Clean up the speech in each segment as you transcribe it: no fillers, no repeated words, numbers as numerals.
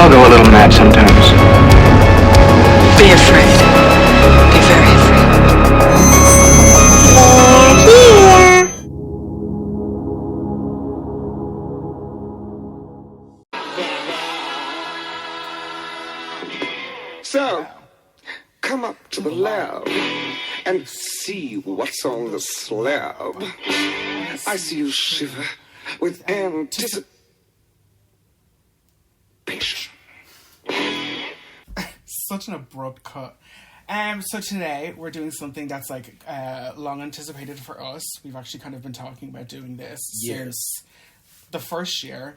I'll go a little mad sometimes. Be afraid. Be very afraid. So, come up to the lab and see what's on the slab. I see you shiver with anticipation. Such an abrupt cut. So today we're doing something that's like long anticipated for us. We've actually kind of been talking about doing this since the first year.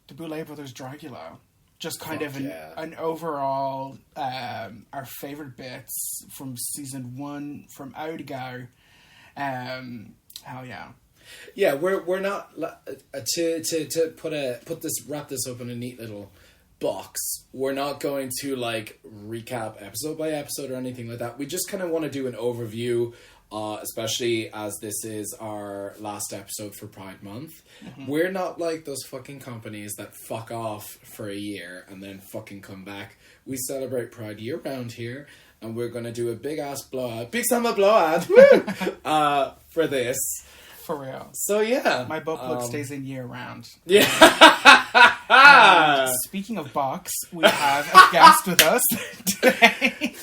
The Boulet Brothers Dragula. Just kind of an overall our favourite bits from season 1 from Oudigo. Hell yeah. Yeah, we're not to wrap this up in a neat little box. We're not going to like recap episode by episode or anything like that. We just kind of want to do an overview, especially as this is our last episode for Pride Month. Mm-hmm. We're not like those fucking companies that fuck off for a year and then fucking come back. We celebrate Pride year round here, and we're gonna do a big ass blowout, big summer blowout, for this. For real. So yeah. My book look stays in year round. Yeah. Speaking of box, we have a guest with us today.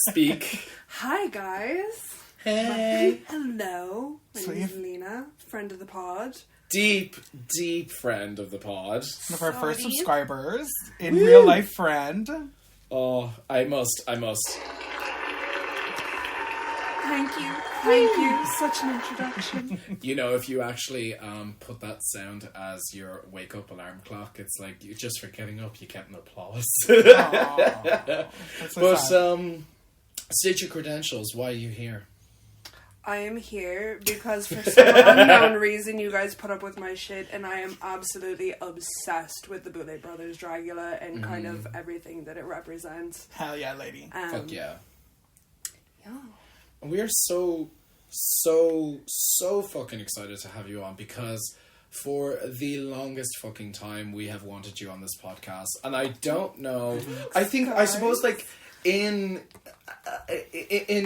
Speak. Hi guys. Hey. Hello. My name is Lena, friend of the pod. Deep friend of the pod. One of our first subscribers. In real life friend. Oh, I must. Thank you. Such an introduction. You know, if you actually put that sound as your wake up alarm clock, it's like you just for getting up, you get an applause. But state your credentials. Why are you here? I am here because for some unknown reason you guys put up with my shit, and I am absolutely obsessed with the Boulet Brothers Dragula and kind of everything that it represents. Hell yeah, lady. Fuck yeah. Yeah. We are so fucking excited to have you on, because for the longest fucking time we have wanted you on this podcast, and I don't know. I suppose like in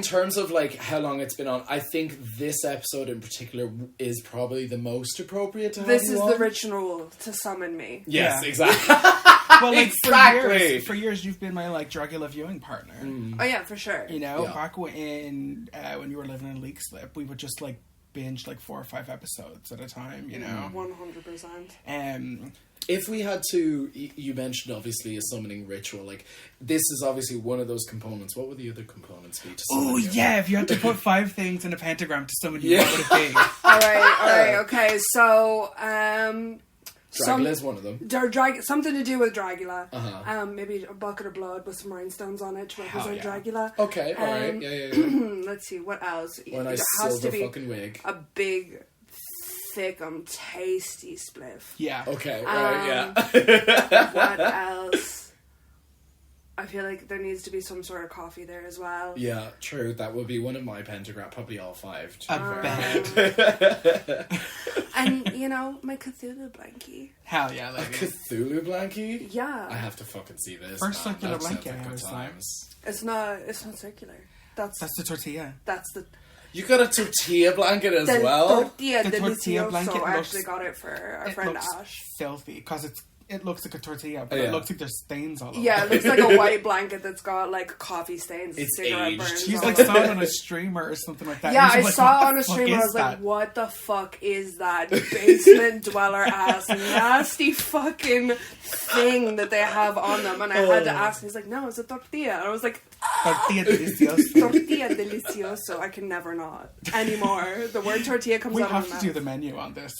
terms of like how long it's been on, I think this episode in particular is probably the most appropriate to have This you is on. the ritual to summon me. Yes, Yeah. exactly. Well, like Exactly. for years you've been my like Dragula viewing partner. Oh yeah, for sure. You know, Yeah. back when you were living in Leak Slip, we would just like binge like 4 or 5 episodes at a time. You know, 100%. If we had to, you mentioned obviously a summoning ritual. Like this is obviously one of those components. What would the other components be to summon oh you? yeah, if you had to put 5 things in a pentagram to summon you, what would it be? All right. Okay. So, Dragula is one of them. something to do with Dragula. Uh-huh. Maybe a bucket of blood with some rhinestones on it to represent yeah. Dragula. Okay, alright. Yeah. Let's see, what else? Or a nice There has to silver be fucking wig. a big, thick, tasty spliff. Yeah. Okay, right, yeah. What else? I feel like there needs to be some sort of coffee there as well. Yeah, true. That would be one of my pentagram. Probably all 5. To A be fair. bed. And, you know, my Cthulhu blankie. Hell yeah, A lady. Cthulhu blankie? Yeah. I have to fucking see this. First man. circular That sounds blanket, like I good was like. times. It's not circular. That's the tortilla. the You got a tortilla blanket as the well? tortilla The tortilla delicioso. blanket I looks- actually got it for our It friend looks Ash. filthy because it looks like a tortilla, but Oh, yeah. it looks like there's stains all over. Yeah, it looks like a white blanket that's got like coffee stains, It's cigarette aged. burns. He's all like over saw it it. on a streamer or something like that. Yeah, He I was like, saw "What it on the a fuck stream and I is was like, that?" what the fuck is that basement dweller ass nasty fucking thing that they have on them? And I had to ask, he's like, no, it's a tortilla. And I was like, Tortilla deliciosa. tortilla delicioso. I can never not anymore. The word tortilla comes We out have of to my do mouth. the menu on this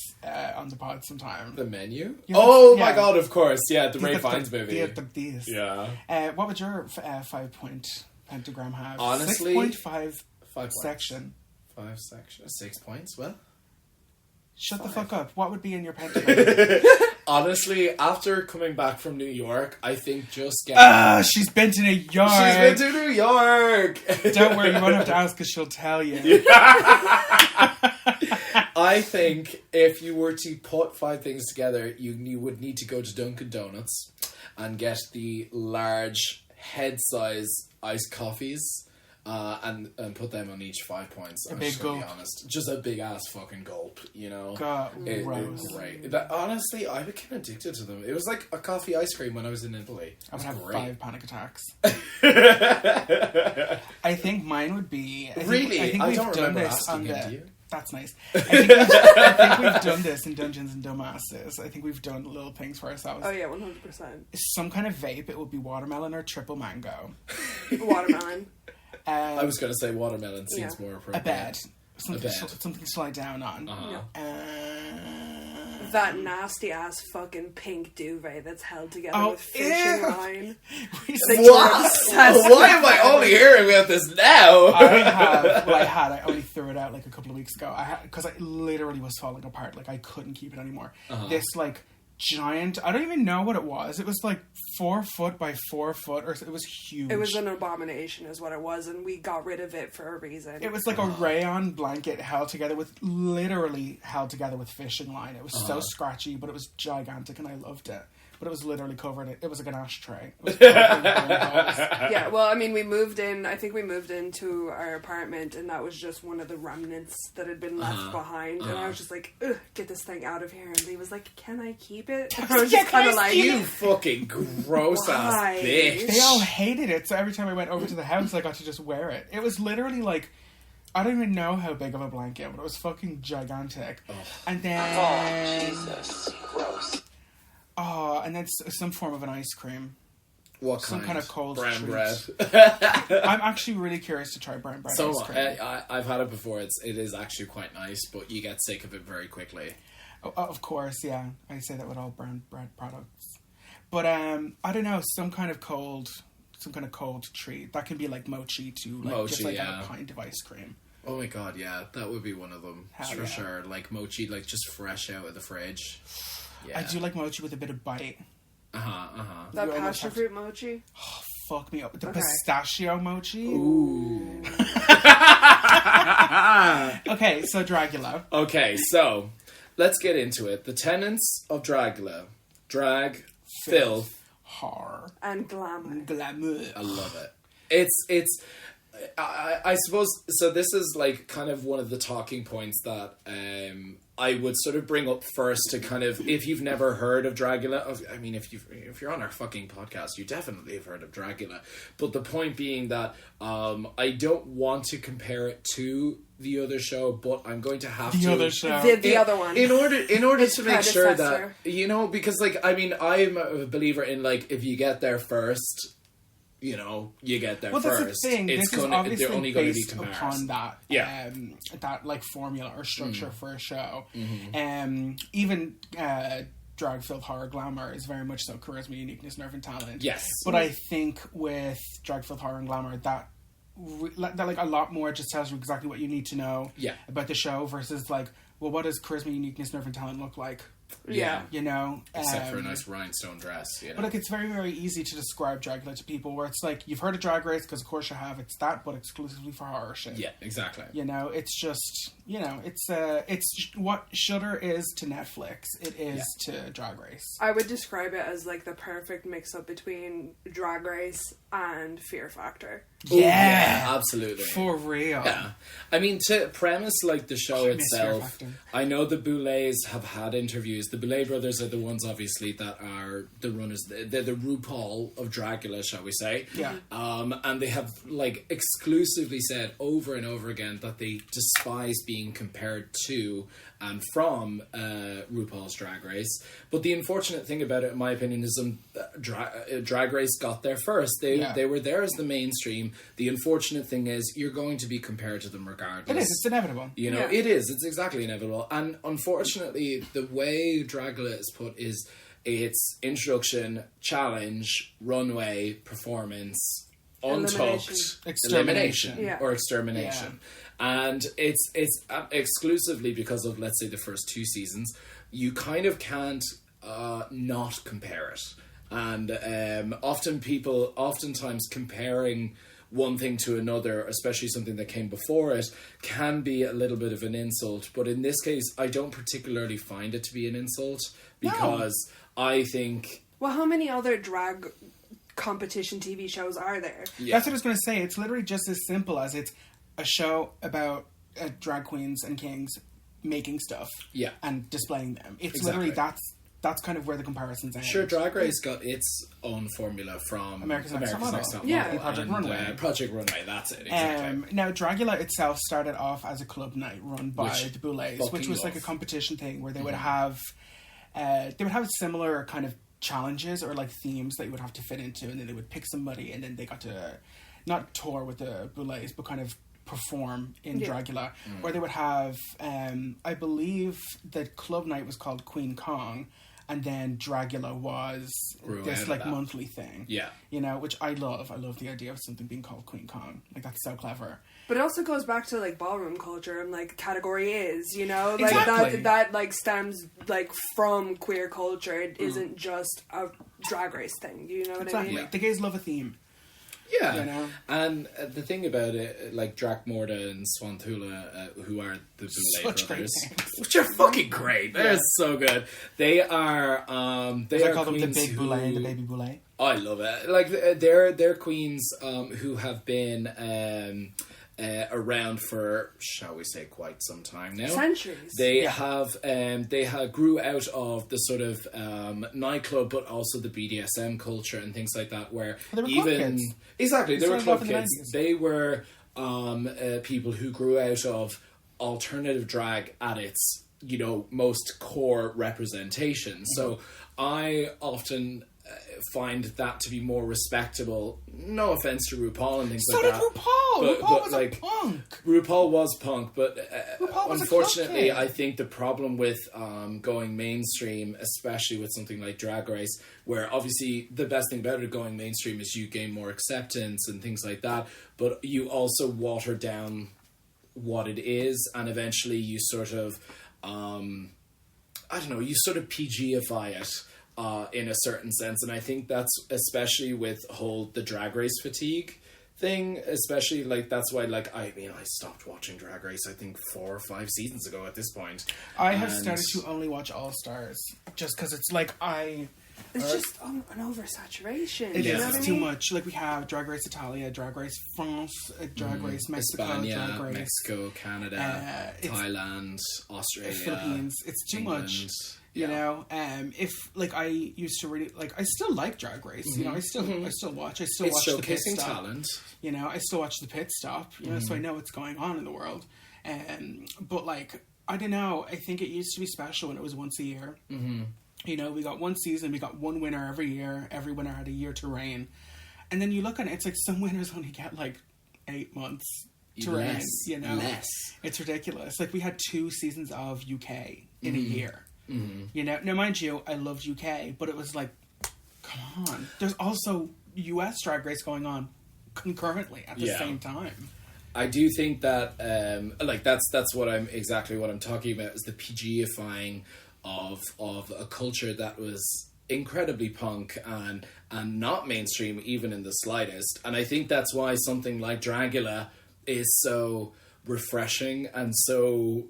on the pod sometime. The menu? Yeah, Oh my yeah. god, of course. Yeah, the Ray The Fiennes movie. tortillas. Yeah. What would your 5-point pentagram have? Honestly, 6.5 5 points. section. 5 sections. 6 points? Well, Shut the fuck up. What would be in your pentagram? honestly, after coming back from New York, I think just getting... She's been to New York. She's been to New York! Don't worry, you won't have to ask because she'll tell you. I think if you were to put 5 things together, you would need to go to Dunkin' Donuts and get the large head-size iced coffees and put them on each 5 points. I'm just gonna be honest. Just a big-ass fucking gulp, you know? God, It was great. Honestly, I became addicted to them. It was like a coffee ice cream when I was in Italy. I would have great. 5 panic attacks. I think mine would be... I think we've don't done remember this asking on him, the... do you? That's nice. I think we've done this in Dungeons and Dumbasses. I think we've done little things for ourselves. Oh yeah, 100%. Some kind of vape. It would be watermelon or triple mango. Watermelon. I was going to say watermelon seems more appropriate. A bed. Something to slide down on. That nasty ass fucking pink duvet that's held together with fishing line. What? Why am I only hearing about this now? I only threw it out like a couple of weeks ago. Because I literally was falling apart. Like I couldn't keep it anymore. This like giant, I don't even know what it was. It was like 4 foot by 4 foot, or it was huge. It was an abomination is what it was, and we got rid of it for a reason. It was like a rayon blanket literally held together with fishing line. It was so scratchy, but it was gigantic and I loved it. But it was literally covered. It was like an ashtray. It was yeah, well, I mean, I think we moved into our apartment, and that was just one of the remnants that had been left behind. And I was just like, ugh, get this thing out of here. And he was like, can I keep it? And I was just kind of like, you fucking gross ass bitch. They all hated it, so every time I went over to the house, I got to just wear it. It was literally like, I don't even know how big of a blanket, but it was fucking gigantic. Oh. And then... Oh, Jesus. Gross. Oh, and then some form of an ice cream. What some kind of cold brown treat. bread? I'm actually really curious to try brown bread ice cream. I've had it before. It is actually quite nice, but you get sick of it very quickly. Oh, of course, yeah. I say that with all brown bread products. But I don't know, some kind of cold treat. That can be like mochi too. Like Mochi, just like a pint of ice cream. Oh my god, yeah, that would be one of them. Hell for yeah. sure. Like mochi, like just fresh out of the fridge. Yeah. I do like mochi with a bit of bite. That passion fruit mochi? Oh, fuck me up. The pistachio mochi? Ooh. Okay, so Dragula. Okay, so let's get into it. The tenets of Dragula. Drag, filth, horror, and glamour. Glamour. I love it. It's I suppose, so this is like kind of one of the talking points that I would sort of bring up first to kind of, if you've never heard of Dragula, I mean, if you're on our fucking podcast, you definitely have heard of Dragula. But the point being that I don't want to compare it to the other show, but I'm going to have the to. Other show. The other one. In order to make sure that, predecessor. you know, because like, I mean, I'm a believer in like, if you get there first, you know, you get there first. That's the thing. It's this is obviously they're only going to be based comparison. upon that, that like formula or structure for a show. Mm-hmm. Even drag, filth, horror, glamour is very much so charisma, uniqueness, nerve, and talent. Yes, but I think with drag, filth, horror, and glamour, that like a lot more just tells you exactly what you need to know about the show versus like, well, what does charisma, uniqueness, nerve, and talent look like? Yeah. You know? Except for a nice rhinestone dress, you know? But like, it's very, very easy to describe Dragula to people where it's like, you've heard of Drag Race, because of course you have, it's that, but exclusively for horror shit. Yeah, exactly. You know, it's just, you know, it's what Shudder is to Netflix, it is to Drag Race. I would describe it as like the perfect mix-up between Drag Race and Fear Factor. Yeah, absolutely. For real. Yeah. I mean, to premise like the show itself, I know the Boulets have had interviews. The Boulet Brothers are the ones, obviously, that are the runners. They're the RuPaul of Dragula, shall we say. Yeah. And they have, like, exclusively said over and over again that they despise being compared to and from RuPaul's Drag Race. But the unfortunate thing about it, in my opinion, is Drag Race got there first. They were there as the mainstream. The unfortunate thing is you're going to be compared to them regardless. It is. It's inevitable. You know, it is. It's exactly inevitable. And unfortunately, the way Dragula is put is it's introduction, challenge, runway, performance, untucked, elimination or extermination. And it's exclusively because of, let's say, the first 2 seasons. You kind of can't not compare it. And oftentimes comparing one thing to another, especially something that came before it, can be a little bit of an insult. But in this case, I don't particularly find it to be an insult, because I think... Well, how many other drag competition TV shows are there? Yeah. That's what I was going to say. It's literally just as simple as it's a show about drag queens and kings making stuff and displaying them. It's literally that's kind of where the comparisons end. Sure, Drag Race got its own formula from America's Next Top Model. Project Runway. Project Runway, that's it, exactly. Now, Dragula itself started off as a club night run by the Boulets, which was like a competition thing where they would have similar kind of challenges or like themes that you would have to fit into, and then they would pick somebody, and then they got to not tour with the Boulets, but kind of perform in Dragula, where they would have I believe the club night was called Queen Kong, and then Dragula was this like monthly thing. Yeah. You know, which I love. I love the idea of something being called Queen Kong. Like, that's so clever. But it also goes back to like ballroom culture and like category is, you know, like that like stems like from queer culture. It isn't just a Drag Race thing. You know what I mean? Yeah. The gays love a theme. Yeah, you know? And the thing about it, like Dracmorda and Swanthula, who are the Boulet Brothers, which are fucking great. They're so good. They are. They are call them the queens big Boulet and the baby Boulet. I love it. Like they're queens who have been. Around for, shall we say, quite some time now. Centuries. They grew out of the sort of nightclub, but also the BDSM culture and things like that. Where they were club kids. Exactly, they were club kids. They were people who grew out of alternative drag at its most core representation. Mm-hmm. So I often find that to be more respectable. No offense to RuPaul and things like that. So did RuPaul. RuPaul was like, a punk. RuPaul was punk, but unfortunately, I I think the problem with going mainstream, especially with something like Drag Race, where obviously the best thing about it going mainstream is you gain more acceptance and things like that, but you also water down what it is, and eventually you sort of, you sort of PG-ify it. In a certain sense, and I think that's especially with the Drag Race fatigue thing, especially like that's why I stopped watching Drag Race I think 4 or 5 seasons ago at this point. I have started to only watch All Stars just because it's like it's just an oversaturation. It is. It's too much. Like, we have Drag Race Italia, Drag Race France, Drag Race Mexico, Espana, Drag Race Mexico, Canada, Thailand, Australia, Philippines. It's too much. You know, if I used to really I still like Drag Race. Mm-hmm. You know, I still watch. I still watch the pit stop. Talent. You know, I still watch the pit stop. You know, so I know what's going on in the world. But I don't know. I think it used to be special when it was once a year. Mm-hmm. You know, we got one season. We got one winner every year. Every winner had a year to reign. And then you look at it. It's like some winners only get 8 months to reign. You know, it's ridiculous. Like, we had 2 seasons of UK in a year. Mm-hmm. You know, now mind you, I loved UK, but it was come on. There's also US Drag Race going on concurrently at the same time. I do think that that's what I'm talking about, is the PG-ifying of a culture that was incredibly punk and not mainstream even in the slightest. And I think that's why something like Dragula is so refreshing and so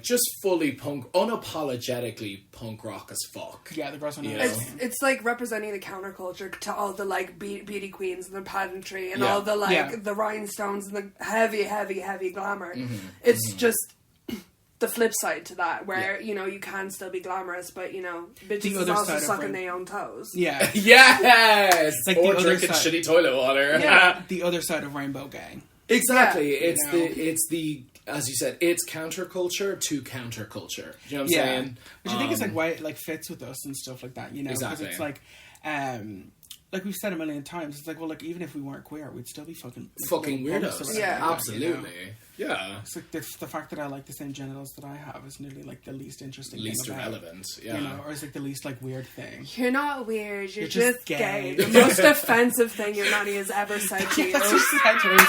just fully punk, unapologetically punk rock as fuck. Yeah, the girls are It's like representing the counterculture to all the beauty queens and the pageantry and all the the rhinestones and the heavy, heavy, heavy glamour. Mm-hmm. It's just the flip side to that, where you can still be glamorous, but bitches is also sucking their own toes. Yeah. Yes. Or drinking shitty toilet water. Yeah. The other side of Rainbow Gang. Exactly. Yeah. It's the as you said, it's counterculture to counterculture. Do you know what I'm saying? Which I think is why it fits with us and stuff like that, Exactly. Because it's we've said a million times, it's even if we weren't queer, we'd still be fucking weirdos. Yeah, absolutely. Yeah. It's the fact that I like the same genitals that I have is nearly the least interesting, least irrelevant. Yeah. Or it's the least weird thing. You're not weird. You're just gay. The most offensive thing your nanny has ever said to you. That's just said to her.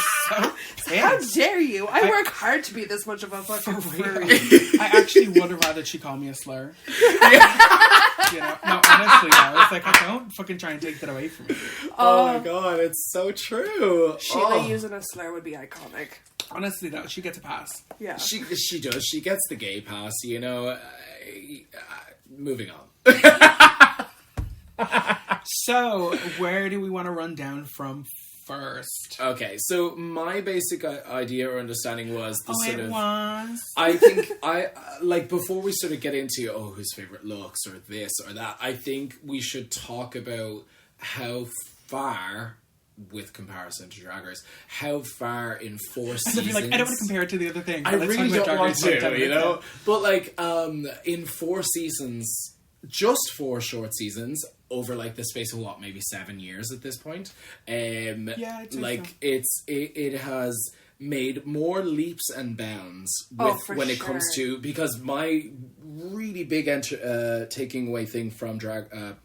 So how dare you? I work hard to be this much of a fucking furry. I actually would have rather she call me a slur. You know, no, honestly, though, it's like, I don't fucking try and take that away from me. Oh my god, it's so true. Sheila using a slur would be iconic. Honestly, though, she gets a pass. Yeah. She does. She gets the gay pass, you know. Moving on. So, where do we want to run down from first? Okay, so my basic idea or understanding was the sort of... was? I think, like, before we sort of get into, whose favourite looks or this or that, I think we should talk about how far, with comparison to Drag Race, how far in 4 seasons... I don't want to compare it to the other thing. I really don't want to, you know? But, like, in 4 seasons... Just 4 short seasons over like the space of what, maybe 7 years at this point. Like so. It has made more leaps and bounds when it comes to, because my really big taking away thing from Dragula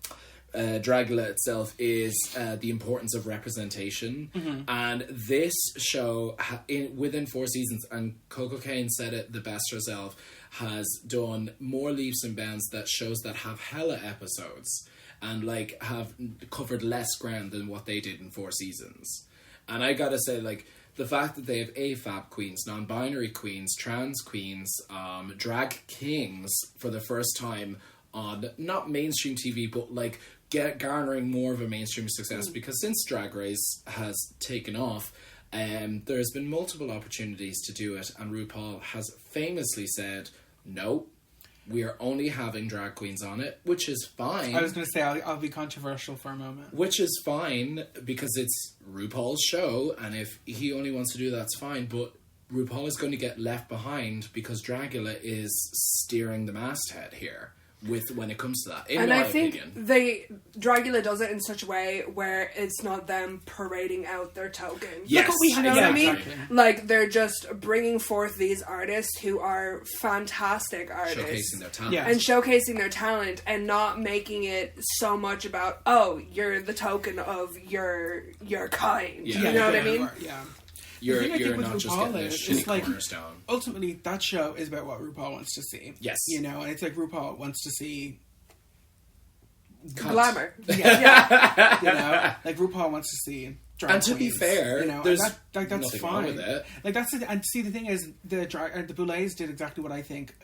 itself is the importance of representation, and this show within 4 seasons, and Coco Kane said it the best herself, has done more leaps and bounds that shows that have hella episodes and like have covered less ground than what they did in 4 seasons. And I gotta say, like, the fact that they have AFAB queens, non-binary queens, trans queens, drag kings for the first time on not mainstream TV, but like garnering more of a mainstream success, because since Drag Race has taken off, there's been multiple opportunities to do it, and RuPaul has famously said, no, we are only having drag queens on it, which is fine. I was going to say, I'll be controversial for a moment. Which is fine, because it's RuPaul's show, and if he only wants to do that, that's fine, but RuPaul is going to get left behind because Dragula is steering the masthead here. When it comes to that, in my opinion. Dragula does it in such a way where it's not them parading out their token. Yes. Look what we have, you know what I mean? Exactly. Like, they're just bringing forth these artists who are fantastic artists. Showcasing their talent. Yeah. And showcasing their talent, and not making it so much about, you're the token of your kind. Yeah. You know what I mean? Yeah. You're not just getting a shitty cornerstone. Ultimately, that show is about what RuPaul wants to see. Yes. You know, and it's like RuPaul wants to see... Glamour. Yeah. You know, like RuPaul wants to see drag and to queens, be fair, you know, there's that's nothing fine. wrong with it. Like, that's it. And see, the thing is, the Boulets did exactly what I think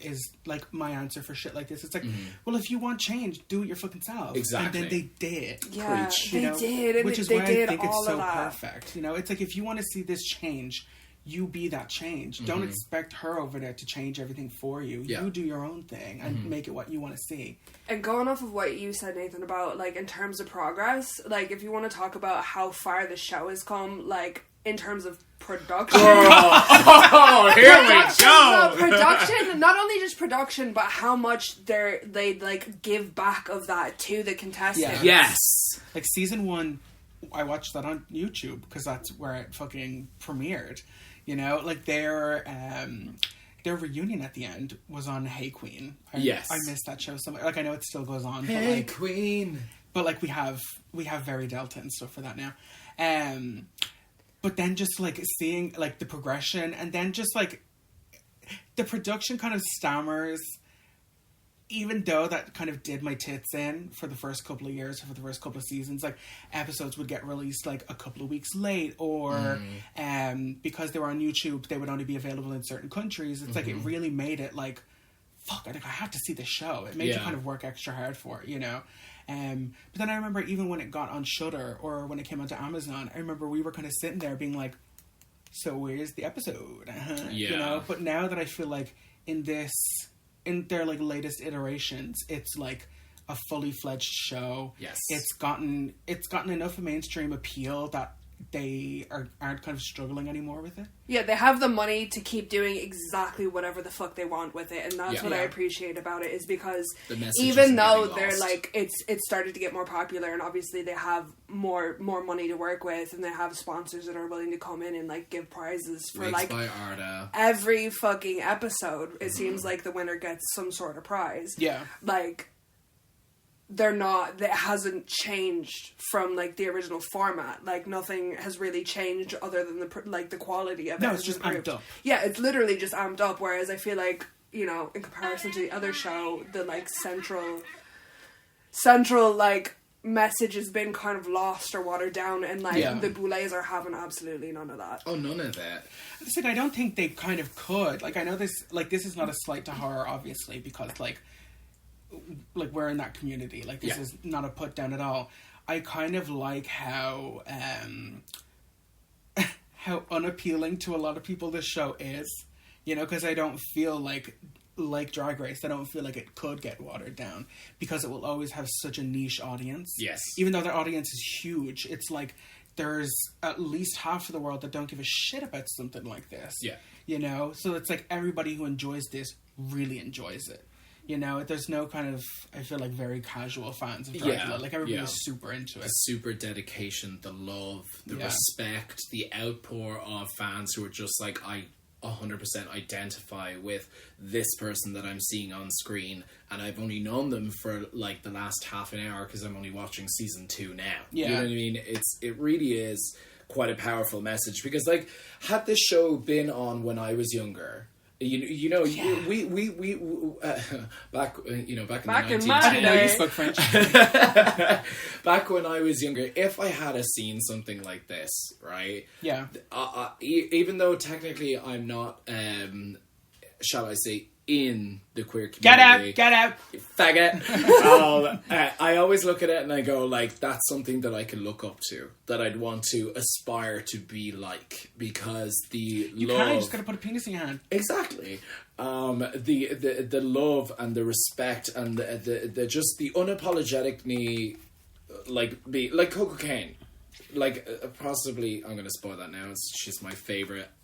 is like my answer for shit like this. It's like, well, if you want change, do it your fucking self. Exactly. And then they did. Yeah, Preach. they did. And which is they why did I think it's so that. perfect. You know, it's like, if you want to see this change, you be that change. Don't expect her over there to change everything for you. Yeah. You do your own thing and make it what you want to see. And going off of what you said, Nathan, about, like, in terms of progress, like, if you want to talk about how far the show has come, like, in terms of production. Here we go! Production, not only just production, but how much they like, give back of that to the contestants. Yeah. Yes! Like, season 1, I watched that on YouTube, because that's where it fucking premiered. You know, like, their reunion at the end was on Hey Queen. Yes. I missed that show so much. Like, I know it still goes on. Hey but, like, Queen! But, like, we have Very Delta and stuff for that now. But then just, like, seeing, like, the progression, and then just, like, the production kind of stammers, even though that kind of did my tits in for the first couple of years, or for the first couple of seasons, like, episodes would get released, like, a couple of weeks late, or because they were on YouTube, they would only be available in certain countries. It's like, it really made it, like, fuck, I have to see the show. It made you kind of work extra hard for it, you know? But then I remember, even when it got on Shudder, or when it came onto Amazon, I remember we were kind of sitting there being like, so where's the episode? Yeah. You know? But now that I feel like in their, like, latest iterations, it's like a fully fledged show. Yes. It's gotten enough mainstream appeal that they aren't kind of struggling anymore with it. Yeah, they have the money to keep doing exactly whatever the fuck they want with it, and that's what I appreciate about it, is because even though they're like, it's started to get more popular, and obviously they have more money to work with, and they have sponsors that are willing to come in and, like, give prizes for, like, every fucking episode. It seems like the winner gets some sort of prize. Yeah. Like, it hasn't changed from, like, the original format. Like, nothing has really changed other than the quality of it. No, it's just amped up. Yeah, it's literally just amped up, whereas I feel like, you know, in comparison to the other show, the, like, central central, like, message has been kind of lost or watered down, and, like, Yeah. the Boulets are having absolutely none of that. Oh, none of that. It's like, I don't think they kind of could. Like, I know this is not a slight to horror, obviously, because, like we're in that community. Like, this is not a put down at all. I kind of like how unappealing to a lot of people this show is, you know, because I don't feel like Drag Race, I don't feel like it could get watered down, because it will always have such a niche audience. Yes. Even though their audience is huge, it's like there's at least half of the world that don't give a shit about something like this. Yeah. You know? So it's like everybody who enjoys this really enjoys it. You know, there's no kind of, I feel like, very casual fans of Dracula. Like, everybody is super into it. The super dedication, the love, the respect, the outpour of fans who are just like, I 100% identify with this person that I'm seeing on screen, and I've only known them for, like, the last half an hour because I'm only watching season 2 now. Yeah. You know what I mean? It really is quite a powerful message, because, like, had this show been on when I was younger... we back in the 1910s. You spoke French. Back when I was younger, if I had seen something like this, right? Yeah. Even though technically I'm not, shall I say, in the queer community. Get out! Faggot! I always look at it and I go, like, that's something that I can look up to, that I'd want to aspire to be like, because the You love... can't, you just gotta put a penis in your hand. Exactly. The love and the respect and the just the unapologetic like Coco Kane, like possibly, I'm gonna spoil that now. She's my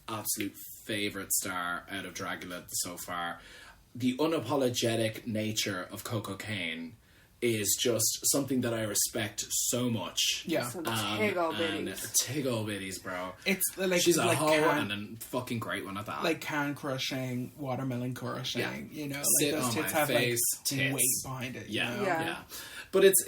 absolute favorite star out of Dragula so far. The unapologetic nature of Coco Kane is just something that I respect so much. Yeah. Some tig-old bitties. Tig-old bitties, bro. It's like... She's a like hoe and a fucking great one at that. Like can crushing, watermelon crushing, you know? Like, Sit those on tits my have, face, like, tits. weight behind it, Yeah, you know? yeah. But it's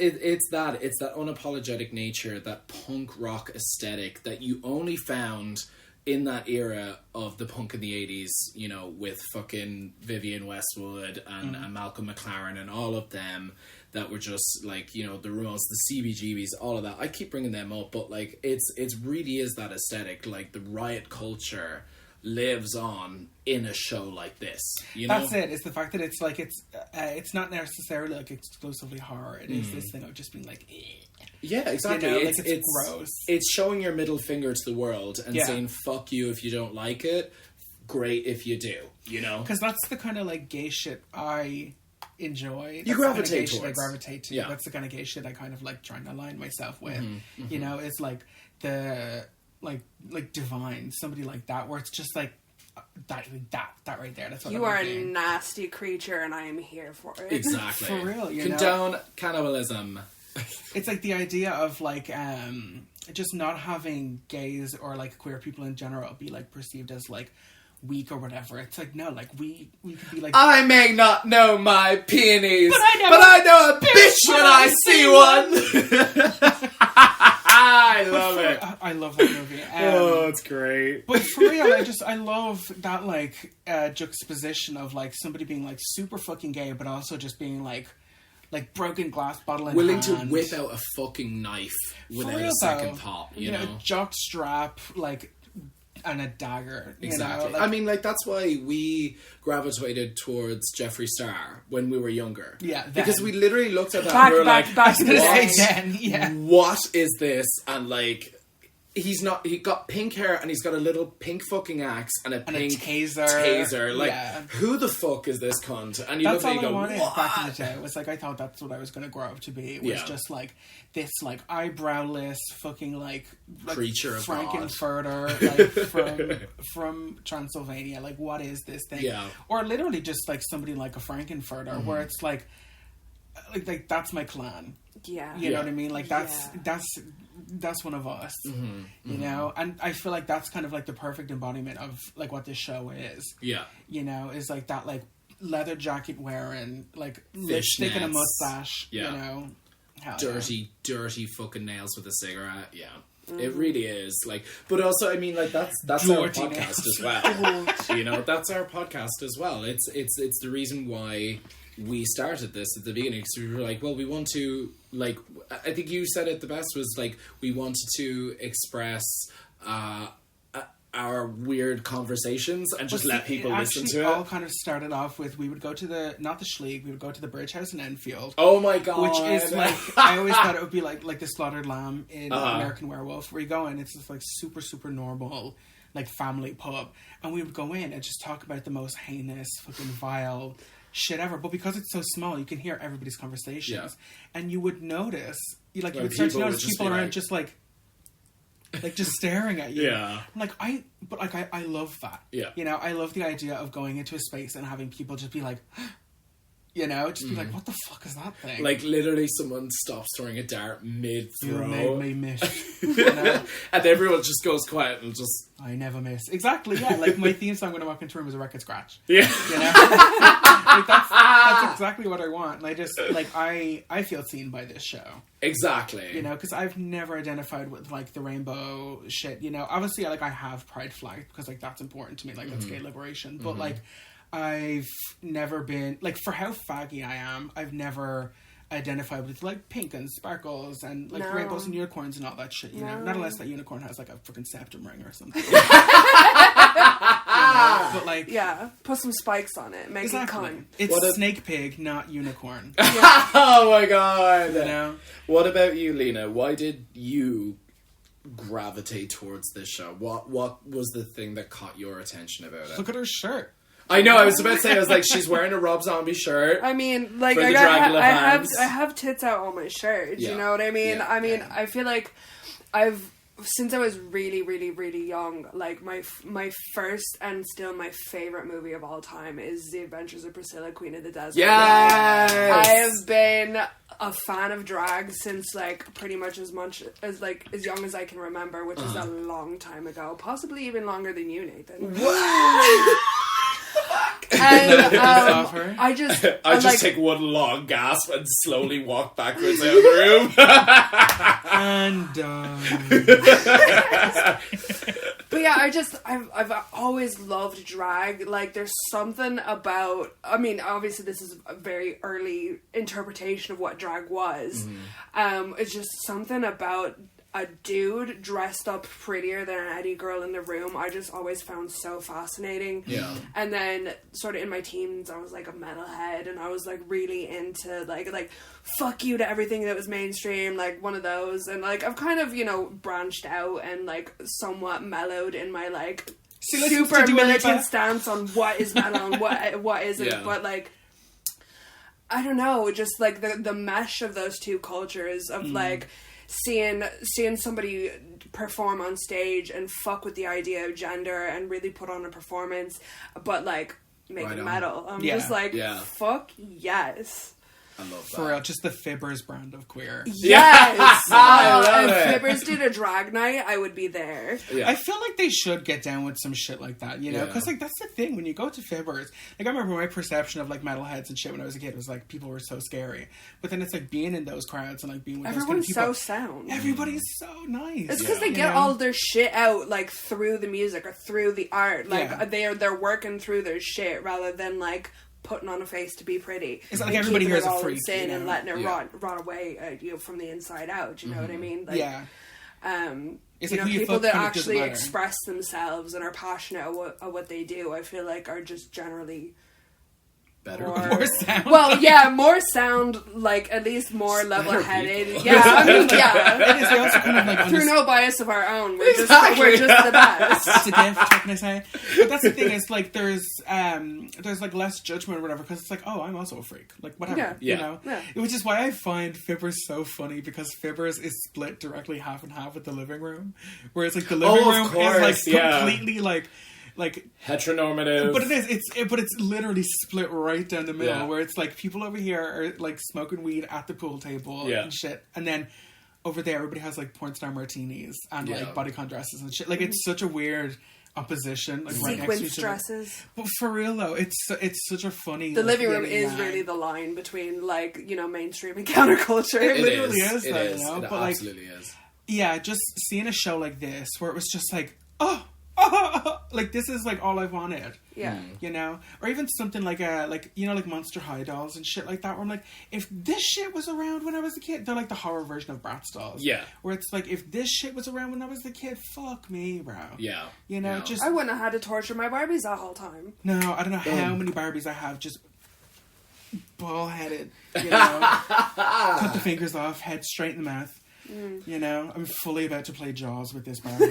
that unapologetic nature, that punk rock aesthetic that you only found in that era of the punk in the 80s, you know, with fucking Vivienne Westwood and Malcolm McLaren and all of them, that were just like, you know, the Ramones, the CBGBs, all of that. I keep bringing them up, but like it's really is that aesthetic. Like the riot culture lives on in a show like this. You know? That's it. It's the fact that it's like it's not necessarily like exclusively horror. It is this thing of just being like, eh. Yeah, exactly. You know, it's gross. It's showing your middle finger to the world and saying fuck you if you don't like it. Great if you do. You know, because that's the kind of like gay shit I enjoy. You gravitate towards. I gravitate to. Yeah. That's the kind of gay shit I kind of like trying to align myself with. You know, it's like the like Divine, somebody like that, where it's just like that right there. That's what You I'm are doing. a nasty creature, and I am here for it. Exactly. For real, you know? Condone cannibalism. It's like the idea of like just not having gays or like queer people in general be like perceived as like weak or whatever. It's like, no, like we could be like, I may not know my peonies, but I know a bitch when I see one. I love it. I love that movie. It's great. But for real, I love that like juxtaposition of like somebody being like super fucking gay, but also just being like broken glass bottle in willing hand. to whip out a fucking knife without a second thought. You know, jock strap like. And a dagger. Exactly. You know? Like, I mean, like, that's why we gravitated towards Jeffree Star when we were younger. Yeah, then. Because we literally looked at that and we were like, what is this? And, like, he got pink hair and he's got a little pink fucking axe and a pink taser. Like, who the fuck is this cunt? And you that's look at it and all I go, wanted what? back in the day. It was like, I thought that's what I was going to grow up to be. It was just like this like eyebrowless fucking like creature of Frankenfurter like from Transylvania. Like, what is this thing? Yeah. Or literally just like somebody like a Frankenfurter where it's like that's my clan. Yeah. You know what I mean? Like that's one of us, you know? And I feel like that's kind of like the perfect embodiment of like what this show is. Yeah. You know, is like that like leather jacket wearing, like lipstick and a mustache, you know? Dirty fucking nails with a cigarette. Yeah. It really is. Like, but also, I mean, like, that's our podcast as well. You know, that's our podcast as well. It's the reason why we started this at the beginning because we were like, well, we want to, like, I think you said it the best, was like, we wanted to express our weird conversations and just let people listen to it. It all kind of started off with, we would go to not the Schleeg, we would go to the Bridge House in Enfield. Oh my god. Which is like, I always thought it would be like the Slaughtered Lamb in American Werewolf, where you go in, it's just like super, super normal, like family pub. And we would go in and just talk about the most heinous, fucking vile shit ever. But because it's so small, you can hear everybody's conversations. Yeah. And you would notice, you would start to notice people around just like just staring at you. Yeah. I love that. Yeah. You know, I love the idea of going into a space and having people just be like, you know, just be like, what the fuck is that thing? Like, literally someone stops throwing a dart mid-throw. You made me miss. You know? And everyone just goes quiet and just... I never miss. Exactly, yeah. Like, my theme song when I walk into a room is a record scratch. Yeah. You know? Like, that's exactly what I want. And I just, like, I feel seen by this show. Exactly. You know, because I've never identified with, like, the rainbow shit. You know, obviously, like, I have Pride Flag because, like, that's important to me. Like, that's gay liberation. But, like, I've never been, like, for how faggy I am, I've never identified with, like, pink and sparkles and, like, rainbows and unicorns and all that shit, you know? Not unless that unicorn has, like, a fucking septum ring or something. You know? But, like... Yeah, put some spikes on it, make it cunt. It's snake pig, not unicorn. Yeah. Oh my god! You know? What about you, Lena? Why did you gravitate towards this show? What was the thing that caught your attention about it? Look at her shirt. I know, I was about to say, I was like, she's wearing a Rob Zombie shirt. I mean, like, I have tits out on my shirt, you know what I mean? Yeah, I mean, I feel like since I was really, really, really young, like, my first and still my favorite movie of all time is The Adventures of Priscilla, Queen of the Desert. Yes! I have been a fan of drag since, like, pretty much as young as I can remember, which is a long time ago. Possibly even longer than you, Nathan. What? And I just take one long gasp and slowly walk backwards out of the room. And but yeah, I've always loved drag. Like, there's something about, I mean, obviously this is a very early interpretation of what drag was. It's just something about a dude dressed up prettier than any girl in the room. I just always found so fascinating. Yeah. And then sort of in my teens, I was like a metalhead, and I was like really into like fuck you to everything that was mainstream, like one of those. And like I've kind of, you know, branched out and like somewhat mellowed in my like super militant stance on what is metal and what isn't. Yeah. But like, I don't know, just like the mesh of those two cultures of like seeing somebody perform on stage and fuck with the idea of gender and really put on a performance, but like make it metal. I'm just like, fuck yes. I love that. For real, just the Fibbers brand of queer. Yes! I love if it. Fibbers did a drag night, I would be there. Yeah. I feel like they should get down with some shit like that, you know? Because, like, that's the thing, when you go to Fibbers, like, I remember my perception of, like, metalheads and shit when I was a kid was, like, people were so scary. But then it's, like, being in those crowds and, like, being with everyone's those kind of so sound. Everybody's so nice. It's because they get all their shit out, like, through the music or through the art. Like, they're working through their shit rather than, like, putting on a face to be pretty. It's like everybody here is a freak, you know? And letting it rot away, you know, from the inside out. You know what I mean? Like, it's you like know, people that actually express themselves and are passionate at what they do, I feel like are just generally better, more sound. Well, yeah, more sound, like at least more level-headed. Yeah, I mean, it is. They also kind of like through no bias of our own. We're just the best. It's a gift. What can I say? But that's the thing. Is like there's like less judgment or whatever because it's like, oh, I'm also a freak. Like whatever, you know. Yeah. Which is why I find Fibbers so funny because Fibbers is split directly half and half with the living room, whereas like the living room is like completely like heteronormative, but it's literally split right down the middle where it's like people over here are like smoking weed at the pool table and shit, and then over there everybody has like porn star martinis and like bodycon dresses and shit. Like it's such a weird opposition, like right next to each other. Dresses. But for real though, it's such a funny. The living room is really the line between like, you know, mainstream and counterculture. It literally is. It is. You know? It but absolutely like, is. Yeah, just seeing a show like this where it was just like, oh, like this is like all I wanted. Yeah. You know? Or even something like like Monster High dolls and shit like that, where I'm like, if this shit was around when I was a kid, they're like the horror version of Bratz dolls. Yeah. Where it's like, if this shit was around when I was a kid, fuck me, bro. Yeah. You know, Yeah. just... I wouldn't have had to torture my Barbies that whole time. No, I don't know how many Barbies I have just ball-headed, you know, cut the fingers off, head straight in the mouth. You know, I'm fully about to play Jaws with this Barbie.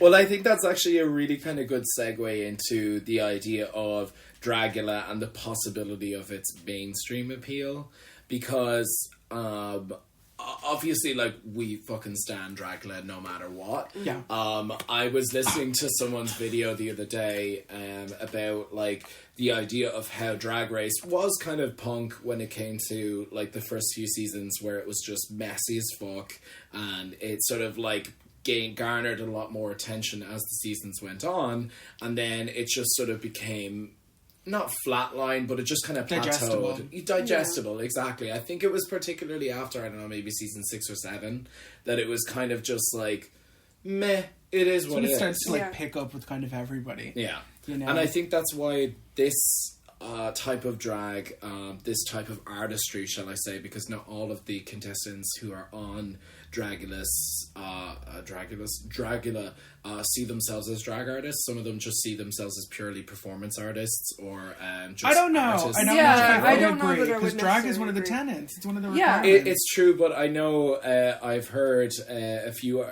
Well, I think that's actually a really kind of good segue into the idea of Dragula and the possibility of its mainstream appeal, because obviously, like, we fucking stand Dragula no matter what. Yeah. I was listening to someone's video the other day about, like, the idea of how Drag Race was kind of punk when it came to, like, the first few seasons, where it was just messy as fuck, and it sort of, like, garnered a lot more attention as the seasons went on, and then it just sort of became... not flatline, but it just kind of plateaued. Digestible, exactly. I think it was particularly after, I don't know, maybe season 6 or 7, that it was kind of just like, meh, it is what it is. It starts to like pick up with kind of everybody. Yeah. You know? And I think that's why this type of drag, this type of artistry, shall I say, because not all of the contestants who are on Dragula see themselves as drag artists. Some of them just see themselves as purely performance artists, or just I don't know. artists. I don't Yeah, know. I don't know agree, that I would because drag is one of the necessarily tenets. It's one of the Yeah. requirements. It's true, but I know I've heard a few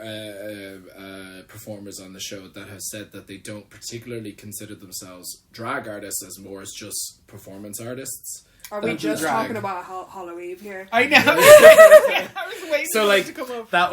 performers on the show that have said that they don't particularly consider themselves drag artists, as more as just performance artists. Are we Don't do just drag. talking about Halloween here? I know. I was waiting So for like it to come up. that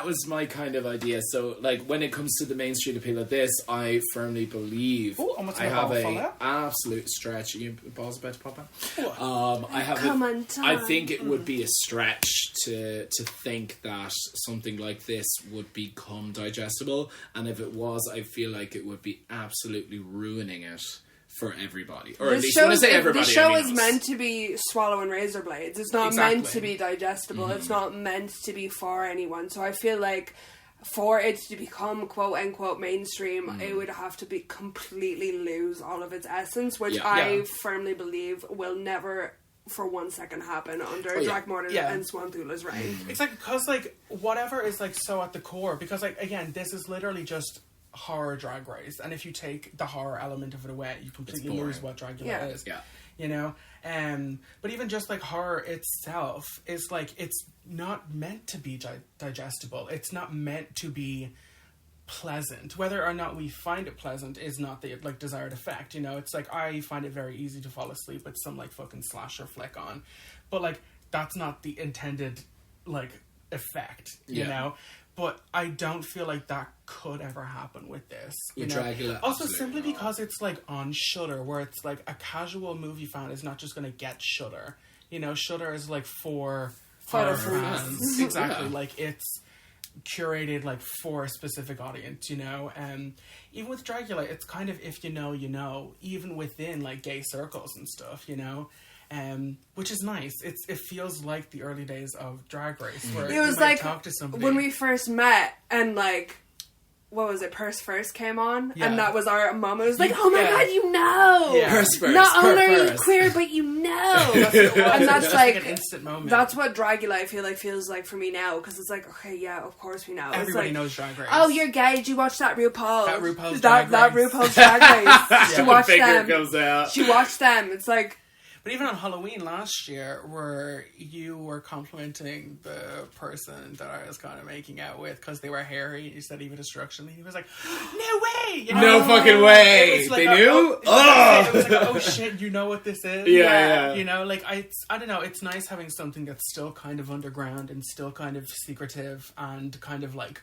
was my kind of idea. So like when it comes to the mainstream appeal of this, I firmly believe Ooh, almost I like have a a follow-up. absolute stretch. You balls about to pop out. I have. Come on, Tom. I think it would be a stretch to think that something like this would become digestible, and if it was, I feel like it would be absolutely ruining it for everybody, or at least when I say everybody, the show I mean is us. meant to be swallowing razor blades. It's not Exactly. meant to be digestible. It's not meant to be for anyone. So I feel like for it to become quote unquote mainstream, it would have to be completely lose all of its essence, which Yeah. I Yeah. firmly believe will never for 1 second happen under yeah. Dracmorda Yeah. and Swanthula's reign. It's like, because like whatever is like so at the core, because like again, this is literally just horror Drag Race, and if you take the horror element of it away, you completely boring. lose what Dragula Yeah. is. Yeah. You know? But even just like horror itself is like, it's not meant to be digestible. It's not meant to be pleasant. Whether or not we find it pleasant is not the like desired effect. You know, it's like I find it very easy to fall asleep with some like fucking slasher flick on, but like that's not the intended like effect. You Yeah. know. But I don't feel like that could ever happen with this. You With know? Dragula, Also, absolutely simply not. because it's like on Shudder, where it's like a casual movie fan is not just going to get Shudder. You know, Shudder is like for horror fans. Exactly. Yeah. Like it's curated like for a specific audience, you know. Even with Dragula, it's kind of if you know, you know. Even within like gay circles and stuff, you know. Which is nice. It feels like the early days of Drag Race, where It you was might like talk to somebody. when we first met and like what was it, Purse First came on, Yeah. and that was our moment. It was like, oh my Yeah. god, you know, Yeah. Purse First, not Purse only are you First. queer, but you know, and that's Just like an instant moment. that's what Dragula I feel like feels like for me now, because it's like, okay, yeah, of course we know. It's Everybody like, knows Drag Race. oh, you're gay. Did you watch that RuPaul? That RuPaul's that Drag Race. RuPaul's Drag Race. She The watched finger them. comes out. She watched them. It's like, But even on Halloween last year, where you were complimenting the person that I was kind of making out with because they were hairy, and you said Eva Destruction, and he was like, "No way! You know? No fucking way! It was like, They knew? it was like, oh shit, you know what this is? Yeah. You know, like I don't know. It's nice having something that's still kind of underground and still kind of secretive and kind of like,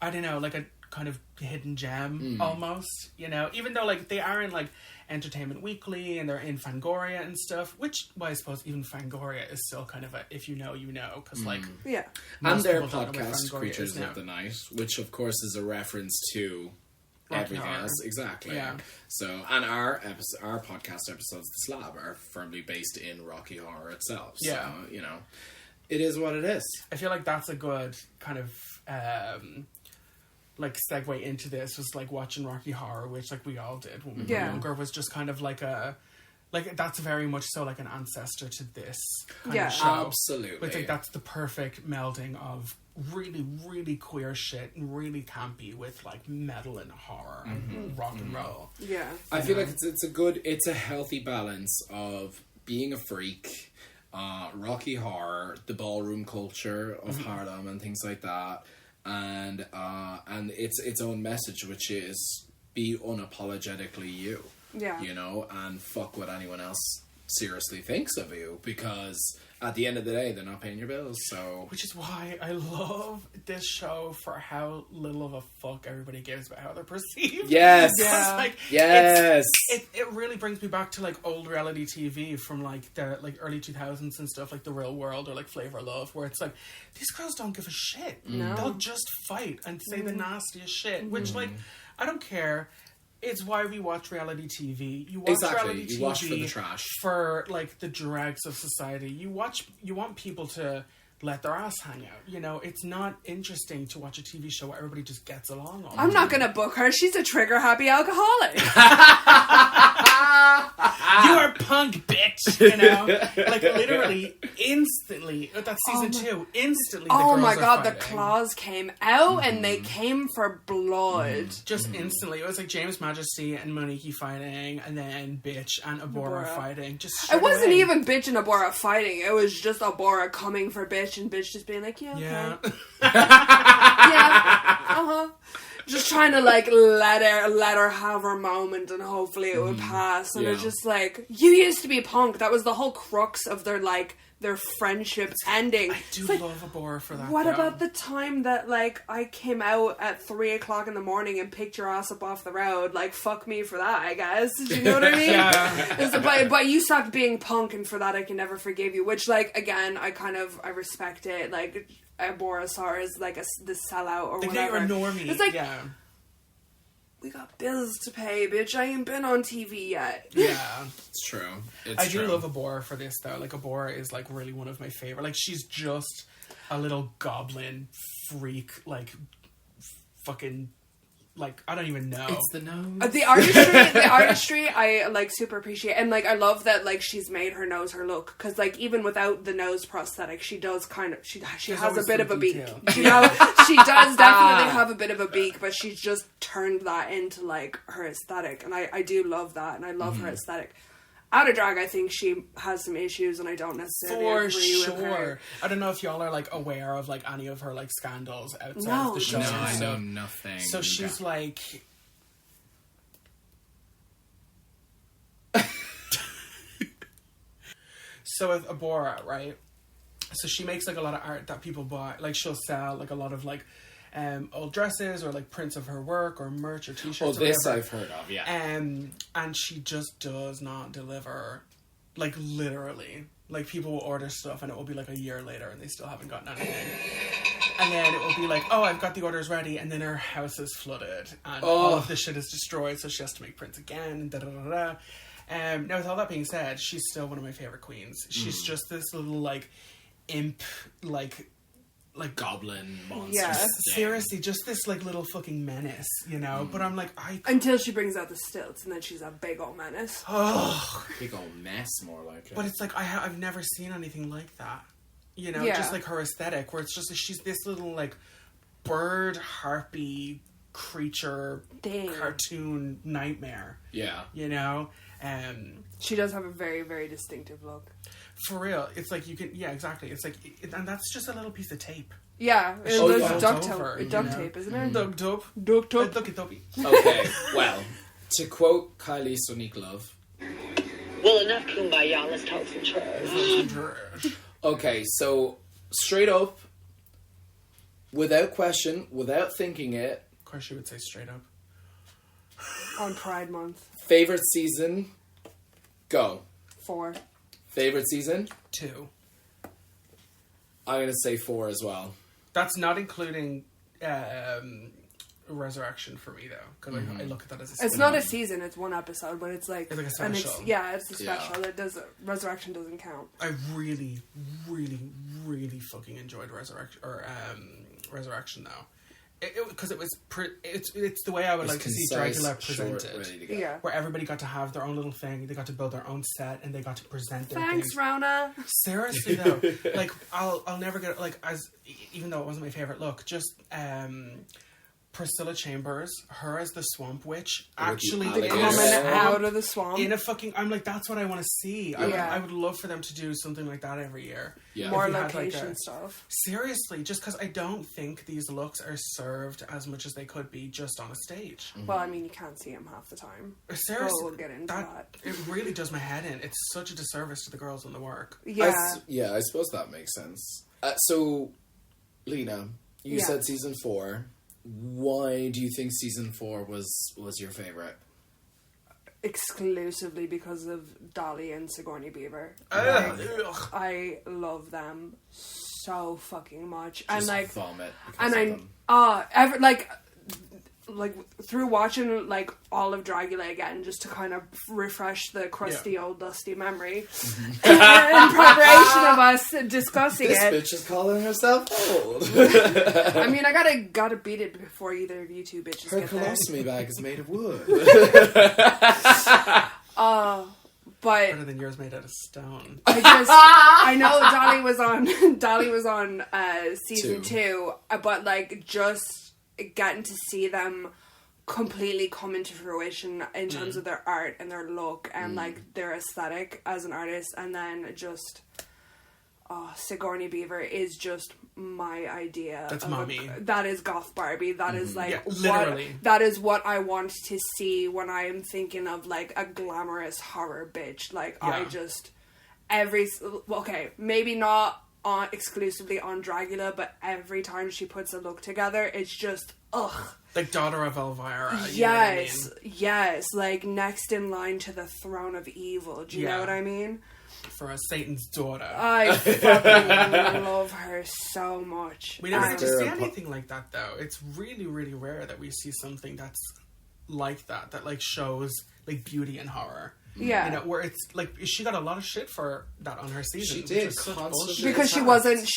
I don't know, like a kind of hidden gem almost. You know, even though like they are in like Entertainment Weekly and they're in Fangoria and stuff, which, well, I suppose even Fangoria is still kind of a if you know, you know, because like yeah. And most their people don't know what podcast, Fangoria Creatures is now. of the Night, which of course is a reference to Rocky everything Horror. else. Exactly. Yeah. So, and our podcast episodes, The Slab, are firmly based in Rocky Horror itself. So, Yeah. you know. It is what it is. I feel like that's a good kind of like segue into this. Was like watching Rocky Horror, which like we all did when we were younger. Was just kind of like that's very much so like an ancestor to this kind of show. Absolutely. It's like that's the perfect melding of really, really queer shit and really campy with like metal and horror and rock and roll. Yeah. I feel like it's a healthy balance of being a freak, Rocky Horror, the ballroom culture of Harlem and things like that, and its own message, which is be unapologetically you. Yeah. You know, and fuck what anyone else seriously thinks of you, because at the end of the day, they're not paying your bills, so... Which is why I love this show for how little of a fuck everybody gives about how they're perceived. Yes! Yeah. Like, yes! It really brings me back to, like, old reality TV from, like, the early 2000s and stuff, like The Real World or, like, Flavor of Love, where it's like, these girls don't give a shit. No. They'll just fight and say the nastiest shit, which, like, I don't care. It's why we watch reality TV. You watch reality TV you watch for the trash. For, like, the dregs of society. You want people to let their ass hang out. You know, it's not interesting to watch a TV show where everybody just gets along all the I'm time. not gonna book her. She's a trigger-happy alcoholic. You are punk, bitch! You know? Like, literally, instantly, that's season 2, instantly the Oh girls my are god, the fighting. claws came out and they came for blood. Just instantly. It was like James Majesty and Monique fighting, and then Bitch and Abora fighting. Just It straight wasn't away. even Bitch and Abora fighting. It was just Abora coming for Bitch and Bitch just being like, yeah, okay. Yeah. Yeah, uh-huh. Just trying to like let her have her moment and hopefully it would pass. And it's just like, you used to be punk. That was the whole crux of their friendship ending. I do It's like, love Abora for that. what though. about the time that like I came out at 3:00 in the morning and picked your ass up off the road? Like, fuck me for that, I guess. Do you know what I mean? Yeah. But you stopped being punk, and for that I can never forgive you. Which, like, again, I respect it. Like, Abora saw her as like the sellout or Like, whatever. they were normie. It's like, yeah. we got bills to pay, bitch. I ain't been on TV yet. Yeah. It's true. I do love Abora for this, though. Like, Abora is, like, really one of my favorite. Like, she's just a little goblin freak, like, fucking, like, I don't even know. It's the nose. The artistry, I like super appreciate, and like I love that like she's made her nose her look, because like even without the nose prosthetic, she does kind of she has a bit of a beak. detail. You know, she does definitely have a bit of a beak, but she's just turned that into like her aesthetic, and I do love that, and I love her aesthetic. Out of drag, I think she has some issues, and I don't necessarily agree with her. I don't know if y'all are like aware of like any of her like scandals outside No, of the show. No, Yeah. I know nothing. So she's like. So with Abora, right? So she makes like a lot of art that people buy. Like, she'll sell like a lot of like old dresses or like prints of her work or merch or t-shirts. Oh, or this whatever. I've heard of, yeah. And she just does not deliver. Like, literally. Like, people will order stuff and it will be like a year later and they still haven't gotten anything. And then it will be like, oh, I've got the orders ready, and then her house is flooded and all of the shit is destroyed, so she has to make prints again. Da da da da. Now, with all that being said, she's still one of my favorite queens. She's just this little like imp, like goblin monster. Yeah. thing. seriously, just this like little fucking menace, you know. But I'm like, Until she brings out the stilts, and then she's a big old menace. Big old mess, more like it. But it's like I've never seen anything like that. You know, Yeah. just like her aesthetic, where it's just she's this little like bird harpy creature Dang. cartoon nightmare. Yeah. You know, She does have a very, very distinctive look. for real, it's like you can, yeah, exactly. It's like, and that's just a little piece of tape. Yeah, Oh, there's yeah. duct Over, tape, you duct know. tape, isn't there? Duck dope. Duct tape. Ducky dopey. Okay, well, to quote Kylie Sonique Love. Well, enough kumbaya. Let's talk some trash. Okay, so straight up, without question, without thinking it, Of course, she would say straight up. On Pride Month. favorite season, go. 4. Favorite season, 2. I'm gonna say 4 as well. That's not including Resurrection for me, though. Because I look at that as a season. It's not a season, it's one episode, but it's like a special. It's a special. It does Resurrection doesn't count. I really, really, really fucking enjoyed Resurrection though. Because it's the way I would like to see Dragula presented. Yeah. Where everybody got to have their own little thing, they got to build their own set, and they got to present their Thanks, things. Rona. Seriously though, like I'll never get like even though it wasn't my favorite look, just Priscilla Chambers, her as the Swamp Witch, actually coming out of the swamp in a fucking. I'm like, that's what I want to see. I would love for them to do something like that every year. Yeah. More location stuff. Seriously, just because I don't think these looks are served as much as they could be just on a stage. Well, I mean, you can't see them half the time. Seriously, we'll get into that. It really does my head in. It's such a disservice to the girls in the work. Yeah. I suppose that makes sense. So, Lena, you said season 4. Why do you think season 4 was your favourite? Exclusively because of Dolly and Sigourney Beaver. I love them so fucking much. Just and like vomit. And like through watching like all of Dragula again, just to kind of refresh the crusty old dusty memory in preparation of us discussing this it. This bitch is calling herself old. I mean, I gotta beat it before either of you two bitches Her get there. colostomy bag is made of wood. But better than yours made out of stone. I know Dolly was on season 2, but like just getting to see them completely come into fruition in terms of their art and their look and like their aesthetic as an artist, and then just Sigourney Beaver is just my idea. That's mommy. That is goth Barbie. That is like literally. That is what I want to see when I am thinking of like a glamorous horror bitch. Like I just maybe not exclusively on Dragula, but every time she puts a look together, it's just like Daughter of Elvira. Yes, yes, like next in line to the throne of evil. Do you know what I mean? For Satan's daughter. I fucking love her so much. We never get to see anything like that though. It's really, really rare that we see something that's like that like shows like beauty and horror. Yeah, you know, where it's like she got a lot of shit for that on her season. She did because she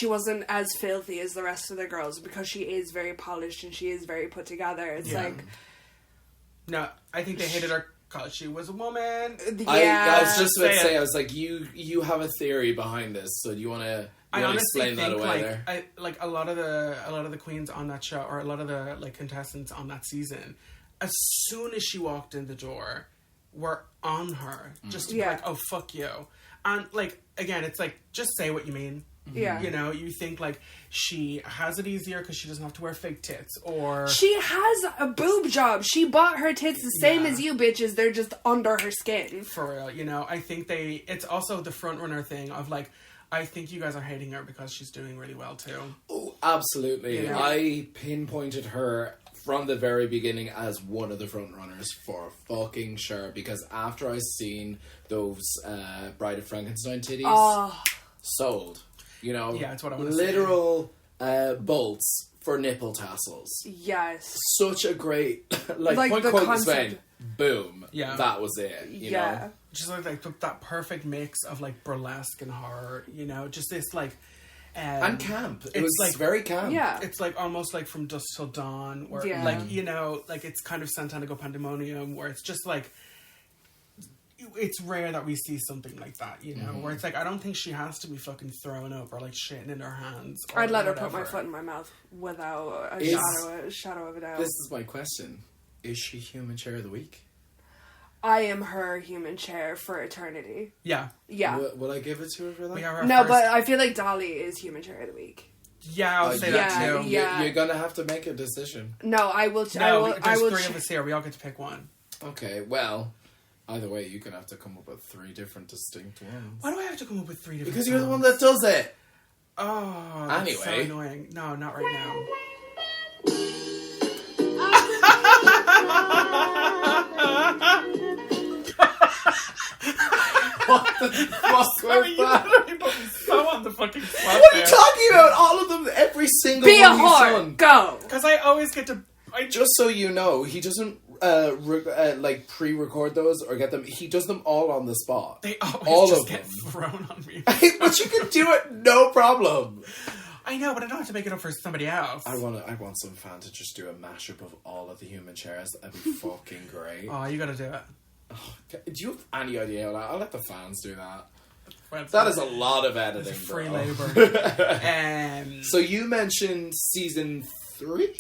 wasn't as filthy as the rest of the girls, because she is very polished and she is very put together. It's like no, I think they hated her because she was a woman. I was just about to say, I was like, you have a theory behind this, so do you want to explain that away there? A lot of the queens on that show, or a lot of the like contestants on that season, as soon as she walked in the door, were on her just to be like, oh fuck you. And like again, it's like, just say what you mean. Yeah, you know, you think like she has it easier because she doesn't have to wear fake tits, or she has a boob job. She bought her tits the same as you bitches. They're just under her skin. For real, you know. I think it's also the front runner thing of like, I think you guys are hating her because she's doing really well too. Oh, absolutely. Yeah. I pinpointed her from the very beginning as one of the front runners for fucking sure, because after I seen those Bride of Frankenstein titties, sold. You know, that's what I want to literal bolts for nipple tassels. Yes, such a great like point quote Spain. Boom. Yeah, that was it. You know, just like that perfect mix of like burlesque and horror. You know, just this like. And camp. It was like very camp. Yeah. It's like almost like From Dusk Till Dawn, where like, you know, like it's kind of Santanico Pandemonium, where it's just like, it's rare that we see something like that, you know, where it's like, I don't think she has to be fucking throwing up or like shitting in her hands. I'd let her put my foot in my mouth without a shadow of a doubt. This is my question. Is she Human Chair of the Week? I am her human chair for eternity. Yeah. Yeah. Will I give it to her for that? But I feel like Dolly is human chair of the week. Yeah, I'll say that too. Yeah. You're gonna have to make a decision. No, I will. There's three of us here. We all get to pick one. Okay, well, either way, you're gonna have to come up with 3 different distinct ones. Why do I have to come up with 3 different Because you're the one that does it! Oh, that's anyway. So annoying. No, not right now. What the fuck was that? You put me so on the fucking spot. What are you talking about? All of them, every single Be one a whore! Go! Because I always get to... Just so you know, he doesn't like pre-record those or get them. He does them all on the spot. They always all just of get them. thrown on me. But you can do it, no problem. I know, but I don't have to make it up for somebody else. I want some fan to just do a mashup of all of the human chairs. That'd be fucking great. Oh, you gotta do it. Oh, do you have any idea how that? I'll let the fans do that. Well, That is a lot of editing, it's free bro. labor. So you mentioned season 3?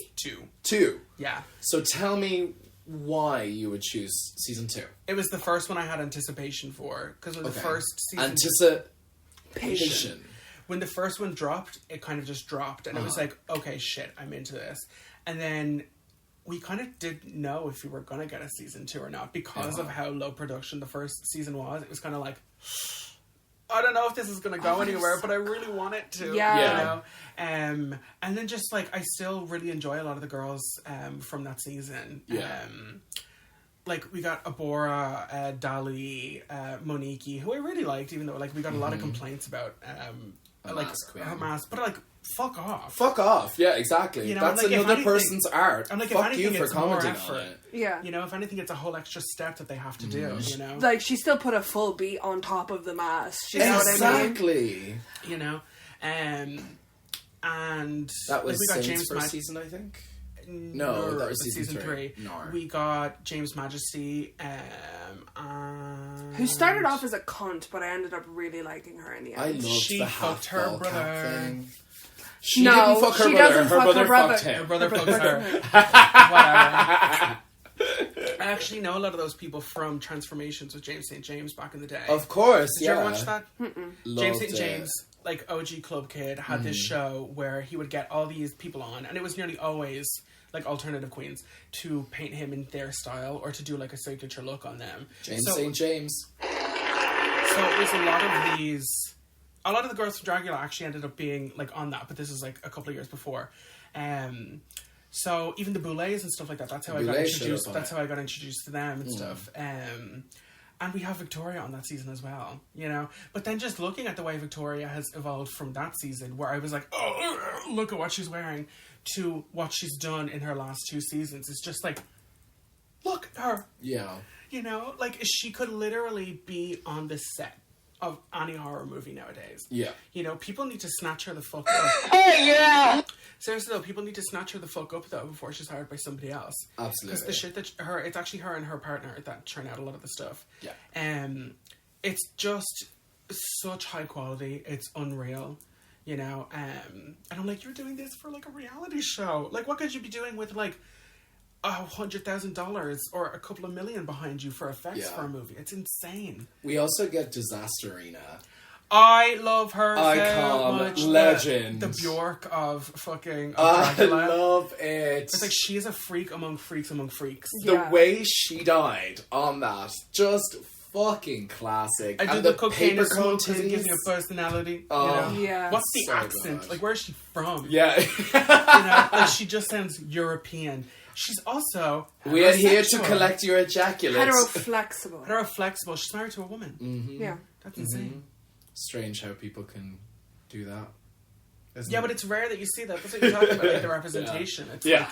2. Yeah. So tell me why you would choose season 2. It was the first one I had anticipation for. Because when the first season... Anticipation. When the first one dropped, it kind of just dropped. And it was like, okay, shit, I'm into this. And then we kind of didn't know if we were going to get a season 2 or not. Because of how low production the first season was. It was kind of like... I don't know if this is going to go anywhere, but I really want it to. Yeah. You know? And then just, like, I still really enjoy a lot of the girls from that season. Yeah. Like, we got Abora, Dali, Monique, who I really liked, even though, like, we got a lot of complaints about, like, her mask. But, like, fuck off. Fuck off. Yeah, exactly. You know, that's like, another person's art. I'm like, fuck if anything, you for it's more commenting effort. on it. Yeah. You know, if anything, it's a whole extra step that they have to do, you know? Like, she still put a full beat on top of the mask. You know what I mean? Exactly. You know? And... That was like, we got Saints first Mag- season, I think. No, that was season 3. We got James Majesty, who started off as a cunt, but I ended up really liking her in the end. I loved She the fucked her half-ball brother. cap thing. She No, didn't fuck her she brother. doesn't Her fuck brother her brother. fucked him. Her brother fucks her. Whatever. I actually know a lot of those people from Transformations with James St. James back in the day. Of course, Did you ever watch that? James St. Loved James, like OG Club Kid, had this show where he would get all these people on, and it was nearly always like alternative queens, to paint him in their style or to do like a signature look on them. James St. James. So it was a lot of these... A lot of the girls from Dragula actually ended up being like on that, but this is like a couple of years before. So even the Boulets and stuff like that, that's how I got introduced. That's how I got introduced to them and stuff. And we have Victoria on that season as well, you know. But then just looking at the way Victoria has evolved from that season, where I was like, oh, look at what she's wearing, to what she's done in her last 2 seasons, it's just like, look at her. Yeah. You know, like she could literally be on the set of any horror movie nowadays. Yeah. You know, people need to snatch her the fuck up. Hey, yeah! Seriously though, people need to snatch her the fuck up though before she's hired by somebody else. Absolutely. Because the shit that it's actually her and her partner that churn out a lot of the stuff. Yeah. It's just such high quality. It's unreal. You know, and I'm like, you're doing this for like a reality show. Like, what could you be doing with like $100,000 or a couple of million behind you for effects for a movie? It's insane. We also get Disasterina. I love her Icon, so much. legend. The Bjork of fucking I Dragula. love it. It's like she is a freak among freaks among freaks. The Yeah. way she died on that, just fucking classic. I do and the cocaine paper as well cone because it gives me titties. a personality. Oh. You know? Yeah. What's the So accent? good. Like, where's she from? Yeah. You know? Like, she just sounds European. She's also We are here to heterosexual. collect your ejaculates. Hetero-flexible. Hetero-flexible. She's married to a woman. Yeah. That's insane. Strange how people can do that. Isn't Yeah, it? but it's rare that you see that. That's what you're talking about, like the representation. It's Yeah.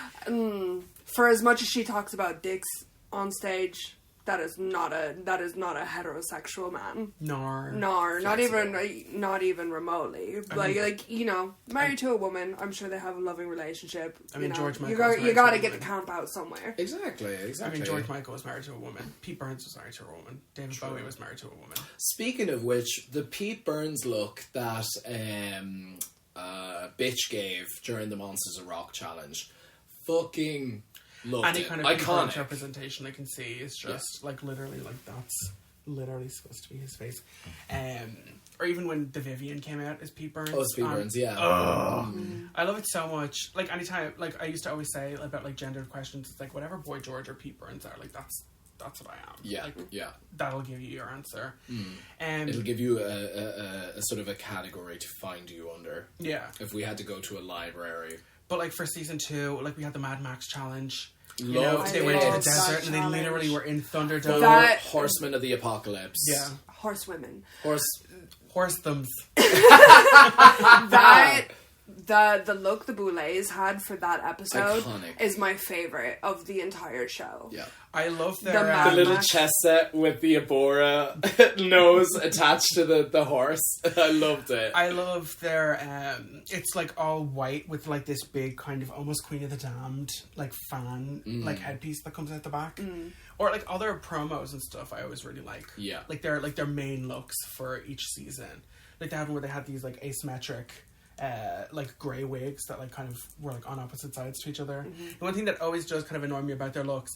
For as much as she talks about dicks on stage, that is not a heterosexual man. Nar. Not even remotely. Like you know, married to a woman. I'm sure they have a loving relationship. I mean, you know, George you Michael got was you married got to to a get the woman. camp out somewhere. Exactly. I mean, George Michael was married to a woman. Pete Burns was married to a woman. David Bowie was married to a woman. Speaking of which, the Pete Burns look that Bitch gave during the Monsters of Rock challenge, fucking loved Any it. kind of Pete Burns Iconic. representation I can see is just like literally like that's literally supposed to be his face. Or even when The Vivian came out as Pete Burns. Oh, it's Pete Burns, yeah. I love it so much. Like anytime, like I used to always say about like gendered questions, it's like whatever Boy George or Pete Burns are, like that's what I am. Yeah, Like, yeah. that'll give you your answer. It'll give you a sort of a category to find you under. Yeah. If we had to go to a library. But like for season 2, like we had the Mad Max challenge. You Love know, they went to the loved that desert and they challenge. literally were in Thunderdome. That- Horsemen of the Apocalypse. Yeah. Horsewomen. Horse. Horse thumbs. That the look the Boulets had for that episode Iconic. is my favorite of the entire show. Yeah. I love The their Mad The little Max. chess set with the Abora nose attached to the horse. I loved it. I love their it's like all white with like this big kind of almost Queen of the Damned like fan like headpiece that comes out the back. Or like other promos and stuff I always really like. Yeah. Like their main looks for each season. Like they had one where they had these like asymmetric like grey wigs that like kind of were like on opposite sides to each other. The one thing that always does kind of annoy me about their looks,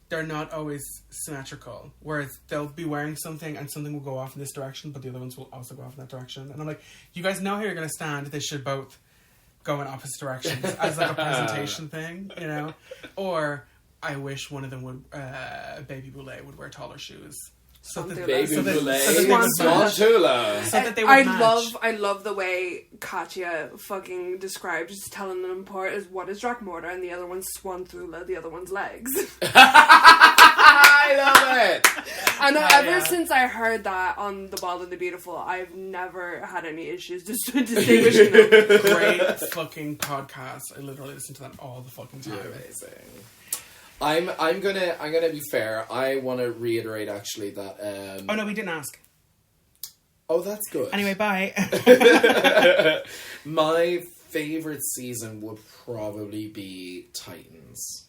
they're not always symmetrical. Whereas they'll be wearing something and something will go off in this direction, but the other ones will also go off in that direction. And I'm like, you guys know how you're going to stand. They should both go in opposite directions as like a presentation thing, you know? Or I wish one of them would, Baby Boulet would wear taller shoes. So that, Baby so that- Boulet, so that they would match. Swanthula. So that they would match. I love the way Katya fucking described just telling them apart as one is Dracmorda and the other one's Swanthula, the other one's legs. I love it. And ever since I heard that on The Bald and the Beautiful, I've never had any issues distinguishing them. Great fucking podcast. I literally listen to that all the fucking time. Amazing. I'm gonna be fair. I want to reiterate actually that. Oh no, we didn't ask. Oh, that's good. Anyway, bye. My favorite season would probably be Titans,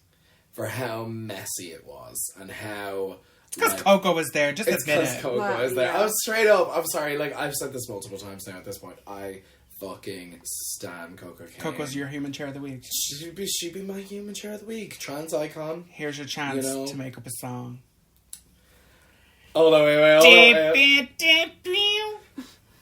for how messy it was and how. It's because Coco was there. Just It's admit because it. Coco Well, is there. yeah. I'm straight up. I'm sorry. Like I've said this multiple times now. At this point, I fucking stan Coco Kane. Coco's your human chair of the week. She'd be my human chair of the week. Trans icon. Here's your chance You know. to make up a song. Hold on, wait.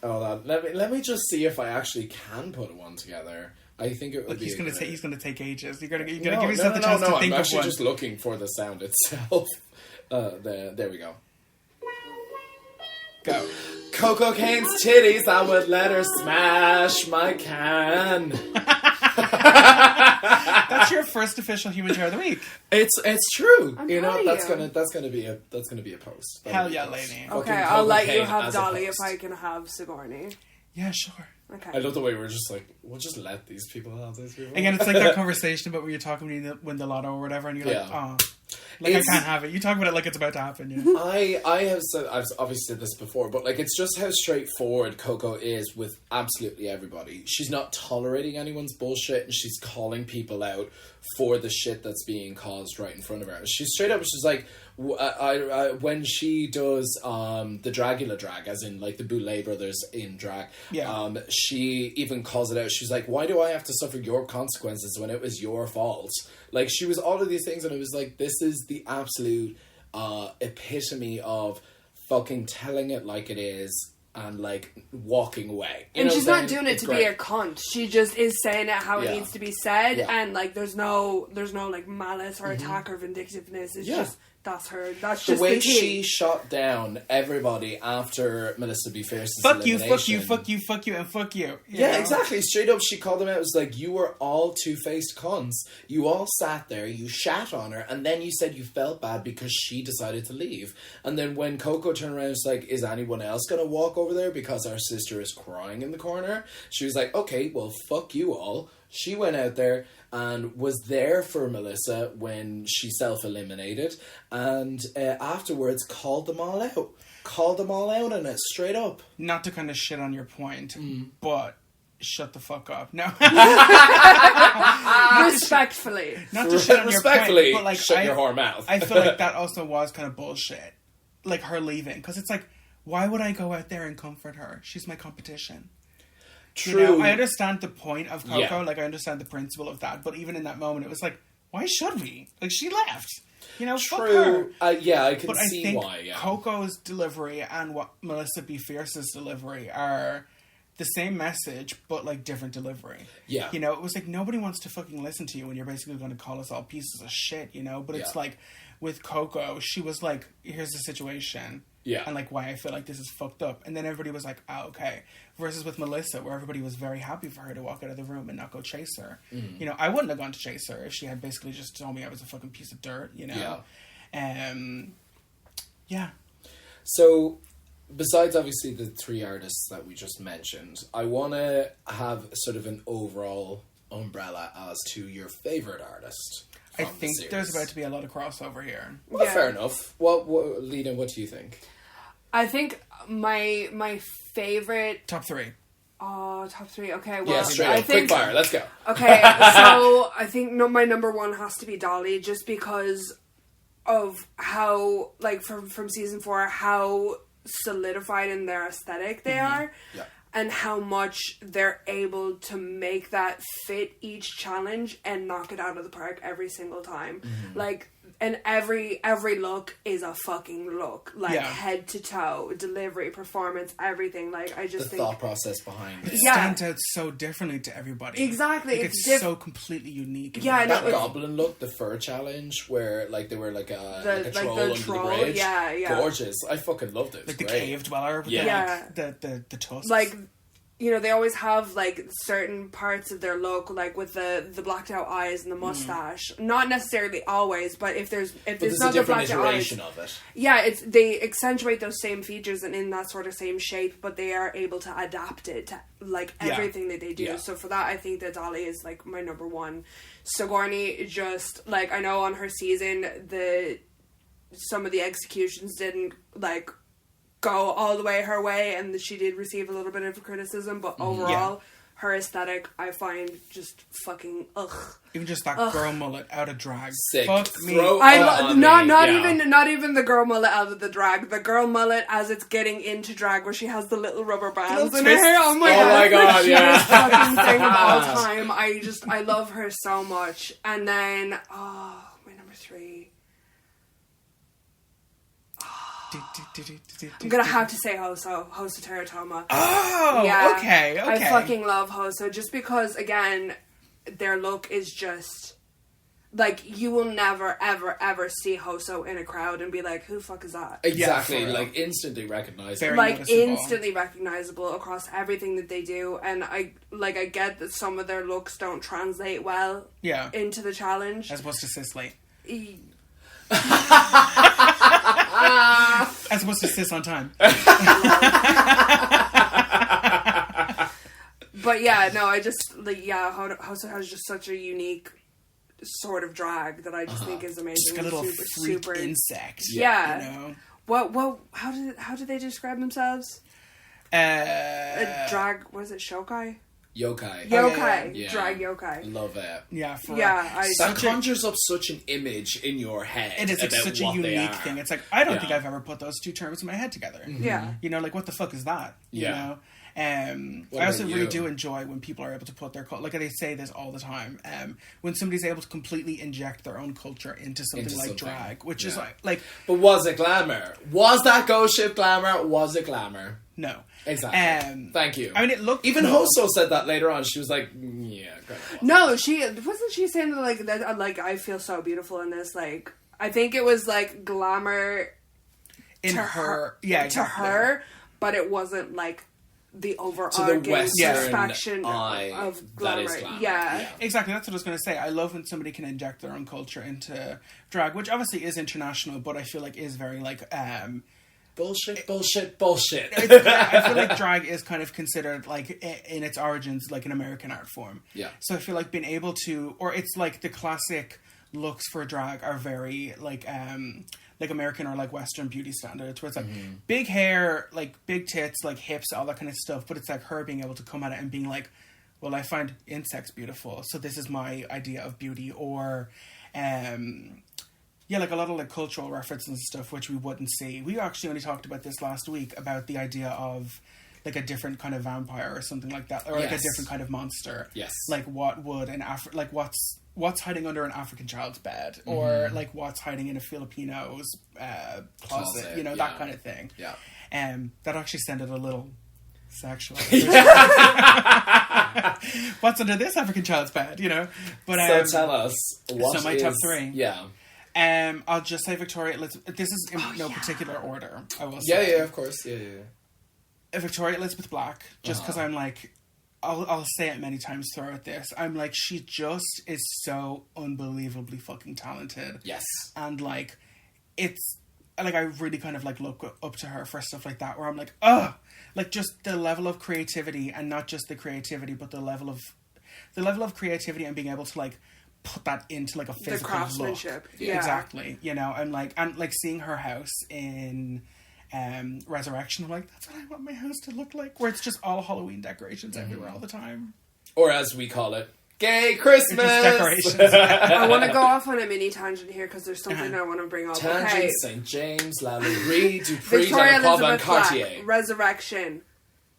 Hold on. Let me just see if I actually can put one together. I think it would Look, be. he's a gonna good- take. He's gonna take ages. You gotta give No, yourself the no, chance no, to think I'm of actually one. just looking for the sound itself. There we go. Go. Coco Kane's titties, I would let her smash my can. That's your first official human chair of the week. It's true. I'm You know proud of that's you. gonna be a post. That'll Hell be a yeah, post. lady. Fucking Okay, I'll Coco let you Kane have as a Dolly if post. I can have Sigourney. Yeah, sure. Okay. I love the way we're just like, we'll just let these people have these people. Again, it's like that conversation about when you're talking when you win the lotto or whatever, and you're like, Yeah. oh, like It's- I can't have it. You talk about it like it's about to happen. You know? I have said, I've obviously said this before, but like it's just how straightforward Coco is with absolutely everybody. She's not tolerating anyone's bullshit, and she's calling people out for the shit that's being caused right in front of her. She's straight up. She's like, when she does the Dragula drag, as in like the Boulet Brothers in drag. Yeah. She even calls it out. She's like, "Why do I have to suffer your consequences when it was your fault?" Like she was all of these things, and it was like, this is the absolute epitome of fucking telling it like it is and like walking away. You And know she's what I'm not saying? doing it It's to great. be a cunt. She just is saying it how Yeah. it needs to be said, Yeah. and like there's no like malice or attack or vindictiveness. It's Yeah. just that's her. That's The just way the she tea. shot down everybody after Melissa B. Fierce's Fuck you, fuck elimination. you, fuck you, fuck you, and fuck you. You Yeah, know? exactly. Straight up, she called them out. It was like, you were all two-faced cunts. You all sat there, you shat on her, and then you said you felt bad because she decided to leave. And then when Coco turned around, it's like, is anyone else going to walk over there because our sister is crying in the corner? She was like, okay, well, fuck you all. She went out there and was there for Melissa when she self-eliminated, and afterwards called them all out. Called them all out on it, straight up. Not to kind of shit on your point, but shut the fuck up. No. Respectfully. Not to shit on your point, Respectfully, but like shut your whore mouth. I feel like that also was kind of bullshit. Like her leaving, because it's like, why would I go out there and comfort her? She's my competition. True. You know, I understand the point of Coco, Yeah. like I understand the principle of that, but even in that moment, it was like, why should we? Like she left. You know, fuck her. True. Yeah, I can But I see think why. Yeah. Coco's delivery and what Melissa B. Fierce's delivery are the same message, but like different delivery. Yeah. You know, it was like nobody wants to fucking listen to you when you're basically going to call us all pieces of shit, you know? But it's Yeah. like with Coco, she was like, here's the situation. Yeah. And like why I feel like this is fucked up. And then everybody was like, oh, okay. Versus with Melissa, where everybody was very happy for her to walk out of the room and not go chase her. Mm. You know, I wouldn't have gone to chase her if she had basically just told me I was a fucking piece of dirt, you know? Yeah. Yeah. So, besides obviously the 3 artists that we just mentioned, I want to have sort of an overall umbrella as to your favorite artist. I think there's about to be a lot of crossover here. Well, Yeah. fair enough. Lena, what do you think? I think my favorite... Top 3. Oh, top 3. Okay, well... Yeah, straight I up. think, Quick fire, let's go. Okay, so I think my number 1 has to be Dolly, just because of how, like, from season 4, how solidified in their aesthetic they are. Yeah. And how much they're able to make that fit each challenge and knock it out of the park every single time. Like, and every look is a fucking look. Like, head to toe, delivery, performance, everything. Like, I just The think... thought process behind it. It Yeah. stands out so differently to everybody. Exactly. Like, it's so completely unique. Yeah, I know. That goblin look, the fur challenge, where like they were like a troll under the bridge. Yeah. Gorgeous. I fucking loved it. It was Like the great. cave dweller with the tusks. Like, you know, they always have, like, certain parts of their look, like, with the blacked out eyes and the mustache. Not necessarily always, but if there's But not a the blacked different out eyes... iteration of it. Yeah, they accentuate those same features and in that sort of same shape, but they are able to adapt it to, like, everything that they do. Yeah. So for that, I think that Dolly is, like, my number 1. Sigourney just, like, I know on her season, some of the executions didn't, like, go all the way her way, and she did receive a little bit of criticism, but overall, her aesthetic, I find just fucking ugh. Even just that girl mullet out of drag. Sick. Fuck me. Not even the girl mullet out of the drag. The girl mullet as it's getting into drag, where she has the little rubber bands in her hair. Oh my god, yeah. the cutest fucking thing of all time. I love her so much. And then my number 3. I'm gonna have to say Hoso Teratoma. Oh, Yeah, okay. I fucking love Hoso, just because, again, their look is just, like, you will never, ever, ever see Hoso in a crowd and be like, who the fuck is that? Exactly, Yeah, like instantly recognizable. Very Like, noticeable. instantly recognizable across everything that they do, and I get that some of their looks don't translate well into the challenge. As opposed to Cicely. E- As opposed to Cis on time. But yeah, no, I just, like, Hoso has just such a unique sort of drag that I just think is amazing. Just like a little freak insect. Yeah. You know? What? How do they describe themselves? A drag? What is it? Shokai? Yokai. Yokai. Yeah. Drag yokai. Love it. Yeah. For That conjures up such an image in your head. It is like about such a what they unique are. thing. It's like, I don't think I've ever put those two terms in my head together. Yeah. You know, like, what the fuck is that? You know? What I also about really you? do enjoy when people are able to put their like they say this all the time. When somebody's able to completely inject their own culture into something drag, which is like. But was it Glamour? Was that Ghost Ship Glamour? Was it Glamour? No. Exactly. Thank you. I mean, it looked even cool. Hoso said that later on. She was like, "Yeah, good." No, wasn't she saying that like I feel so beautiful in this. Like, I think it was like Glamour in to her, to her, but it wasn't like the overarching satisfaction of Glamour. That is Glamour. Yeah. Exactly, that's what I was going to say. I love when somebody can inject their own culture into drag, which obviously is international, but I feel like is very like bullshit. I feel like drag is kind of considered like in its origins like an American art form. Yeah. So I feel like being able to, or it's like the classic looks for drag are very like American or like Western beauty standards, where it's like big hair, like big tits, like hips, all that kind of stuff. But it's like her being able to come at it and being like, well, I find insects beautiful, so this is my idea of beauty. Or like a lot of like cultural references and stuff, which we wouldn't see. We actually only talked about this last week about the idea of like a different kind of vampire or something like that, or like a different kind of monster. Yes. Like what would like what's hiding under an African child's bed, or like what's hiding in a Filipino's closet, you know, that kind of thing. Yeah. That actually sounded a little sexual. What's under this African child's bed, you know? But so tell us, what my top 3. Yeah. I'll just say Victoria Elizabeth. This is in no particular order, I will say. Yeah, of course. Yeah. Victoria Elizabeth Black, just because I'm like, I'll say it many times throughout this. I'm like, she just is so unbelievably fucking talented. Yes. And like, it's like, I really kind of, like, look up to her for stuff like that, where I'm like, ugh! Like, just the level of creativity, and not just the creativity, but the level of creativity and being able to, like, put that into, like, a physical the craftsmanship. look. Yeah. Exactly. You know, and like seeing her house in Resurrection, I'm like, that's what I want my house to look like, where it's just all Halloween decorations everywhere all the time. Or as we call it, gay Christmas! Just decorations. I want to go off on a mini tangent here because there's something I want to bring up. Tangent, Okay. St. James, Lalaurie, Dupree, Victoria Delacour, and Elizabeth Cartier. Black, Resurrection,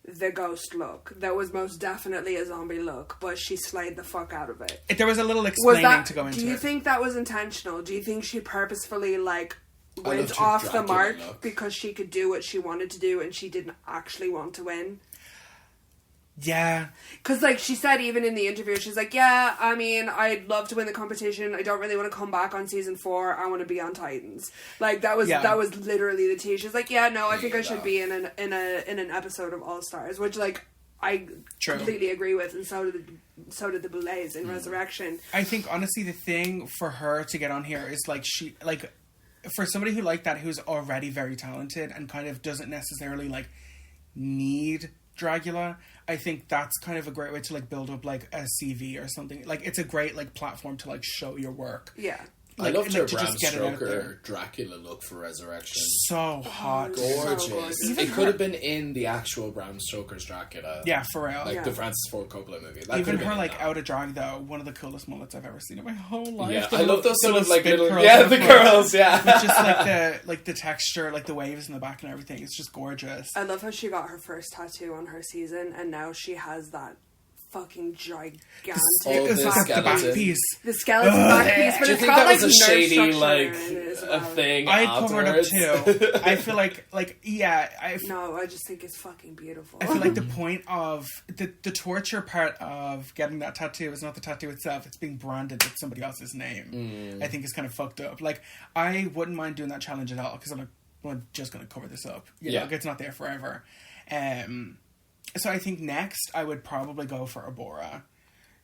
the ghost look. That was most definitely a zombie look, but she slayed the fuck out of it. There was a little explaining to go into it. Do you think that was intentional? Do you think she purposefully, like, I loved went her off the Dracula mark look. because she could do what she wanted to do and she didn't actually want to win? Yeah. Because, like, she said even in the interview, she's like, yeah, I mean, I'd love to win the competition. I don't really want to come back on season 4. I want to be on Titans. Like, that was literally the tea. She's like, yeah, no, I think I should be in an episode of All Stars, which, like, I completely agree with, and so did the Boulets in Resurrection. I think, honestly, the thing for her to get on here is, like, she, like, for somebody who like that, who's already very talented and kind of doesn't necessarily, like, need Dragula, I think that's kind of a great way to, like, build up, like, a CV or something. Like, it's a great, like, platform to, like, show your work. Yeah. Like, I loved her to Bram just get it out Stoker there. Dracula look for Resurrection. So hot. Gorgeous. So gorgeous. It could have been in the actual Bram Stoker's Dracula. Yeah, for real. Like the Francis Ford Coppola movie. That Even could have her, been like, in that. out of drag, though, one of the coolest mullets I've ever seen in my whole life. Yeah, The I love those sort of, like, spin little... curls Yeah, in the front. curls, yeah. It's just, like, the texture, like, the waves in the back and everything. It's just gorgeous. I love how she got her first tattoo on her season, and now she has that fucking gigantic the back the back skeleton. piece. The skeleton back piece, but Do you it's think got, that like, was a nerve shady, structure like, in it as a well. thing I covered up afterwards? too. I feel like, yeah, No, I just think it's fucking beautiful. I feel like the point of the torture part of getting that tattoo is not the tattoo itself, it's being branded with somebody else's name. I think is kind of fucked up. Like, I wouldn't mind doing that challenge at all, because I'm like, well, I'm just going to cover this up. You know, like, it's not there forever. So I think next I would probably go for Abora.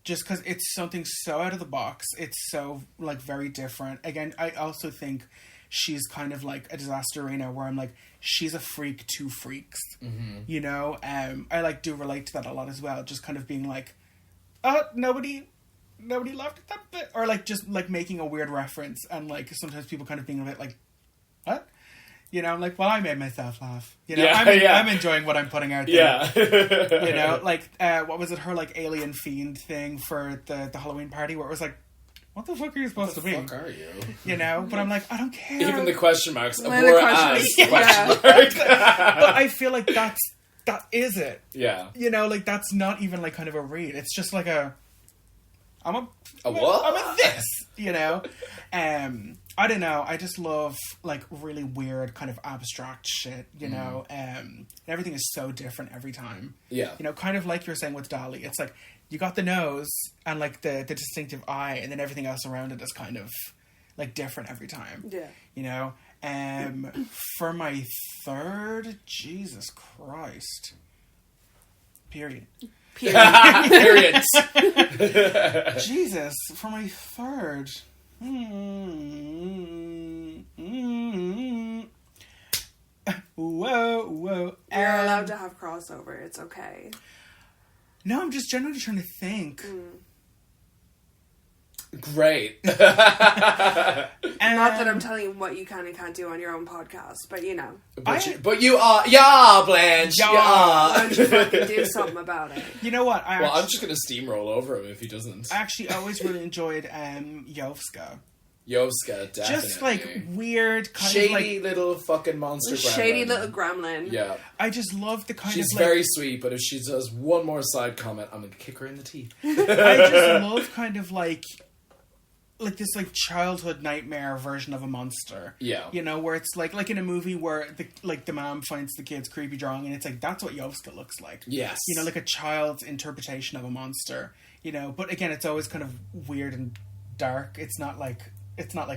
Just because it's something so out of the box. It's so, like, very different. Again, I also think she's kind of like a Disasterina, where I'm like, she's a freak to freaks. You know? I, like, do relate to that a lot as well. Just kind of being like, nobody laughed at that bit. Or, like, just, like, making a weird reference. And, like, sometimes people kind of being a bit like, what? You know, I'm like, well, I made myself laugh. You know, I'm enjoying what I'm putting out there. Yeah. You know, like, what was it, her, like, alien fiend thing for the Halloween party, where it was like, what the fuck are you supposed to be? What the fuck are you? You know, but I'm like, I don't care. Even the question marks. When Abora the as question- question mark. But I feel like that is it. Yeah. You know, like, that's not even, like, kind of a read. It's just like a what? I'm a this, you know? I don't know. I just love, like, really weird kind of abstract shit, you know? And everything is so different every time. Yeah. You know, kind of like you're saying with Dolly. It's like, you got the nose and, like, the distinctive eye, and then everything else around it is kind of, like, different every time. Yeah. You know? For my third, Jesus Christ. Period. Periods. Jesus, for my third. Whoa. You're allowed to have crossover. It's okay. No, I'm just generally trying to think. Great. Not that I'm telling you what you can and can't do on your own podcast, but you know. But you are, Blanche. Yeah. You are. Why don't you fucking do something about it? You know what? I'm just going to steamroll over him if he doesn't. I actually always really enjoyed Yovska. Yovska, definitely. Just, like, weird, kind shady of, like... little fucking monster gremlin. Shady little gremlin. Yeah. I just love the kind She's of, like... very sweet, but if she does one more side comment, I'm going to kick her in the teeth. I just love kind of, like this, like, childhood nightmare version of a monster. Yeah. You know, where it's like in a movie where the mom finds the kid's creepy drawing, and it's like, that's what Yovska looks like. Yes. You know, like a child's interpretation of a monster. You know, but again, it's always kind of weird and dark. It's not like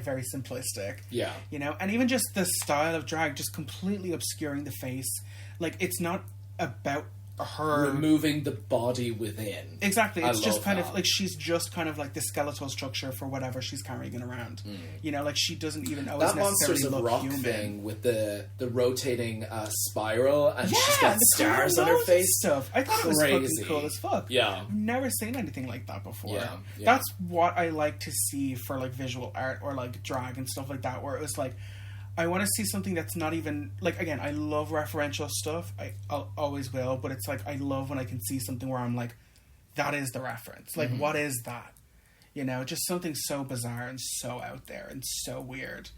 very simplistic. Yeah. You know, and even just the style of drag, just completely obscuring the face. Like, it's not about her removing the body within. Exactly. It's just kind that. of like she's just kind of like the skeletal structure for whatever she's carrying around. You know, like she doesn't even always that necessarily Monsters of look Rock human. thing with the rotating spiral, and Yeah, she's got the stars on her nose and face. stuff. I thought it was Crazy. fucking cool as fuck. Yeah. I've never seen anything like that before. Yeah. That's what I like to see for like visual art or like drag and stuff like that, where it was like, I want to see something that's not even like, again, I love referential stuff. I always will, but it's like I love when I can see something where I'm like, that is the reference. Like, what is that? You know, just something so bizarre and so out there and so weird.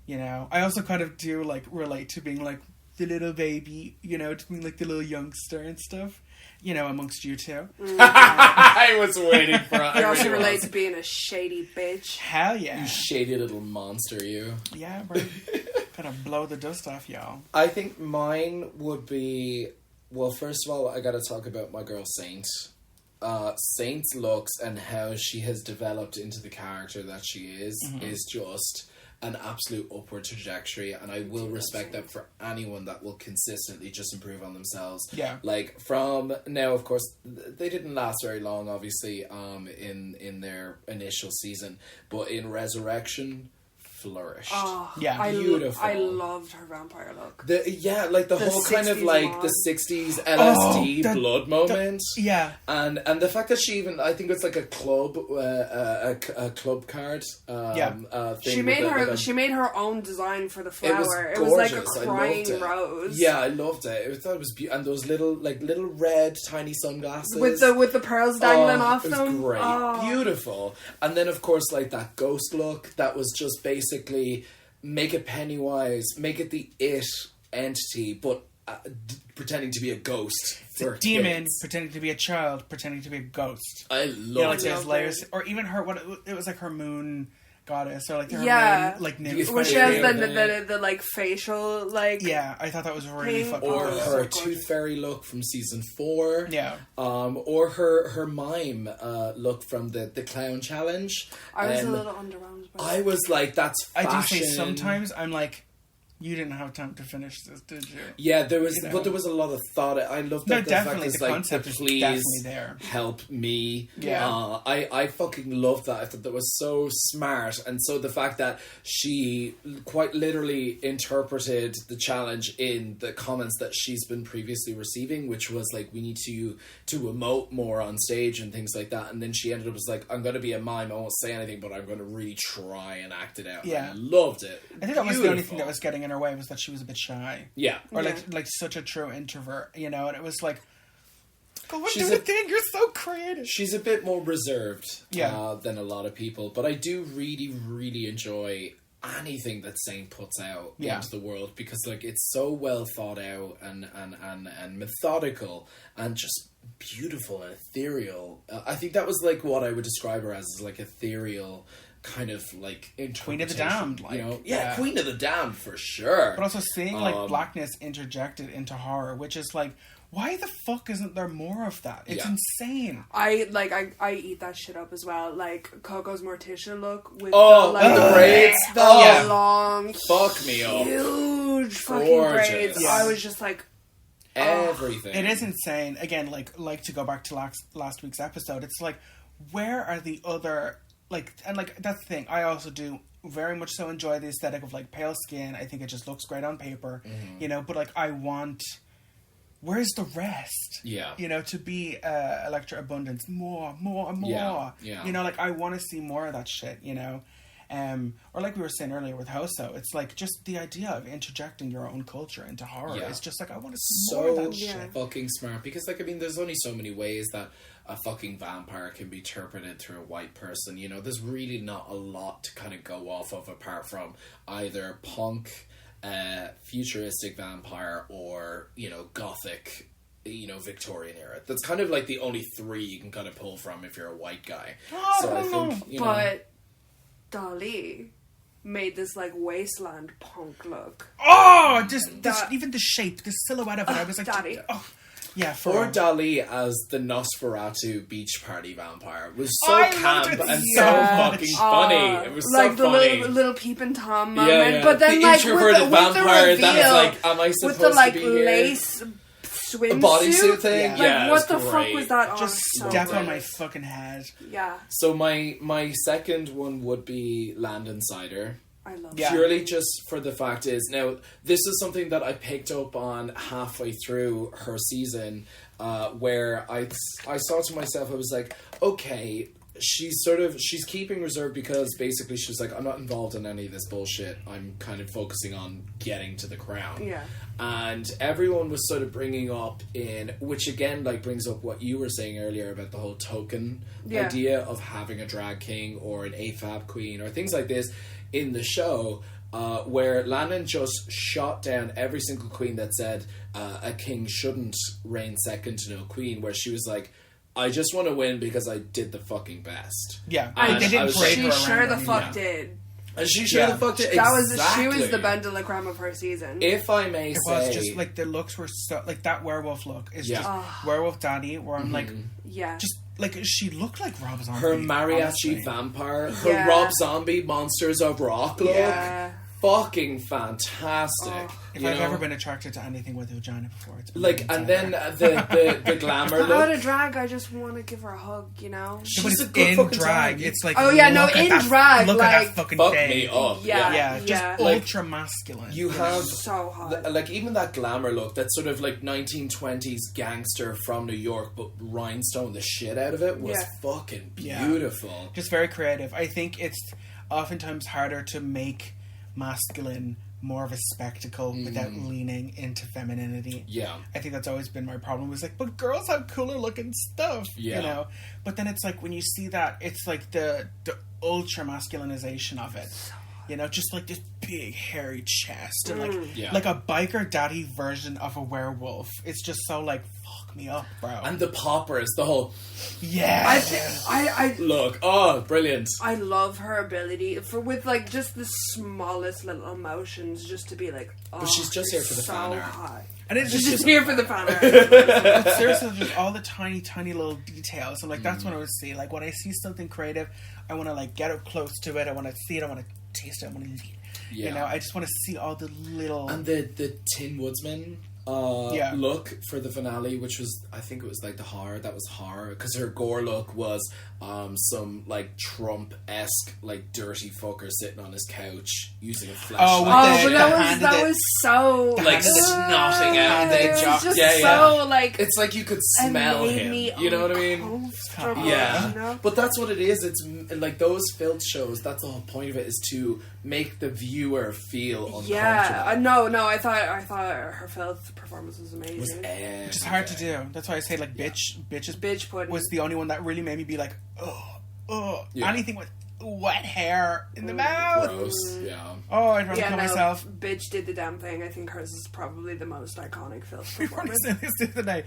You know, I also kind of do like relate to being like the little baby, you know, to being like the little youngster and stuff. You know, amongst you two. I was waiting for it. You also relate to being a shady bitch. Hell yeah. You shady little monster, you. Yeah, bro. Gotta blow the dust off, y'all. I think mine would be... Well, first of all, I gotta talk about my girl Saint. Saint's looks and how she has developed into the character that she is just an absolute upward trajectory, and I will respect that for anyone that will consistently just improve on themselves. Yeah. Like, from now, of course, they didn't last very long, obviously, in their initial season, but in Resurrection, flourished. Oh, Yeah. Beautiful. I loved her vampire look. The whole kind of 60s like mod. the 60s LSD that- blood moment. Yeah. And the fact that she even, I think it's like a club, a club card. Thing She made her own design for the It was flower. It was like a gorgeous. I crying loved it. rose. Yeah, I loved it. I thought it was beautiful. And those little red tiny sunglasses With the pearls dangling off it was them. great, Oh. beautiful. And then of course like that ghost look that was just basically make it Pennywise, make it the it entity, but pretending to be a ghost. For Demon kids. pretending to be a child, pretending to be a ghost. I Yeah, love like it. there's layers, or even her. It was like her moon goddess, or like her Yeah. moon, like nymph. Because Where she has Yeah. the like facial like Yeah, I thought that was really Pink fucking Or cool. so her gorgeous. Tooth Fairy look from season 4. Yeah. Or her mime look from the clown challenge. I was a little underwhelmed by I was like, that's fashion. I do say sometimes I'm like, you didn't have time to finish this, did you? Yeah, there was, You know? but there was a lot of thought. I love No, that the fact definitely, is the like, concept is please definitely there. help me. Yeah. I fucking loved that. I thought that was so smart, and so the fact that she quite literally interpreted the challenge in the comments that she's been previously receiving, which was like, we need to emote more on stage and things like that, and then she ended up as like, I'm going to be a mime, I won't say anything, but I'm going to really try and act it out. Yeah. I loved it. I think that was the only thing Beautiful. that was getting in her way, was that she was a bit shy. Yeah. Or Yeah. like such a true introvert, you know, and it was like, go and She's do the a- thing, you're so creative. She's a bit more reserved Yeah. than a lot of people, but I do really, really enjoy anything that Saint puts out Yeah. into the world, because like it's so well thought out and methodical and just beautiful and ethereal. I think that was like what I would describe her as like ethereal kind of like Queen of the interpretation, Damned, you like, know? yeah. Queen of the Damned for sure. But also seeing like blackness interjected into horror, which is like, why the fuck isn't there more of that? It's Yeah. insane. I eat that shit up as well. Like Coco's Morticia look with Oh, the, like, the braids. the Oh, yeah. long, Fuck me up. huge fucking Gorgeous. braids. Yeah. I was just like, Everything. It is insane. Again, like to go back to last week's episode, it's like, where are the other, like, and like, that's the thing, I also do very much so enjoy the aesthetic of like pale skin. I think it just looks great on paper, you know, but like I want, where's the rest? Yeah. You know, to be Electra Abundance, more. Yeah, yeah. You know, like I want to see more of that shit, you know? Or like we were saying earlier with Hoso, it's like just the idea of interjecting your own culture into horror. Yeah. It's just like, I want to see more of So that shit. fucking smart, because like, I mean, there's only so many ways that a fucking vampire can be interpreted through a white person, you know. There's really not a lot to kind of go off of apart from either punk, futuristic vampire, or, you know, gothic, you know, Victorian era. That's kind of like the only three you can kind of pull from if you're a white guy. So I think, you know, but Dali made this like wasteland punk look. Oh, just That- even the shape, the silhouette of it. I was like, Daddy. oh, yeah, for or real. Dali as the Nosferatu beach party vampire was so I camp loved it and so so much. fucking funny. It was like so the funny. little peeping tom Yeah, moment, yeah. but then The like introverted with vampire the that reveal, was like, am I supposed with the like to be here? lace swimsuit bodysuit thing. Like, Yeah, what the great. fuck was that on? Just So step on good. my fucking head. Yeah, So my second one would be Land Insider. I love Yeah. it. Purely just for the fact is, now, this is something that I picked up on halfway through her season, where I saw to myself, I was like, okay, she's keeping reserve because basically she's like, I'm not involved in any of this bullshit. I'm kind of focusing on getting to the crown. Yeah. And everyone was sort of bringing up which again, like, brings up what you were saying earlier about the whole token Yeah. idea of having a drag king or an AFAB queen or things like this in the show, where Landon just shot down every single queen that said a king shouldn't reign second to no queen, where she was like, I just want to win because I did the fucking best. Yeah, And they I didn't was break She her sure around the or fuck anything. did. And she sure Yeah. the fuck did. That was Exactly. she was the Ben de la Creme of her season. If I may It say, was just like the looks were so like that werewolf look is Yeah. just werewolf daddy. Where I'm like, yeah, just like she looked like Rob Zombie. her mariachi honestly. vampire, her Yeah. Rob Zombie Monsters of Rock look, Yeah. fucking fantastic. If you I've know? ever been attracted to anything with a vagina before, it's been Like, Landon and then Insider. the glamour Out of look. drag, I just want to give her a hug, you know. But She's it's a good in fucking drag. time. It's like, Oh, yeah, no, look at in that, drag, look at like, that fucking Fuck thing. me up. Yeah. Yeah, just Yeah. ultra masculine. You have So hot. like even that glamour look, that sort of like 1920s gangster from New York, but rhinestone the shit out of it was Yeah. fucking Yeah. beautiful. Just very creative. I think it's oftentimes harder to make masculine more of a spectacle without leaning into femininity. Yeah. I think that's always been my problem. Was like, but girls have cooler looking stuff, Yeah. you know. But then it's like when you see that, it's like the ultra masculinization of it, you know, just like this big hairy chest and like Yeah. like a biker daddy version of a werewolf. It's just so like fuck me up, bro. And the poppers, the whole yeah, I look, oh, brilliant. I love her ability with like just the smallest little emotions, just to be like, oh, But she's just here for the so fan art. hot. and it's She's just just here for the fan art. But seriously, just all the tiny little details. And like that's what I would see. Like when I see something creative, I want to like get up close to it. I want to see it. I want to taste it. I want to, Yeah. you know, I just want to see all the little. And the Tin Woodsman look for the finale, which was, I think it was like that was horror, because her gore look was some like Trump-esque like dirty fucker sitting on his couch using a flashlight. Oh, with Oh, the- but the that hand of the- was so like hand of the- snotting out It was the just yeah, so like It's like you could it smell made him. me You know what I mean? uncomfortable, Yeah, you know? but that's what it is. It's like those Filth shows. That's the whole point of it, is to make the viewer feel uncomfortable. Yeah, no. I thought her Filth performance was amazing. Which is hard to do. That's why I say like bitch Pudding was the only one that really made me be like, Yeah. anything with wet hair in the mouth. Gross. Yeah. Oh, I'd rather Yeah, kill no, myself. bitch did the damn thing. I think hers is probably the most iconic Filth We were performance. saying this the other day.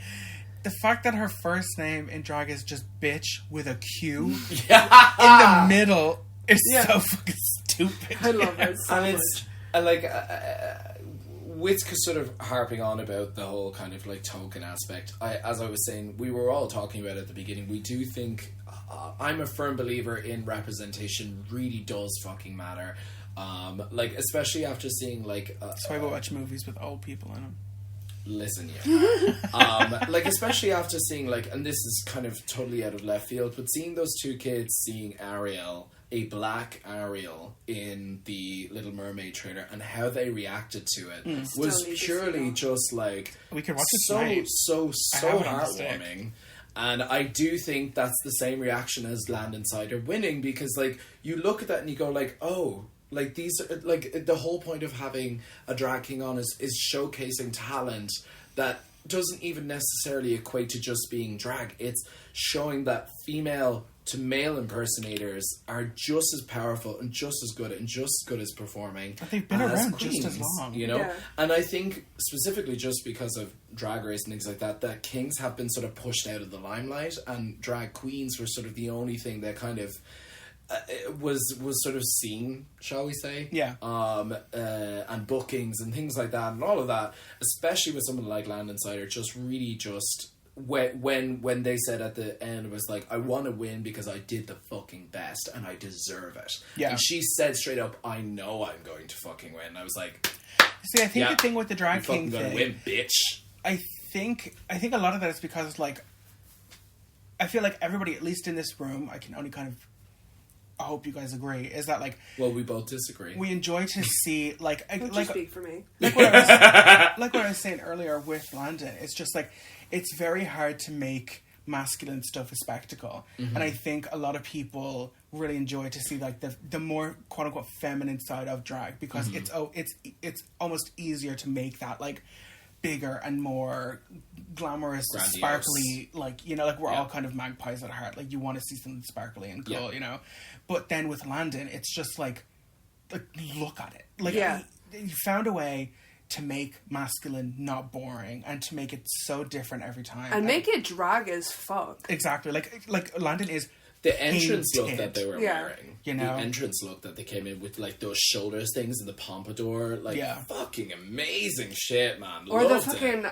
The fact that her first name in drag is just bitch with a Q in the middle is so fucking stupid. I love it so And much. it's with sort of harping on about the whole kind of like token aspect. As I was saying, we were all talking about it at the beginning. We do think I'm a firm believer in representation. Really does fucking matter. Like especially after seeing like. That's why we watch movies with old people in them. Listen, yeah. Like especially after seeing like, and this is kind of totally out of left field, but seeing those two kids seeing Ariel, a black Ariel, in the Little Mermaid trailer, and how they reacted to it was Still need to see purely that. just like We could watch it so tonight. so I so have it on the stick. heartwarming. And I do think that's the same reaction as Land Insider winning, because like you look at that and you go like, oh, like these are, like the whole point of having a drag king on is showcasing talent that doesn't even necessarily equate to just being drag. It's showing that female to male impersonators are just as powerful and just as good as performing. But they've been as around just queens, as long. you know. Yeah. And I think specifically just because of Drag Race and things like that, that kings have been sort of pushed out of the limelight, and drag queens were sort of the only thing that kind of was sort of seen, shall we say? Yeah. And bookings and things like that, and all of that, especially with someone like Land Insider, just really just when they said at the end, it was like, I want to win because I did the fucking best and I deserve it. Yeah. And she said straight up, I know I'm going to fucking win. I was like, See, I think yeah, the thing with the I'm drag fucking king gonna thing, win, bitch. I think a lot of that is because, like, I feel like everybody, at least in this room, I can only kind of, I hope you guys agree, is that, like... Well, we both disagree. We enjoy to see, like... Don't you speak for me. Like what I was saying earlier with Landon, it's just, like, it's very hard to make masculine stuff a spectacle. Mm-hmm. And I think a lot of people really enjoy to see, like, the more, quote-unquote, feminine side of drag, because it's almost easier to make that, like, bigger and more glamorous, grandiose, sparkly, like, you know, like, we're all kind of magpies at heart. Like, you want to see something sparkly and cool, you know? But then with Landon, it's just, like look at it. Like, you found a way to make masculine not boring and to make it so different every time. And make it drag as fuck. Exactly. Like Landon is... The entrance look that they were wearing. You know? The entrance look that they came in with, like, those shoulders things and the pompadour. Like, fucking amazing shit, man. Or Loved the fucking,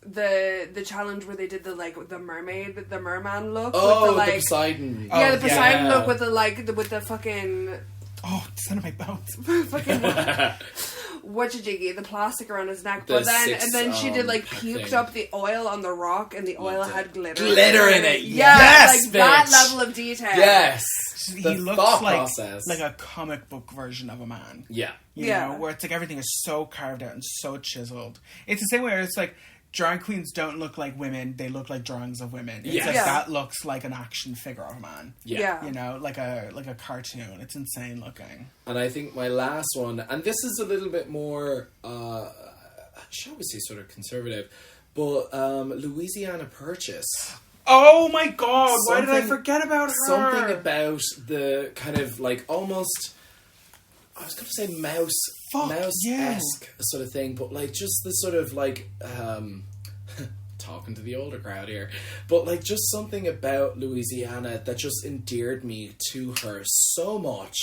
the challenge where they did the, like, the merman look. Oh, with the, like, the Poseidon. Yeah, the Poseidon look with the, like, with the fucking... Oh, son of my bones. Fucking... Whatcha-jiggy, the plastic around his neck, but then she did, like, puked up the oil on the rock, and the oil had glitter in it. Yeah, yes, like bitch. that level of detail. Yes, he the looks thought like process. like a comic book version of a man. Yeah, you know, where it's like everything is so carved out and so chiseled. It's the same way where it's like drag queens don't look like women; they look like drawings of women. It's like that looks like an action figure of a man. Yeah, you know, like a cartoon. It's insane looking. And I think my last one, and this is a little bit more, shall we say, sort of conservative, but Louisiana Purchase. Oh my god! Why did I forget about her? Something about the kind of like almost, I was going to say mouse-esque sort of thing, but like just the sort of like, talking to the older crowd here, but like just something about Louisiana that just endeared me to her so much.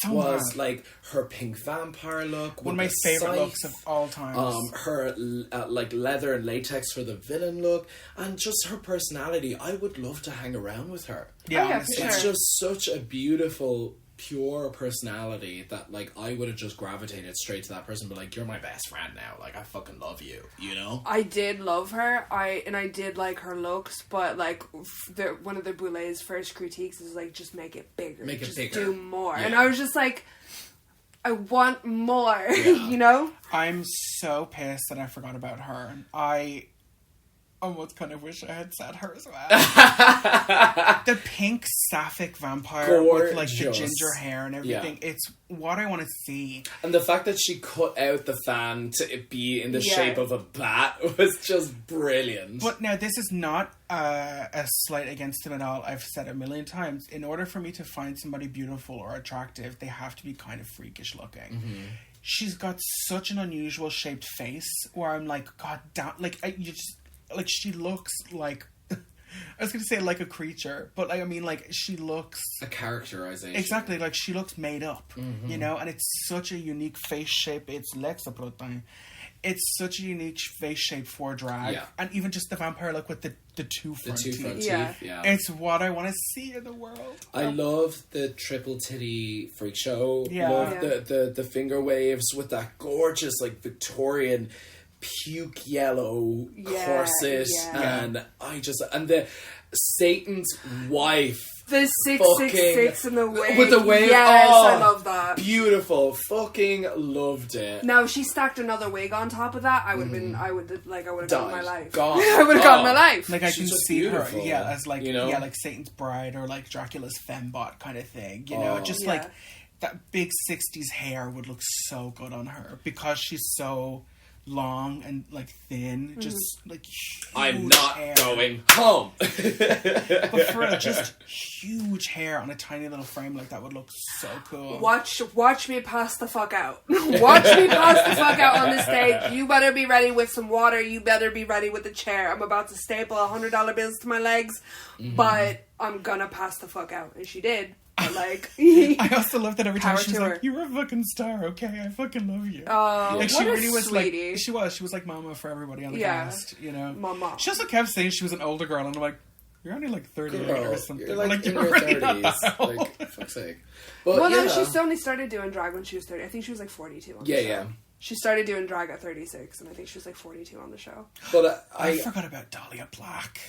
Was like her pink vampire look, one of my favorite looks of all time. Her like leather and latex for the villain look, and just her personality. I would love to hang around with her. Yeah, it's just such a beautiful, pure personality that, like, I would have just gravitated straight to that person, but like, you're my best friend now, like, I fucking love you, you know? I did love her, I did like her looks, but like, one of the Boulet's first critiques is like, just make it bigger, do more, and I was just like, I want more, you know? I'm so pissed that I forgot about her. I almost kind of wish I had said her as well. The pink sapphic vampire with like the ginger hair and everything. It's what I want to see. And the fact that she cut out the fan to it be in the shape of a bat was just brilliant. But now this is not a slight against him at all. I've said it a million times. In order for me to find somebody beautiful or attractive, they have to be kind of freakish looking. Mm-hmm. She's got such an unusual shaped face where I'm like, god damn, like like she looks like I was going to say like a creature, but like, I mean, like she looks a characterization. Exactly, like she looks made up, you know, and it's such a unique face shape. It's It's such a unique face shape for drag, and even just the vampire look with the two front teeth. It's what I want to see in the world. I love the triple titty freak show. Love the finger waves with that gorgeous like Victorian puke yellow corset, and the Satan's wife. The 666 in the wig. With the wig. Yes, I love that. Beautiful. Fucking loved it. Now, if she stacked another wig on top of that, I would have gotten my life. Gone. I would have gotten my life. Like, I can see beautiful. her, as like, you know? Like Satan's bride or like Dracula's fembot kind of thing, you know? Just like that big 60s hair would look so good on her because she's so long and like thin, just like huge I'm not hair. going home. But for real, just huge hair on a tiny little frame like that would look so cool. Watch me pass the fuck out. Watch me pass the fuck out on the stage. You better be ready with some water. You better be ready with a chair. I'm about to staple $100 bills to my legs, but I'm gonna pass the fuck out, and she did. Like, I also love that every time she was like, "You're a fucking star, okay? I fucking love you." Oh, like, what she really was sweetie. like, she was like mama for everybody on the cast, you know. Mama. She also kept saying she was an older girl, and I'm like, you're only like 38 or something. You're like in you're your really 30s. not that old. Like, fuck's sake. But no, she only started doing drag when she was 30. I think she was like 42. Yeah. She started doing drag at 36, and I think she was like 42 on the show. But I forgot about Dahlia Black.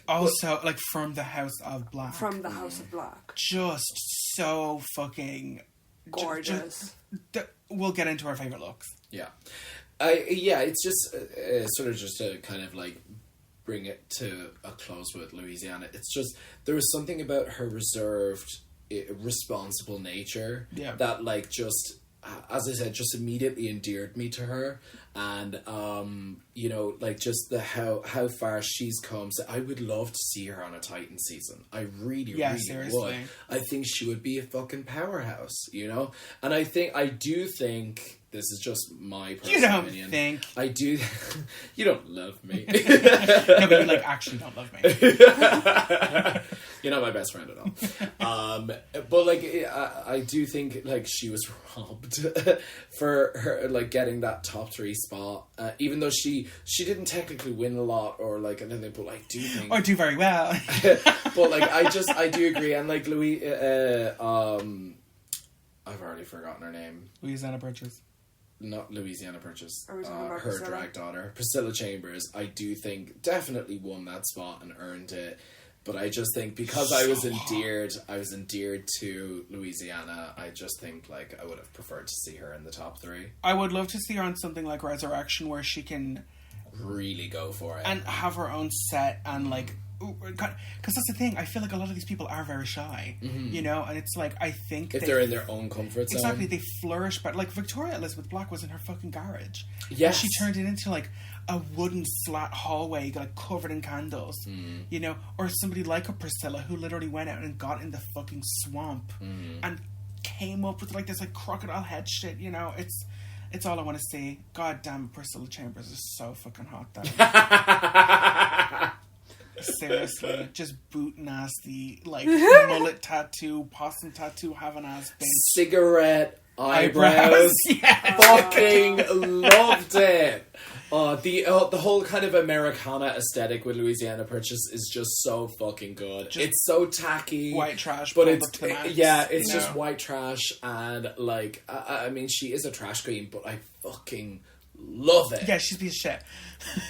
Also, like, from the House of Black. From the House of Black. Just so fucking... Gorgeous. We'll get into our favourite looks. Yeah. It's just sort of just to kind of, like, bring it to a close with Louisiana. It's just, there was something about her reserved, responsible nature that, like, just... as I said, just immediately endeared me to her, and you know, like, just the how far she's come. So I would love to see her on a Titan season. I really would. I think she would be a fucking powerhouse, you know. And I do think this is just my personal opinion. I do. You don't love me. No, but you, like, actually don't love me. You're not my best friend at all. But, like, I do think, like, she was robbed for her, like, getting that top 3 spot. Even though she didn't technically win a lot or, like, anything, but, like, do think... Or do very well. But, like, I do agree. And, like, I've already forgotten her name. Louisiana Purchase. Not Louisiana Purchase. Her Priscilla? Drag daughter, Priscilla Chambers. I do think definitely won that spot and earned it. But I just think because I was endeared to Louisiana, I just think, like, I would have preferred to see her in the top 3. I would love to see her on something like Resurrection where she can really go for it and have her own set and, like, because that's the thing. I feel like a lot of these people are very shy, you know, and it's like, I think if they're in their own comfort zone, exactly, they flourish. But, like, Victoria Elizabeth Black was in her fucking garage. Yes, and she turned it into, like, a wooden flat hallway, like, covered in candles, you know, or somebody like a Priscilla who literally went out and got in the fucking swamp and came up with, like, this, like, crocodile head shit, you know. It's all I want to see. God damn, Priscilla Chambers is so fucking hot though. Seriously, just boot nasty, like, mullet tattoo, possum tattoo, have an ass bench, cigarette eyebrows. Yeah. Fucking loved it. The whole kind of Americana aesthetic with Louisiana Purchase is just so fucking good. It's so tacky, white trash, but it's just white trash, and, like, I mean, she is a trash queen, but I fucking love it. Yeah, she's a piece of shit.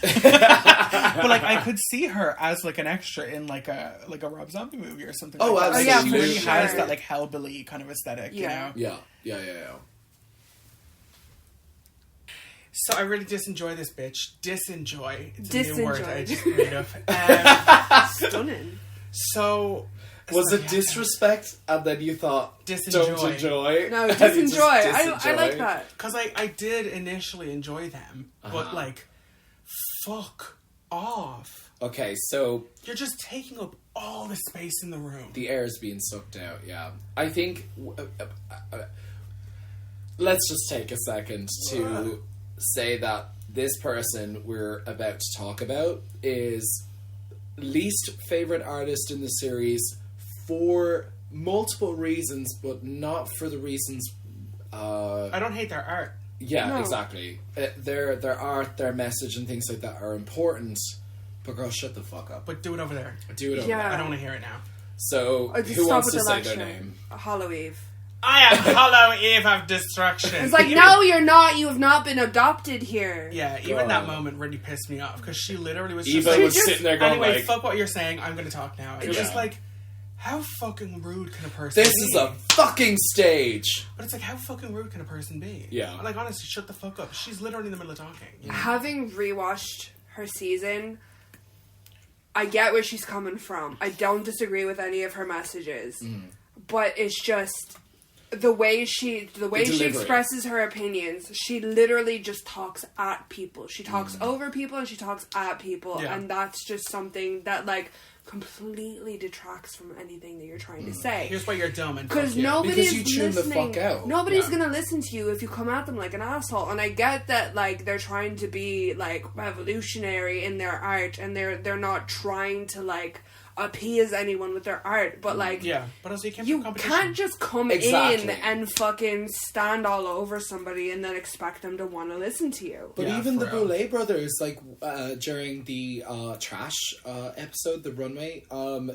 But, like, I could see her as, like, an extra in, like a Rob Zombie movie or something. Oh, like that. absolutely. She really has that, like, hellbilly kind of aesthetic. Yeah. You know? Yeah. So I really disenjoy this bitch. Disenjoy. It's a new word I just made up. Stunning. So... Was it disrespect and then you thought, disenjoy. Don't enjoy? No, disenjoy. I like that. Because I did initially enjoy them, but, like, fuck off. Okay, so... You're just taking up all the space in the room. The air is being sucked out, yeah. I think... let's just take a second to say that this person we're about to talk about is least favourite artist in the series for multiple reasons, but not for the reasons... I don't hate their art. Yeah, no. Exactly. Their art, their message and things like that are important, but girl, shut the fuck up. But do it over there. Do it over there. I don't want to hear it now. So, who wants to say their name? Hollow Eve. I am Hollow Eve of Destruction. It's like, no, you're not. You have not been adopted here. Yeah, even that moment really pissed me off, because she literally was Eva was sitting there going, anyway, like... fuck what you're saying, I'm going to talk now. It was like, how fucking rude can a person be? This is a fucking stage. But it's like, how fucking rude can a person be? Yeah. Like, honestly, shut the fuck up. She's literally in the middle of talking. You know? Having rewatched her season, I get where she's coming from. I don't disagree with any of her messages. But it's just... The way she expresses her opinions, she literally just talks at people. She talks over people and she talks at people, and that's just something that, like, completely detracts from anything that you're trying to say. Here's why you're dumb and because nobody's you tune listening. The fuck out. Nobody's gonna listen to you if you come at them like an asshole. And I get that, like, they're trying to be, like, revolutionary in their art, and they're not trying to, like, appease anyone with their art, but, like, but also you can't just come in and fucking stand all over somebody and then expect them to want to listen to you. But even the Boulet Brothers, like, during the trash episode, the runway,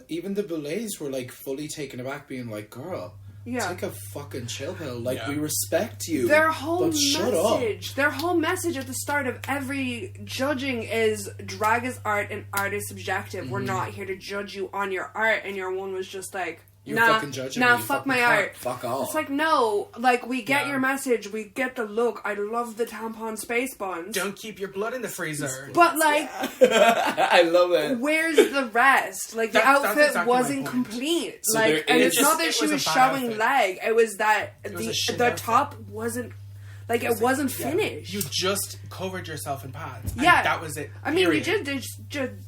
even the Boulets were, like, fully taken aback, being like, girl, take a fucking chill pill. Like, we respect you. Their whole but shut up. their whole message at the start of every judging is drag is art and art is subjective. We're not here to judge you on your art. And your one was just like, You're fucking judging me. fuck my cunt. art. Fuck off. It's like, no, like, we get your message, we get the look. I love the tampon space buns. Don't keep your blood in the freezer. But, like, I love it. where's the rest? Like, the That's outfit exactly my wasn't point. complete. So Like, and it's not that it she was a was bad showing outfit. leg. It was that was a shit the outfit. top wasn't, like, it wasn't finished. You just covered yourself in pads. And Yeah. that was it. I mean, we period.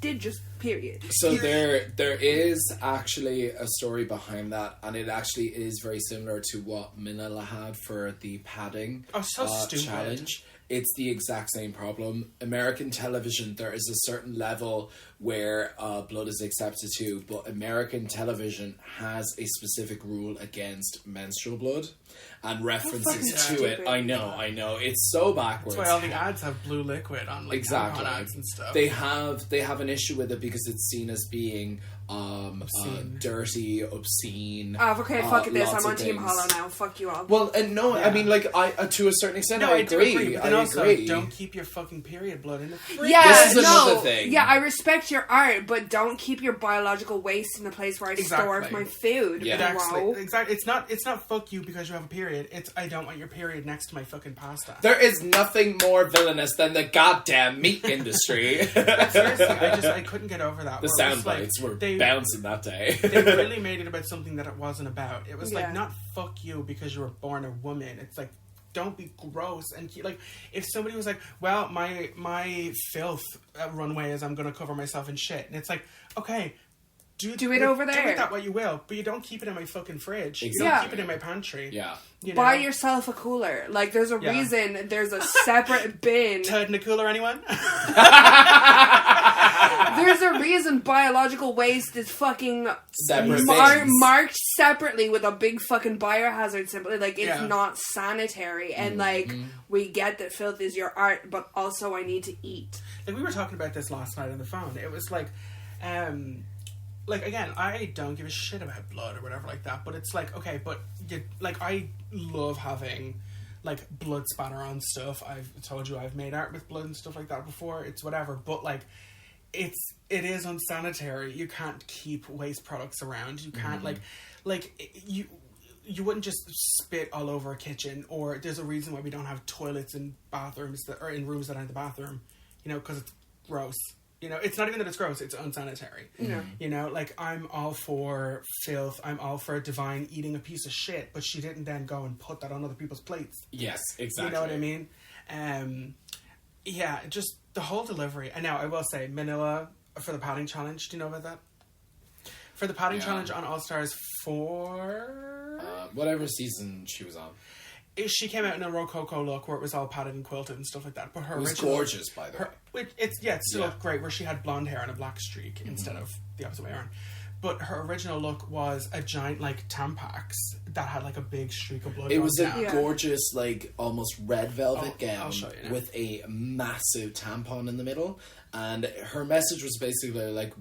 did just period. So there is actually a story behind that, and it actually is very similar to what Manila had for the padding stupid. challenge. It's the exact same problem. American television, there is a certain level where blood is accepted to, but American television has a specific rule against menstrual blood and references fucking to it. stupid. I know. It's so backwards. That's why all the ads have blue liquid on, like, Exactly. tampon ads and stuff. They have an issue with it because it's seen as being dirty, obscene. Okay, fuck this. lots I'm of on Team things. Hollow now. Fuck you all. Well, and no, I mean, like, I to a certain extent, I do agree. but then I also, agree. don't keep your fucking period blood in the fridge. Yeah, This is no. another thing. Yeah, I respect your art, but don't keep your biological waste in the place where I store Exactly. my food. Yeah. It actually, Bro. exactly. It's not fuck you because you have a period. It's I don't want your period next to my fucking pasta. There is nothing more villainous than the goddamn meat industry. Seriously, I couldn't get over that. The where it sound was like, bites were they bouncing that day. they really made it about something that it wasn't about. It was Yeah. like not fuck you because you were born a woman. It's like don't be gross and like if somebody was like, well, my filth runway is I'm gonna cover myself in shit, and it's like, okay. Do it over Do there. it that way you will, but you don't keep it in my fucking fridge. You Exactly. don't keep it in my pantry. Yeah. You know? Buy yourself a cooler. Like, there's a Yeah. reason there's a separate bin. Turd in a cooler, anyone? There's a reason biological waste is fucking Separate bins. marked separately with a big fucking biohazard symbol. Like, it's Yeah. not sanitary. And, like, we get that filth is your art, but also I need to eat. Like we were talking about this last night on the phone. It was like again, I don't give a shit about blood or whatever like that. But it's like, okay, but like I love having like blood spatter on stuff. I've told you I've made art with blood and stuff like that before. It's whatever, but like it is unsanitary. You can't keep waste products around. You can't you wouldn't just spit all over a kitchen, or there's a reason why we don't have toilets in bathrooms or in rooms that aren't the bathroom, you know, because it's gross. You know, it's not even that it's gross, it's unsanitary. Yeah. You know, like, I'm all for filth, I'm all for Divine eating a piece of shit, but she didn't then go and put that on other people's plates. Yes, exactly. You know what I mean? Yeah, just the whole delivery. And now, I will say, Manila, for the padding challenge, do you know about that? For the padding challenge on All Stars 4... whatever season she was on. She came out in a Rococo look where it was all padded and quilted and stuff like that. But her It was original, gorgeous, by the way. It still looked great, where she had blonde hair and a black streak instead of the opposite way around. But her original look was a giant, like, Tampax that had, like, a big streak of blood. It was down. a gorgeous, like, almost red velvet gown I'll show you now. with a massive tampon in the middle. And her message was basically, like,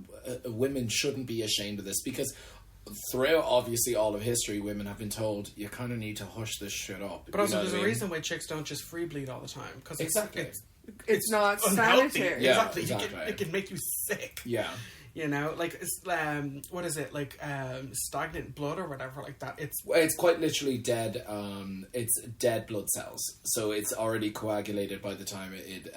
women shouldn't be ashamed of this, because throughout, obviously, all of history, women have been told, you kind of need to hush this shit up. But also, there's a reason why chicks don't just free bleed all the time. Because Exactly. It's not unhealthy. sanitary. Yeah, Exactly. exactly. It can make you sick. Yeah. You know, like, it's, what is it? Like, stagnant blood or whatever like that. It's quite literally dead. It's dead blood cells, so it's already coagulated by the time it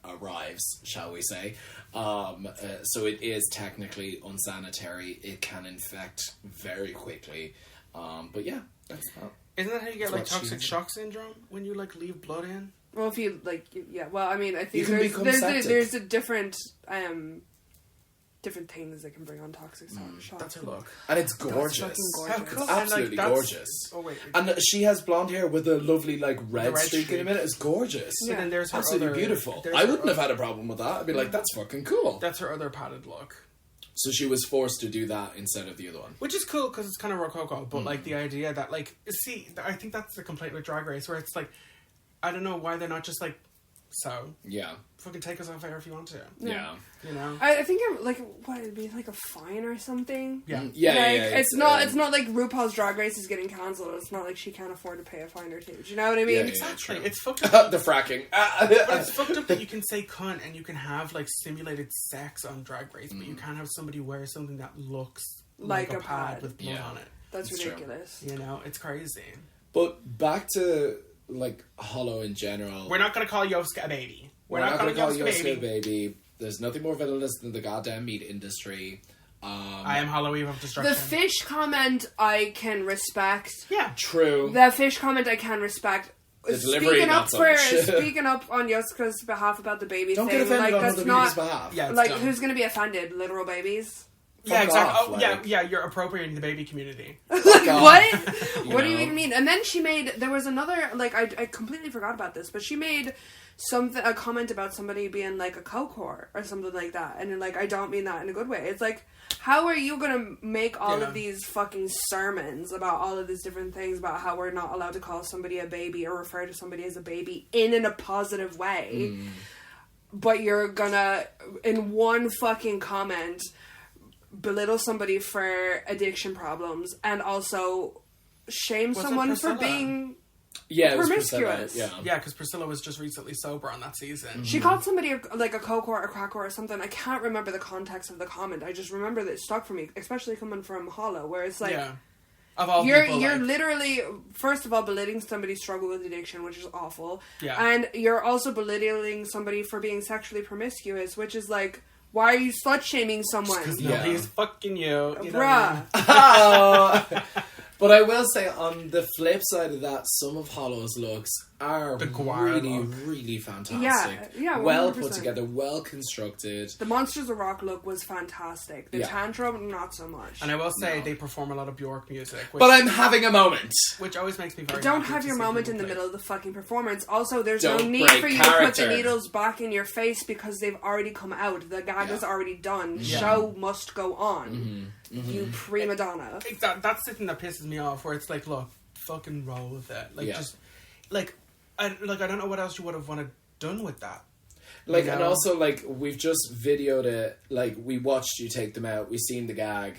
arrives, shall we say? So it is technically unsanitary. It can infect very quickly. But yeah, that's not. Isn't that how you get, That's like, what toxic she- shock syndrome? When you, like, leave blood in? Well, if you, like, yeah, well, I mean, I think can become septic. there's a different things that can bring on toxic shock. That's her look. And it's That's gorgeous. fucking How gorgeous. cool. It's absolutely And, like, that's- gorgeous. Oh, wait. And she has blonde hair with a lovely, like, red, red streak in streak. a minute. It's gorgeous. So then there's her Absolutely other, beautiful. there's I her wouldn't have other- had a problem with that. I'd be like, that's fucking cool. That's her other padded look. So she was forced to do that instead of the other one. Which is cool because it's kind of Rococo, but like the idea that, like, see, I think that's the complaint with Drag Race, where it's like, I don't know why they're not just like So Yeah. fucking take us off air if you want to. Yeah. You know. I think it, like, what, it'd be like a fine or something. Yeah. Yeah, Like, yeah, it's not like RuPaul's Drag Race is getting cancelled. It's not like she can't afford to pay a fine or two. Do you know what I mean? Yeah, Exactly. true. It's fucked up. The fracking. But it's fucked up that you can say cunt and you can have like simulated sex on Drag Race, but you can't have somebody wear something that looks like a pad with blood on it. That's It's ridiculous. You know, it's crazy. But back to, like, Hollow in general. We're not going to call Yoska a baby. We're not going to call Yoska a baby. There's nothing more villainous than the goddamn meat industry. I am Hollow Eve of Destruction. The fish comment I can respect. Yeah. True. The fish comment I can respect. The delivery, not so much. Speaking up on Yoska's behalf about the baby Don't thing, get offended like, on that's other not people's behalf. Yeah, it's like dumb. who's going to be offended? Literal babies. Yeah, exactly. Off, Oh, like- yeah, you're appropriating the baby community. Like, off. what? What do know? you even mean? And then she made, there was another, like, I completely forgot about this, but she made a comment about somebody being like a coke whore or something like that. And like, I don't mean that in a good way. It's like, how are you gonna make all of these fucking sermons about all of these different things about how we're not allowed to call somebody a baby or refer to somebody as a baby in a positive way, but you're gonna, in one fucking comment, belittle somebody for addiction problems and also shame Was it someone for Priscilla? being Yeah, it was promiscuous. Priscilla, yeah. Yeah, because Priscilla was just recently sober on that season. She called somebody like a coke whore, a crack whore, or something. I can't remember the context of the comment. I just remember that it stuck for me, especially coming from Hollow, where it's like, Yeah. Of all you're people, like, literally, first of all, belittling somebody's struggle with addiction, which is awful. Yeah. And you're also belittling somebody for being sexually promiscuous, which is like, why are you slut shaming someone? nobody's fucking you. You know what I Bruh. mean? But I will say, on the flip side of that, some of Hollow's looks are The Guar really, look. really fantastic. Yeah, well 100%. put together, well constructed. The Monsters of Rock look was fantastic. The Yeah. Tantrum, not so much. And I will say No. they perform a lot of Bjork music, which, But I'm having a moment. which always makes me very Don't happy have to your see moment people in the play. middle of the fucking performance. Also, there's Don't no need break for you to put character. the needles back in your face because they've already come out. The gag is already done. Yeah. Show must go on. You prima donna. That's the thing that pisses me off, where it's like, look, fucking roll with it. Like, Yeah. just, like, I don't know what else you would have wanted done with that. Like, You and know? also, like, we've just videoed it. Like, we watched you take them out. We've seen the gag.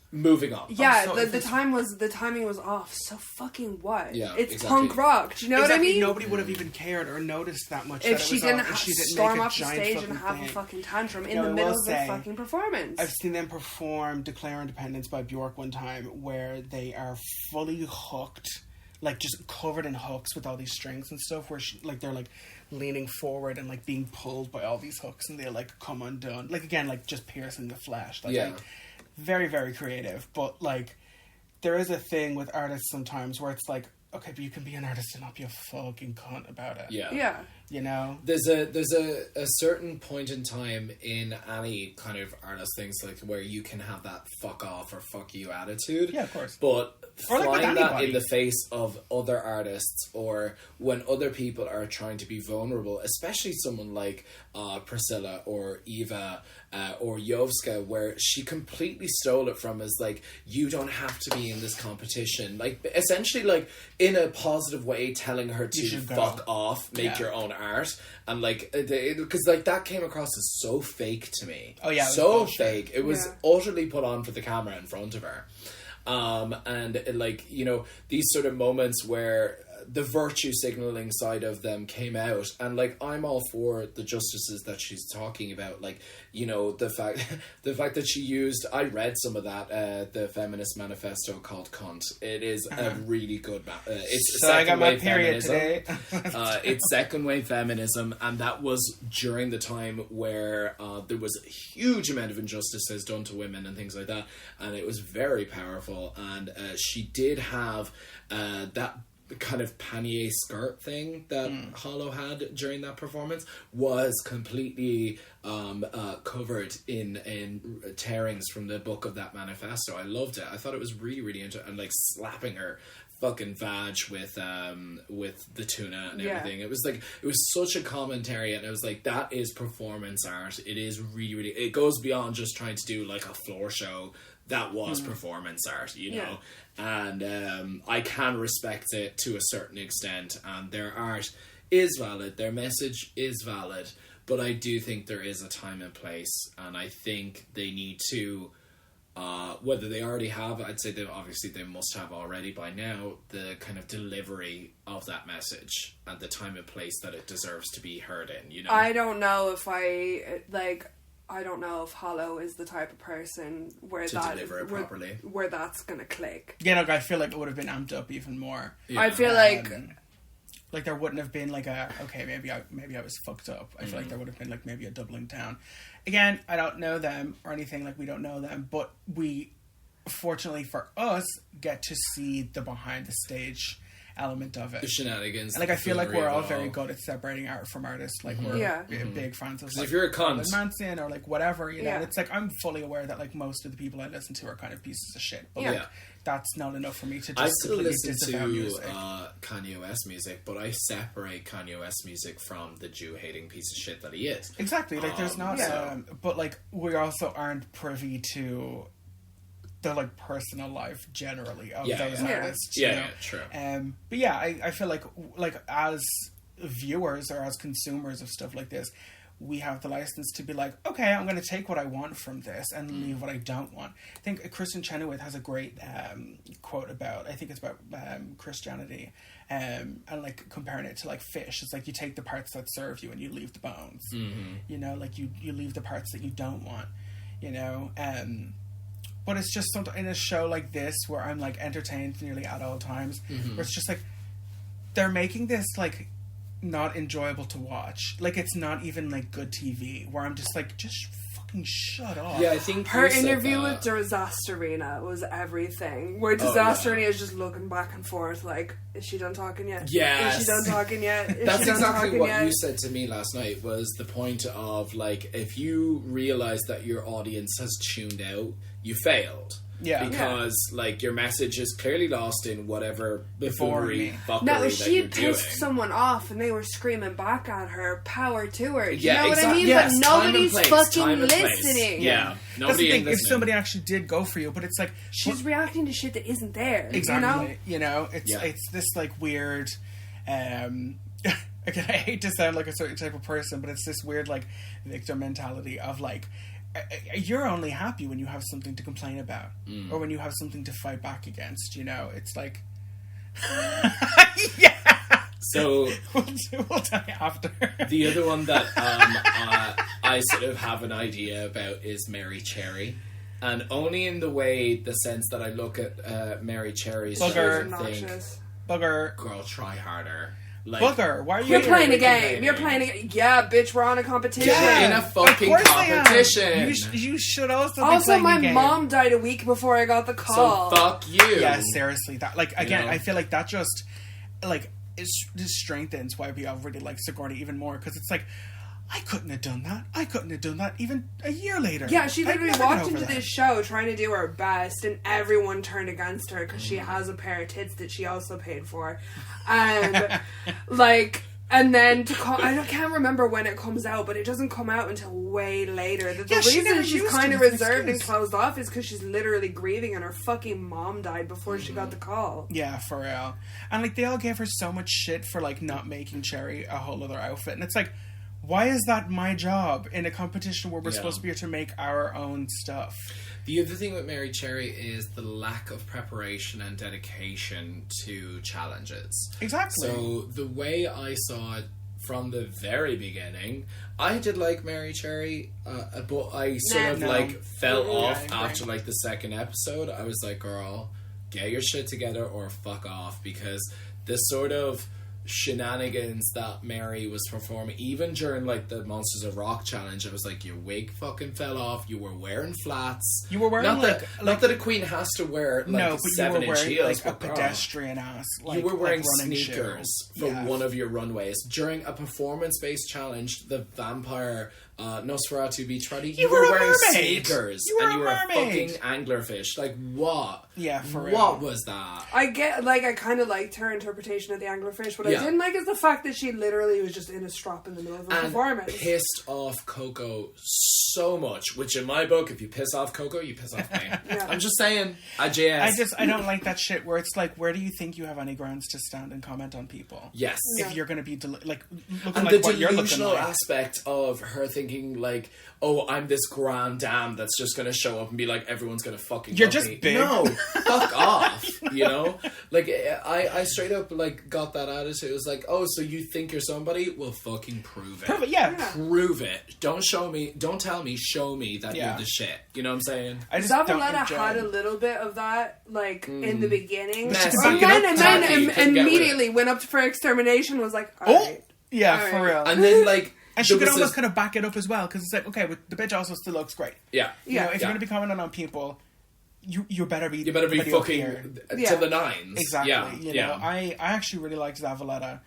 Moving on. Yeah, so the if it's- timing was off. So fucking what? Yeah, it's exactly. punk rock. Do you know what I Exactly, mean? Nobody would have even cared or noticed that much. If that it she was didn't, off, if she didn't storm make a off the giant stage fucking and have thing. a fucking tantrum in No, the I middle will of the say, fucking performance. I've seen them perform Declare Independence by Bjork one time, where they are fully hooked, like just covered in hooks with all these strings and stuff, where they're like leaning forward and like being pulled by all these hooks, and they like come undone. Like, again, like just piercing the flesh. Like, Yeah. very, very creative. But like, there is a thing with artists sometimes where it's like, okay, but you can be an artist and not be a fucking cunt about it. Yeah. yeah. You know? There's a certain point in time in any kind of artist things, like, where you can have that fuck off or fuck you attitude. Yeah, of course. But Or, like, with flying that anybody. in the face of other artists, or when other people are trying to be vulnerable, especially someone like Priscilla or Eva or Yovska, where she completely stole it from us, like, you don't have to be in this competition. Like, essentially, like, in a positive way, telling her to should go. fuck off, make your own art. And, like, because, like, that came across as so fake to me. Oh, yeah, it was so bullshit. fake. It was utterly put on for the camera in front of her. And like, you know, these sort of moments where the virtue signaling side of them came out, and like, I'm all for the justices that she's talking about, like, you know, the fact that she used, I read some of that, the feminist manifesto called Cunt. It is a really good it's So I got my second-wave period feminism. today. It's second wave feminism, and that was during the time where there was a huge amount of injustices done to women and things like that, and it was very powerful. And she did have that kind of pannier skirt thing that Hollow had during that performance was completely covered in tearings from the book of that manifesto. I loved it. I thought it was really, really interesting, and like slapping her fucking vag with the tuna and everything. It was like, it was such a commentary, and it was like, that is performance art. It is really, really, it goes beyond just trying to do like a floor show. That was performance art, you know. And I can respect it to a certain extent, and their art is valid. Their message is valid. But I do think there is a time and place, and I think they need to, whether they already have, I'd say they must have already by now, the kind of delivery of that message and the time and place that it deserves to be heard in, you know? I don't know if I don't know if Hollow is the type of person where deliver it properly. Where that's gonna click. Yeah, look, I feel like it would have been amped up even more. Yeah. I feel like there wouldn't have been like maybe I was fucked up. I feel like there would have been like maybe a doubling down. Again, I don't know them or anything, like we don't know them, but we, fortunately for us, get to see the behind the stage element of it. The shenanigans. And like I feel like we're all very good at separating art from artists. Like we're big fans of, like, if you're a cunt, Manson or like whatever, you know. And it's like I'm fully aware that like most of the people I listen to are kind of pieces of shit. But like that's not enough for me to just I still listen to music. Kanye West music, but I separate Kanye West music from the Jew-hating piece of shit that he is. Exactly. Like there's not but like we also aren't privy to the like personal life generally of those artists. You know? Yeah, true. But yeah, I feel like as viewers or as consumers of stuff like this, we have the license to be like, okay, I'm going to take what I want from this and leave what I don't want. I think Kristen Chenoweth has a great quote about, I think it's about Christianity, and like comparing it to like fish. It's like you take the parts that serve you and you leave the bones. You know, like you leave the parts that you don't want. You know, but it's just something in a show like this where I'm like entertained nearly at all times, where it's just like they're making this like not enjoyable to watch. Like it's not even like good TV. Where I'm just like, just fucking shut up. Yeah, I think her interview with Disasterina was everything. Where Disasterina is just looking back and forth, like, is she done talking yet? Yes. Is she done talking yet? That's exactly what you said to me last night. Was the point of like, if you realize that your audience has tuned out, you failed. Yeah. Because, like, your message is clearly lost in whatever buffoonery, fuckery now, that if she you're doing. pissed someone off and they were screaming back at her, power to her. You Yeah, know what I mean? yes, but nobody's fucking listening. Yeah. That's the thing, listening. if somebody actually did go for you, but it's like... She's reacting to shit that isn't there. Exactly. You know? It's this, like, weird... Again, I hate to sound like a certain type of person, but it's this weird, like, victim mentality of, like... You're only happy when you have something to complain about, or when you have something to fight back against. You know, it's like, yeah. So we'll tell you after. The other one that I sort of have an idea about is Mary Cherry, and only in the sense that I look at Mary Cherry's Bugger. think, Bugger, girl, try harder. Like, Bugger, why are you... You're playing a game. You're playing a game. Yeah, bitch, we're on a competition. Yeah, in a fucking competition. You should also be also, playing my a game. mom died a week before I got the call. So fuck you. Yeah, seriously. That, like, again, You know? I feel like that just, like, it just strengthens why we all really like Sigourney even more, because it's like, I couldn't have done that. I couldn't have done that even a year later. Yeah, she literally I'd never walked get into over this that. show trying to do her best, and everyone turned against her because she has a pair of tits that she also paid for. And, like... And then I can't remember when it comes out, but it doesn't come out until way later. The reason she's kind of reserved and closed off is because she's literally grieving and her fucking mom died before she got the call. Yeah, for real. And like they all gave her so much shit for like not making Cherry a whole other outfit, and it's like, why is that my job in a competition where we're supposed to be here to make our own stuff? The other thing with Mary Cherry is the lack of preparation and dedication to challenges. Exactly. So the way I saw it from the very beginning, I did like Mary Cherry, but I sort of fell off after like the second episode. I was like, girl, get your shit together or fuck off, because this sort of shenanigans that Mary was performing, even during like the Monsters of Rock challenge, I was like, your wig fucking fell off, you were wearing flats. You were wearing not that a queen has to wear like 7-inch heels, like a pedestrian ass. Like, you were wearing like sneakers for one of your runways during a performance-based challenge. The vampire Nosferatu beach party. You were a wearing mermaid. sneakers. You were and a you were a mermaid. fucking anglerfish. Like, what? Yeah, for real. What was that? I kind of liked her interpretation of the anglerfish. What Yeah. I didn't like is the fact that she literally was just in a strop in the middle of a performance. Pissed off Coco so much, which in my book, if you piss off Coco, you piss off me. Yeah. I'm just saying, IJS. I don't like that shit where it's like, where do you think you have any grounds to stand and comment on people? Yes. If you're going to be looking And like the what you're looking delusional like. aspect of her thinking like, oh, I'm this grand dame that's just going to show up and be like, everyone's going to fucking You're love just me. big. No, fuck off, you know? Like, I straight up, like, got that attitude. It was like, oh, so you think you're somebody? Well, fucking prove it. Prove it, yeah. Prove it. Don't tell me, show me that Yeah. you're the shit. You know what I'm saying? I just don't Zavaleta enjoy had it. a little bit of that, like, in the beginning. Messy. And then Tacky, couldn't get with immediately went up for extermination, was like, alright. Yeah, All for right. real. And then, like... And she there could was almost this- kind of back it up as well, because it's like, okay, but the bitch also still looks great. Yeah. You know, if Yeah. you're going to be commenting on people, you better be... You better be pretty up fucking here. Yeah. to the nines. Exactly. Yeah. You yeah. know, I actually really liked Zavaleta,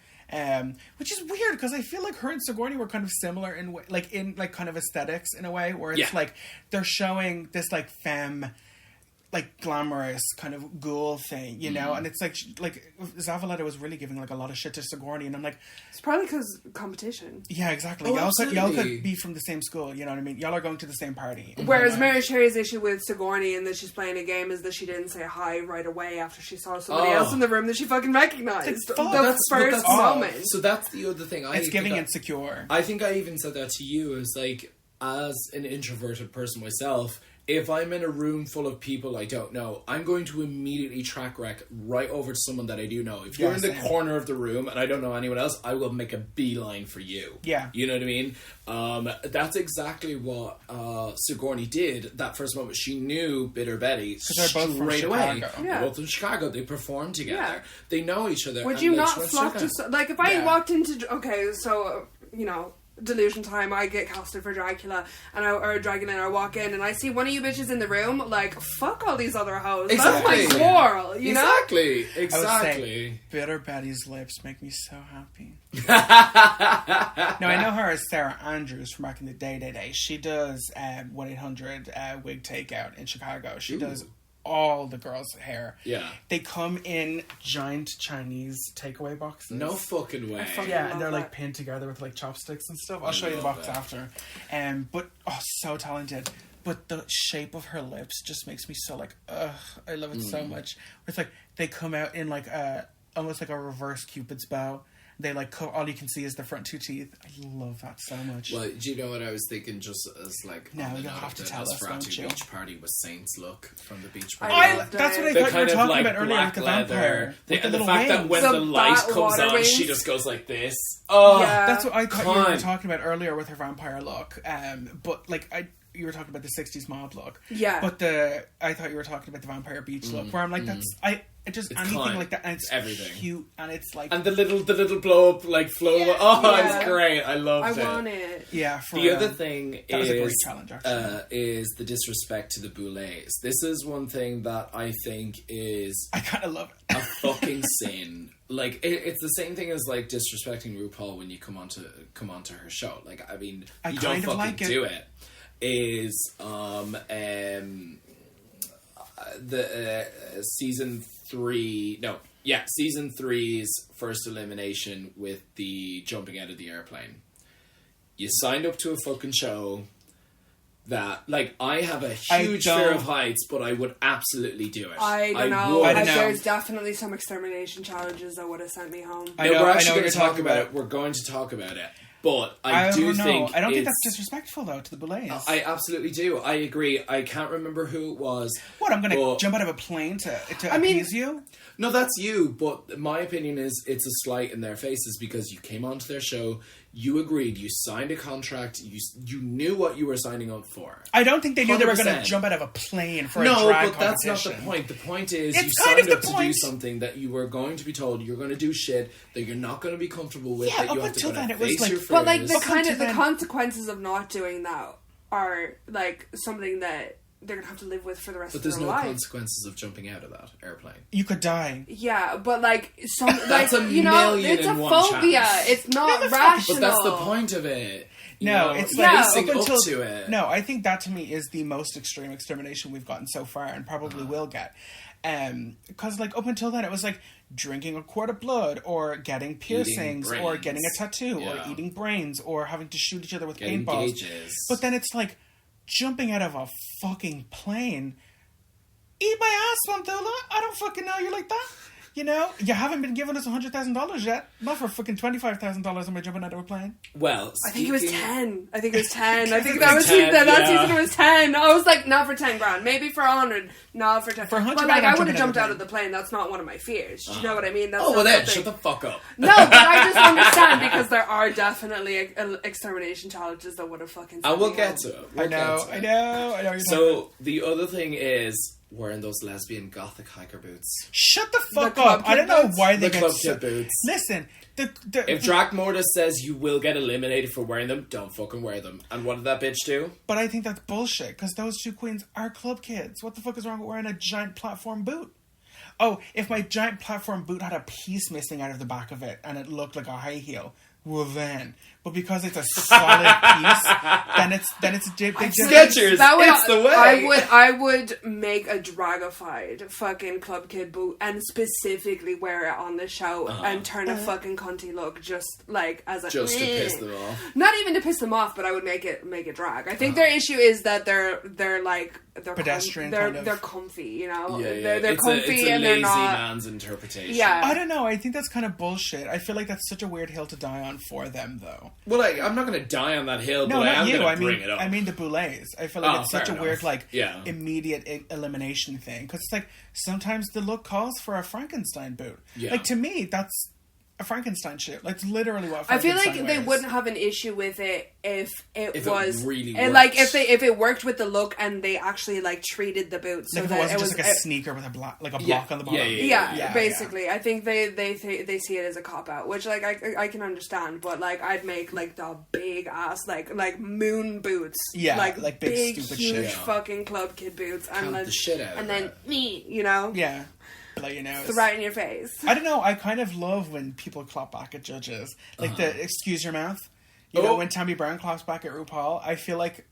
which is weird because I feel like her and Sigourney were kind of similar in kind of aesthetics in a way where it's Yeah. like they're showing this like femme, like glamorous kind of ghoul thing, you know, and it's like Zavaleta was really giving like a lot of shit to Sigourney, and I'm like, It's probably because competition. yeah, exactly. Oh, y'all absolutely. could be from the same school, you know what I mean? Y'all are going to the same party. Whereas Mary Sherry's issue with Sigourney and that she's playing a game is that she didn't say hi right away after she saw somebody else in the room that she fucking recognized. Fuck, The first moment. So that's the other thing. It's giving insecure. I think I even said that to you as like, as an introverted person myself, if I'm in a room full of people I don't know, I'm going to immediately track wreck right over to someone that I do know. If you're in the same. corner of the room and I don't know anyone else, I will make a beeline for you. Yeah. You know what I mean? That's exactly what Sigourney did that first moment. She knew Bitter Betty they're both from straight away. Chicago. Yeah. They're both from Chicago. They performed together. Yeah. They know each other. Would and you they not just flock went to... Like, if I Yeah. walked into... Okay, so, you know... Delusion time, I get casted for Dracula or Dragula, and I walk in and I see one of you bitches in the room, like, fuck all these other hoes. Exactly. That's my quarrel, you know? Exactly. I would say, Exactly. Bitter Betty's lips make me so happy. Now, I know her as Sarah Andrews from back in the day. She does 1-800 wig takeout in Chicago. She does all the girls' hair. Yeah. They come in giant Chinese takeaway boxes. No fucking way. Yeah, love and they're like that. pinned together with like chopsticks and stuff. I'll show you the love box that. after. But so talented. But the shape of her lips just makes me so like, ugh, I love it so much. It's like they come out in like almost like a reverse Cupid's bow. They like all you can see is the front two teeth. I love that so much. Well, do you know what I was thinking? Just as like, No, on the you'll note have of to the tell us, Nosferatu won't you? beach party was Saints look from the beach party. loved That's what I The thought you were kind of talking like about earlier with black the leather. vampire. With the And the little fact that wings. when The the light bat comes water on, she wings. just goes like this. Oh, Yeah. That's what I thought you were Con. talking about earlier with her vampire look. But like you were talking about the 60s mod look. Yeah. But I thought you were talking about the vampire beach look, where I'm like, just It's anything con. like that, and it's Everything. cute, and it's like and the little blow up like flow. Yeah. Oh, Yeah. it's great. I I loved it. want it. yeah. For The other thing that was a great is challenge, actually. is the disrespect to the Boulets. This is one thing that I think is I kind of love it. a fucking sin. Like it's the same thing as like disrespecting RuPaul when you come onto her show. Like I mean, I you kind don't of fucking like it. do it. Is the season 3's first elimination with the jumping out of the airplane. You signed up to a fucking show that, like, I have a huge fear of heights, but I would absolutely do it. I don't know. I don't know. There's definitely some extermination challenges that would have sent me home. I No, know- we're I know actually what going you're to talk talking about about. it. We're going to talk about it. But I do don't know. think I don't think it's- that's disrespectful though to the Boulets. I absolutely do. I agree. I can't remember who it was. What, I'm going to but- jump out of a plane to mean- appease you? No, that's you. But my opinion is it's a slight in their faces because you came onto their show, you agreed, you signed a contract, you knew what you were signing up for. I don't think they knew they were going to 100%. jump out of a plane for a No, drag but that's not the competition. point. The point is It's you kind signed of up the to do point. something that you were going to be told you're going to do shit that you're not going to be comfortable with. Yeah, that you up have to until go then, and it was face like- your But like fears. the kind of the then- consequences of not doing that are like something that they're gonna have to live with for the rest But of there's their no life. consequences of jumping out of that airplane. You could die. Yeah, but like some That's like a you know, million it's a and one phobia. chance. It's not that's rational. But that's the point of it. You No, know, it's like, facing up until, up to it. No, I think that to me is the most extreme extermination we've gotten so far, and probably will get. Because like up until then, it was like drinking a quart of blood, or getting piercings, or brains. getting a tattoo, Yeah. or eating brains, or having to shoot each other with Getting paintballs. gauges. But then it's like jumping out of a fucking plane. Eat my ass, Swanthula. I don't fucking know you like that. You know, you haven't been giving us $100,000 yet. Not for fucking $25,000 am I jumping out of a plane. Well, I think it was 10. I think it was 10. I think it that was was 10, that yeah. season it was 10. I was like, not for 10 grand. Maybe for 100. Not for 10. For 100 but like, grand, I'm I would have jumping jumped out out of of the plane. That's not one of my fears. Do you know what I mean? That's oh, well not then, something- shut the fuck up. No, but I just understand because there are definitely extermination challenges that would have fucking. And we'll sent me get home. to it. I know. You're talking about. So, the other thing is wearing those lesbian gothic hiker boots. Shut the fuck club up. I don't know boots? why they The get club so... kid boots. Listen, If Dracmorda says you will get eliminated for wearing them, don't fucking wear them. And what did that bitch do? But I think that's bullshit, because those two queens are club kids. What the fuck is wrong with wearing a giant platform boot? Oh, if my giant platform boot had a piece missing out of the back of it and it looked like a high heel, well then. But because it's a solid piece, then it's a big Skechers, it's the way. I would make a dragified fucking club kid boot and specifically wear it on the show and turn a fucking cunty look just like as a Just to piss them off. Not even to piss them off, but I would make it drag. I think their issue is that they're like they're pedestrian they're kind of. They're comfy, you know. Yeah. They're it's comfy a and lazy they're not. man's interpretation. Yeah. I don't know. I think that's kind of bullshit. I feel like that's such a weird hill to die on for them, though. Well, I'm not going to die on that hill, No, but I not am you. going I to mean, bring it up. I mean the Boulets. I feel like it's such a fair weird, enough. like, immediate elimination thing. Because it's like, sometimes the look calls for a Frankenstein boot. Yeah. Like, to me, that's a Frankenstein shit. Like, it's literally what I feel Frankenstein like they wears. wouldn't have an issue with it if it was really and worked. like if it worked with the look and they actually like treated the boot so Like, if that it wasn't it just was like a sneaker with a block on the bottom. yeah, basically. I think they see it as a cop out, which like I can understand, but like I'd make like the big ass like moon boots, like big stupid huge shit. fucking club kid boots, Count and then the shit out of and then that. me, you know, Yeah. Like, you know, it's right in your face. I don't know. I kind of love when people clap back at judges. Like the excuse your mouth. You know, when Tammy Brown claps back at RuPaul, I feel like,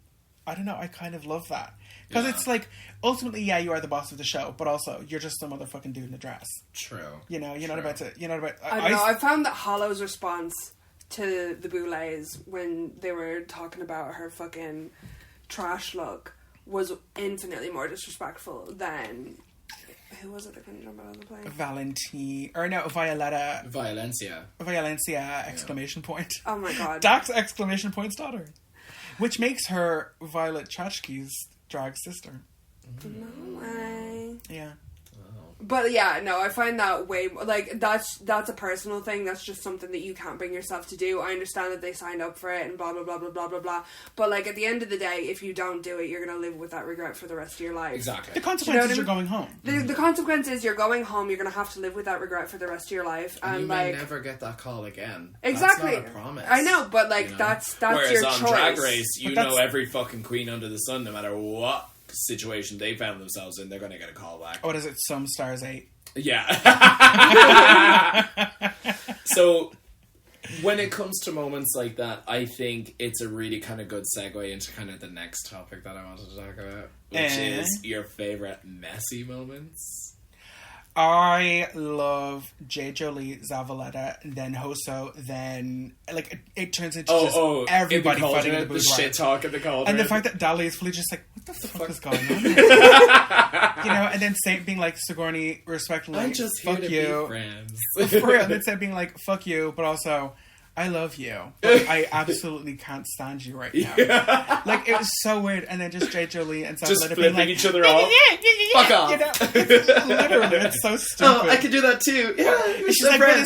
I don't know, I kind of love that. Because it's like, ultimately, yeah, you are the boss of the show, but also, you're just some motherfucking dude in a dress. True. You know, you're not about to, I don't know. I found that Hollow's response to the Boulets when they were talking about her fucking trash look was infinitely more disrespectful than... Who was it that couldn't jump out of the plane? Violencia, exclamation point. Oh my god. Dax, exclamation point's daughter. Which makes her Violet Chachki's drag sister. No way. Yeah. But yeah, no, I find that way like that's a personal thing. That's just something that you can't bring yourself to do. I understand that they signed up for it and blah blah blah blah blah blah blah. But like at the end of the day, if you don't do it, you're gonna live with that regret for the rest of your life. Exactly. The consequence is You you're know going home. The consequence is you're going home. You're gonna have to live with that regret for the rest of your life. And you like may never get that call again. exactly, That's not a promise. I know, but like you know? that's Whereas your on choice. Drag Race, you But know that's- every fucking queen under the sun, no matter what situation they found themselves in, they're going to get a call back. What is it? Some stars 8. Yeah. So, when it comes to moments like that, I think it's a really kind of good segue into kind of the next topic that I wanted to talk about, which is your favorite messy moments. I love J. Jolie, Zavaleta, then Hoso, then like it turns into just everybody fighting in the the boudoir. shit talk in the cauldron. And the fact that Dali is fully just like, what the fuck is going on? You know, and then Saint being like, Sigourney, respectfully, I'm just here fuck to you. be friends. For real. And then Saint being like, fuck you, but also, I love you. But I absolutely can't stand you right now. Yeah. Like, it was so weird. And then just J. Jolie and Just Zavaleta being flipping like, each other off. Fuck off. You know, it's literally, it's so stupid. Oh, I could do that too. Yeah, And she's like, we're the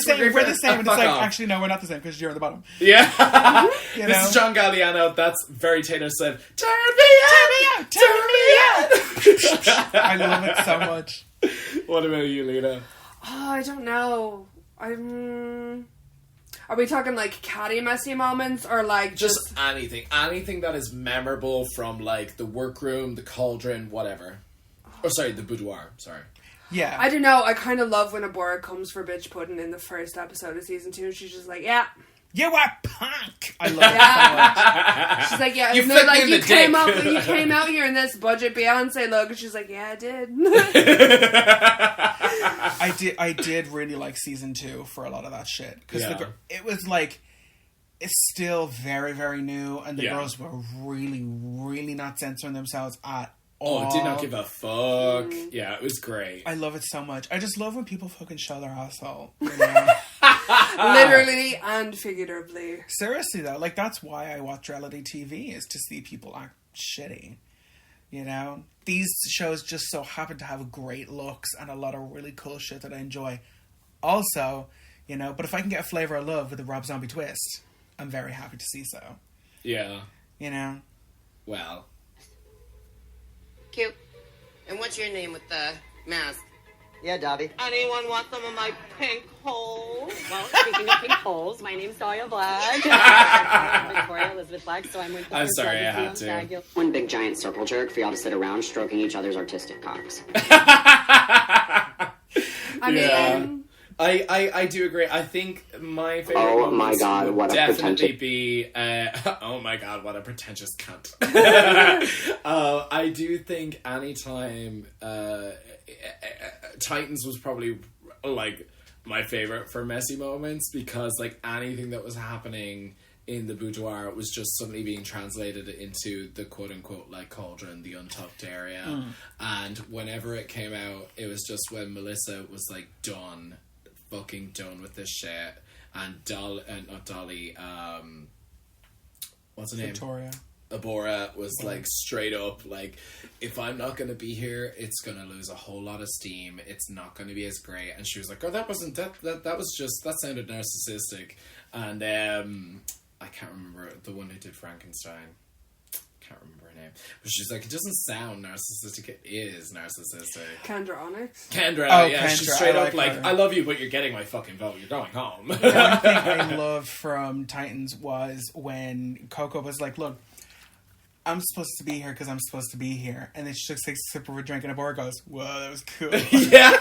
same. And it's like, actually, no, we're not the same because you're on the bottom. Yeah. You This know? is John Galliano. That's very Taylor Swift. Turn me out! I love it so much. What about you, Lena? Oh, I don't know. Are we talking like catty, messy moments, or like just anything that is memorable from like the workroom, the cauldron, whatever. Oh, sorry, the boudoir. Sorry. Yeah. I don't know. I kind of love when Abora comes for bitch pudding in the first episode of season 2, and she's just like, yeah. You are punk. I love that so much. She's like, yeah. You they're like, you came out here in this budget Beyonce look, and she's like, yeah, I did. I did really like season 2 for a lot of that shit because it was like it's still very, very new, and the girls were really, really not censoring themselves at all. Oh, did not give a fuck. Yeah, it was great. I love it so much. I just love when people fucking show their asshole. You know? Literally and figuratively. Seriously though, like that's why I watch reality TV, is to see people act shitty. You know? These shows just so happen to have great looks and a lot of really cool shit that I enjoy. Also, you know, but if I can get a flavour of love with a Rob Zombie twist, I'm very happy to see so. Yeah. You know? Well. Cute. And what's your name with the mask? Yeah, Dobby. Anyone want some of my pink holes? Well, speaking of pink holes, my name's Sawyer Black. I'm Victoria Elizabeth Black, so I'm with the I'm first sorry, I legacy had on to. DRAGULA. One big giant circle jerk for y'all to sit around stroking each other's artistic cocks. I mean... I do agree. I think my favorite Oh my God, would what a definitely be oh my God, what a pretentious cunt. I do think anytime Titans was probably like my favorite for messy moments, because like anything that was happening in the boudoir was just suddenly being translated into the quote-unquote like cauldron, the untucked area. And whenever it came out, it was just when Melissa was like fucking done with this shit, and not Dolly, what's her name? Victoria. Abora was like straight up like, if I'm not gonna be here, it's gonna lose a whole lot of steam. It's not gonna be as great. And she was like, oh, that wasn't that was just, that sounded narcissistic. And I can't remember the one who did Frankenstein. Can't remember her name. But she's like, it doesn't sound narcissistic. It is narcissistic. Kendra Onyx? Kendra, Kendra, she's straight up like, her. I love you, but you're getting my fucking vote. You're going home. One thing I loved from Titans was when Coco was like, look, I'm supposed to be here because I'm supposed to be here. And then she takes a sip of her drink and Abora goes, whoa, that was cool. Yeah.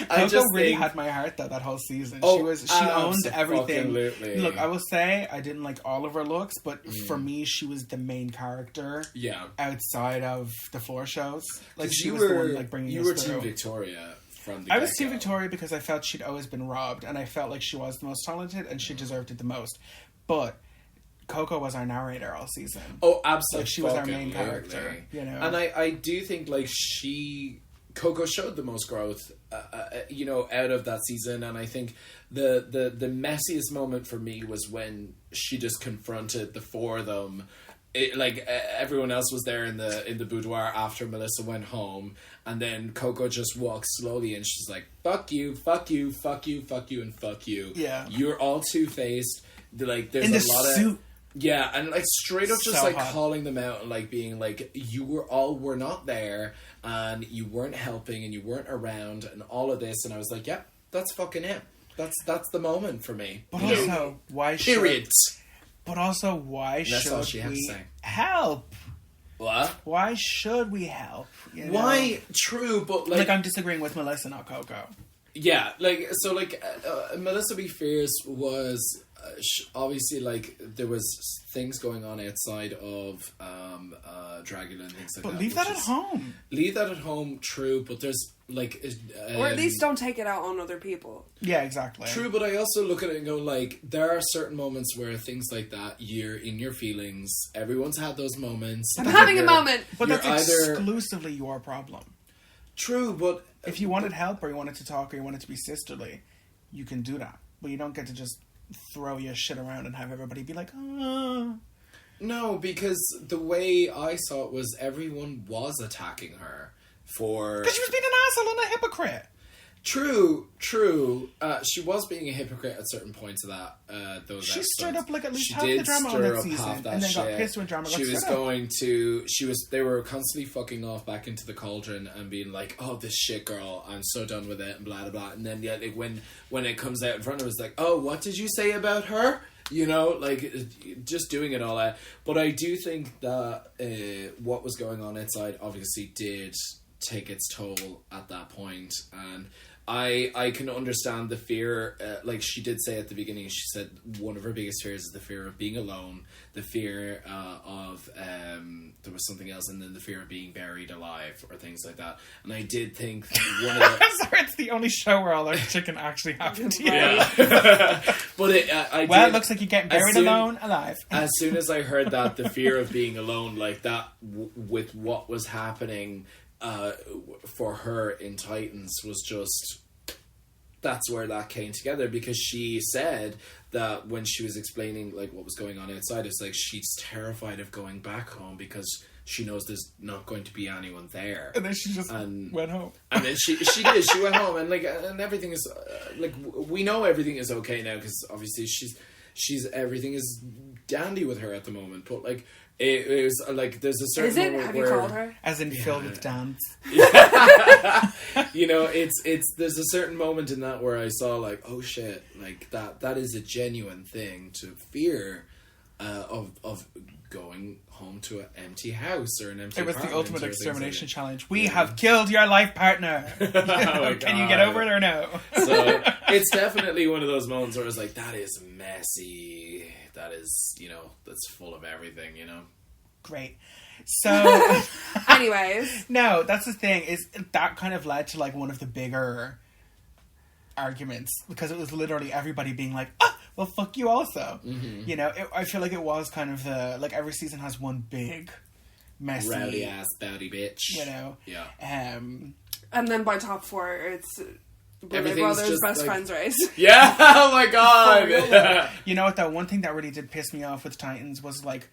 Coco really had my heart though that whole season. She owned everything. Look, I will say I didn't like all of her looks, but for me she was the main character. Yeah. Outside of the floor shows, like she you was were the one like bringing you us were through. Team Victoria from the I was get-go. Team Victoria because I felt she'd always been robbed, and I felt like she was the most talented and she deserved it the most. But Coco was our narrator all season. Oh, absolutely. Like she was our main character, you know. And I do think like Coco showed the most growth, you know, out of that season. And I think the messiest moment for me was when she just confronted the four of them. Everyone else was there in the boudoir after Melissa went home, and then Coco just walks slowly and she's like, fuck you, fuck you, fuck you, fuck you, and fuck you. Yeah. You're all two-faced. Like, there's in the a lot suit. of... Yeah, and like straight up just So like hot. calling them out and like being like, you were not there, and you weren't helping, and you weren't around, and all of this. And I was like, yep, that's fucking it. That's the moment for me. But also, why Period. But also, why That's all should she had to we say. help? What? Why should we help? You know? Why? True, but Like, I'm disagreeing with Melissa, not Coco. yeah, like, so like Melissa B. Fierce was obviously like there was things going on outside of Dragula and things like that. But leave that at home. Leave that at home, true, but there's like Or at least don't take it out on other people. Yeah, exactly. True, but I also look at it and go like, there are certain moments where things like that, you're in your feelings. Everyone's had those moments. I'm having a moment. But You're that's either exclusively your problem. true, but If you wanted help, or you wanted to talk, or you wanted to be sisterly, you can do that. But you don't get to just throw your shit around and have everybody be like, oh. no, because the way I saw it was everyone was attacking her for... Because she was being an asshole and a hypocrite. True. She was being a hypocrite at certain points of that. Those She episodes. stirred up like at least She half the did drama on stir that up season, half that and then got shit. pissed when drama got She was stirred up. going to. They were constantly fucking off back into the cauldron and being like, "Oh, this shit girl, I'm so done with it," and blah blah blah. And then like, when it comes out in front of us, like, "Oh, what did you say about her?" You know, like, just doing it all out. But I do think that what was going on outside obviously did take its toll at that point, and I can understand the fear, like she did say at the beginning, she said one of her biggest fears is the fear of being alone, the fear of, there was something else, and then the fear of being buried alive, or things like that. And I did think one of the... Sorry, it's the only show where all that shit can actually happen to you. Yeah. But it looks like you're getting buried alone, alive. As soon as I heard that, the fear of being alone, like that, with what was happening for her in Titans, was just, that's where that came together, because she said that when she was explaining like what was going on outside, it's like she's terrified of going back home because she knows there's not going to be anyone there, And then she just went home. and then she did, she went home, and like, and everything is like, we know everything is okay now, because obviously she's everything is dandy with her at the moment, but like it was like, there's a certain moment Have where, you called her? As in filled with dance. you know, it's there's a certain moment in that where I saw like, oh shit, like that is a genuine thing to fear of going home to an empty house or an empty It was the apartment ultimate or things extermination like challenge. We have killed your life partner. my Can you God. get over it or no? So it's definitely one of those moments where it's like, that is messy, that is, you know, that's full of everything, you know. Great. So, Anyways, no, that's the thing, is that kind of led to like one of the bigger arguments, because it was literally everybody being like, well, fuck you also. Mm-hmm. You know, I feel like it was kind of the, like, every season has one big, messy, Rowdy ass bowdy bitch. you know. Yeah. and then by top 4, it's Boulet Everything's Brothers just, best like- friends race. Yeah, oh my god. You know what, though? One thing that really did piss me off with Titans was, like,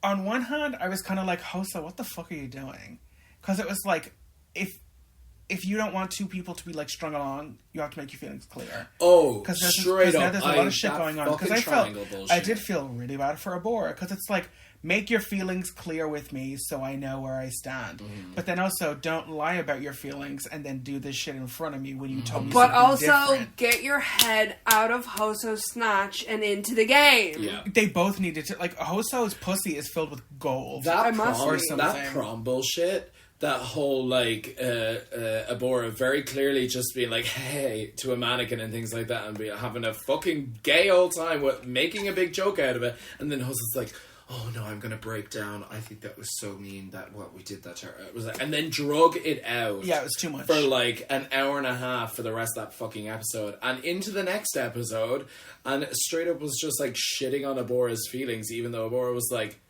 on one hand, I was kind of like, Hosa, what the fuck are you doing? Because it was like, if you don't want two people to be, like, strung along, you have to make your feelings clear. Oh, Because straight up. there's a lot of shit going on. Because Bullshit. I did feel really bad for Abora, because it's like, make your feelings clear with me so I know where I stand. Mm-hmm. But then also, don't lie about your feelings and then do this shit in front of me when you told me But something also, different. get your head out of Hoso's snatch and into the game. Yeah. They both needed to, like, Hoso's pussy is filled with gold. I must prom, be. that prom bullshit, that whole like Abora very clearly just being like, hey, to a mannequin and things like that, and having a fucking gay old time with making a big joke out of it, and then Hosa's like, oh no, I'm gonna break down, I think that was so mean that what we did that to her. It was like, and then drug it out. Yeah, it was too much. For like an hour and a half for the rest of that fucking episode, and into the next episode, and straight up was just like shitting on Abora's feelings, even though Abora was like,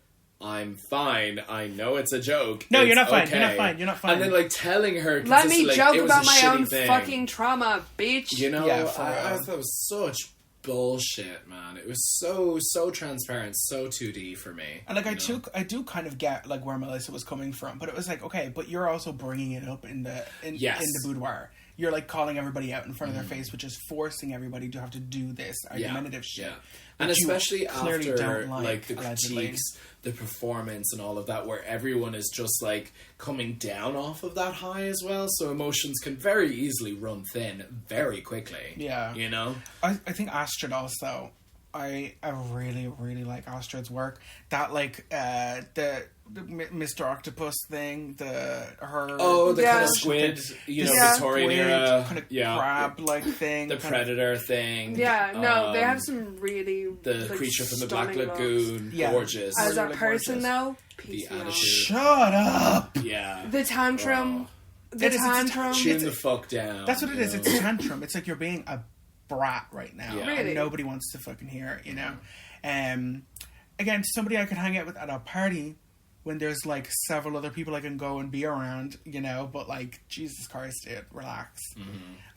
I'm fine, I know it's a joke. No, it's you're not fine, okay. you're not fine, you're not fine. And then like telling her, Let me like, joke it was about a my shitty own thing. fucking trauma, bitch. You know, Yeah, for I real. thought it was such bullshit, man. It was so transparent, so 2D for me. And like, you know? I do kind of get like where Melissa was coming from, but it was like, okay, but you're also bringing it up in the Yes. in the boudoir. You're like calling everybody out in front of their face, which is forcing everybody to have to do this argumentative shit. Yeah. And which you especially clearly after don't like the allegedly. critiques, the performance and all of that, where everyone is just like coming down off of that high as well, so emotions can very easily run thin very quickly. Yeah. You know? I think Astrid also. I really, really like Astrid's work. That like the Mr. Octopus thing, her Oh, the Yeah. kind of squid, you know, Yeah. Victorian era. kind of yeah. crab like thing. The kind of- predator thing. Yeah, no, they um, have some really the like, creature from the Black stunning looks. Lagoon. Yeah. Gorgeous. As a Really person, gorgeous. though, The piece me off. attitude. Shut up. Yeah. The tantrum. The It is, it's a tantrum. Tune the fuck down. That's what it is. you It's know? a tantrum. It's like you're being a brat right now. Yeah. Really? And nobody wants to fucking hear it, you know? Again, somebody I could hang out with at a party when there's like several other people I can go and be around, you know, but like, Jesus Christ, dude, relax.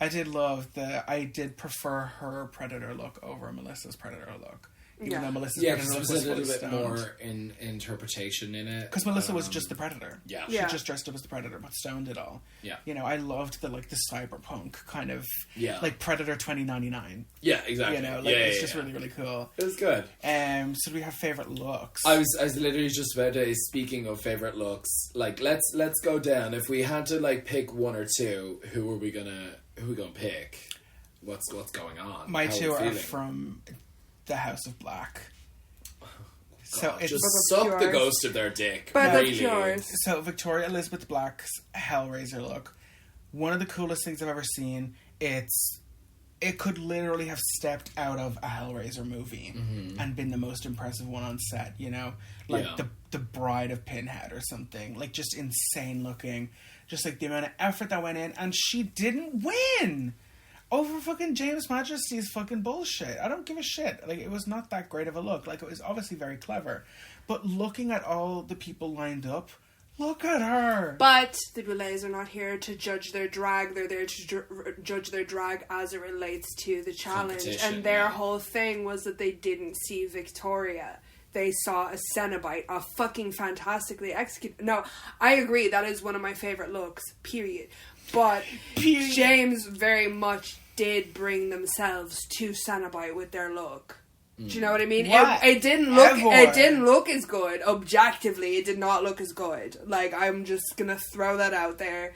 I did prefer her Predator look over Melissa's Predator look. even though Melissa's Yeah, predator because look there's a was little bit stoned. more in interpretation in it. Because Melissa was just the predator. Yeah. She just dressed up as the predator, but stoned it all. Yeah. You know, I loved the cyberpunk kind of, Yeah. like Predator 2099. Yeah, exactly. You know, like it's just really, really cool. It was good. So do we have favorite looks? I was literally just about to, speaking of favorite looks, like let's go down. If we had to like pick one or two, who are we gonna pick? What's going on? My How two we're are feeling? from the House of Black. God, it's just But suck of the yours. ghost of their dick. But really. of yours. So Victoria Elizabeth Black's Hellraiser look, one of the coolest things I've ever seen. It could literally have stepped out of a Hellraiser movie and been the most impressive one on set, you know? Like the Bride of Pinhead or something. Like just insane looking. Just like the amount of effort that went in, and she didn't win over fucking James Majesty's fucking bullshit. I don't give a shit. Like, it was not that great of a look. Like, it was obviously very clever. But looking at all the people lined up, look at her. But the Boulets are not here to judge their drag. They're there to judge their drag as it relates to the challenge. And their whole thing was that they didn't see Victoria. They saw a Cenobite, a fucking fantastically executed... No, I agree, that is one of my favourite looks, period. But James very much did bring themselves to Cenobite with their look. Do you know what I mean? It didn't look as good. Objectively, it did not look as good. Like, I'm just gonna throw that out there.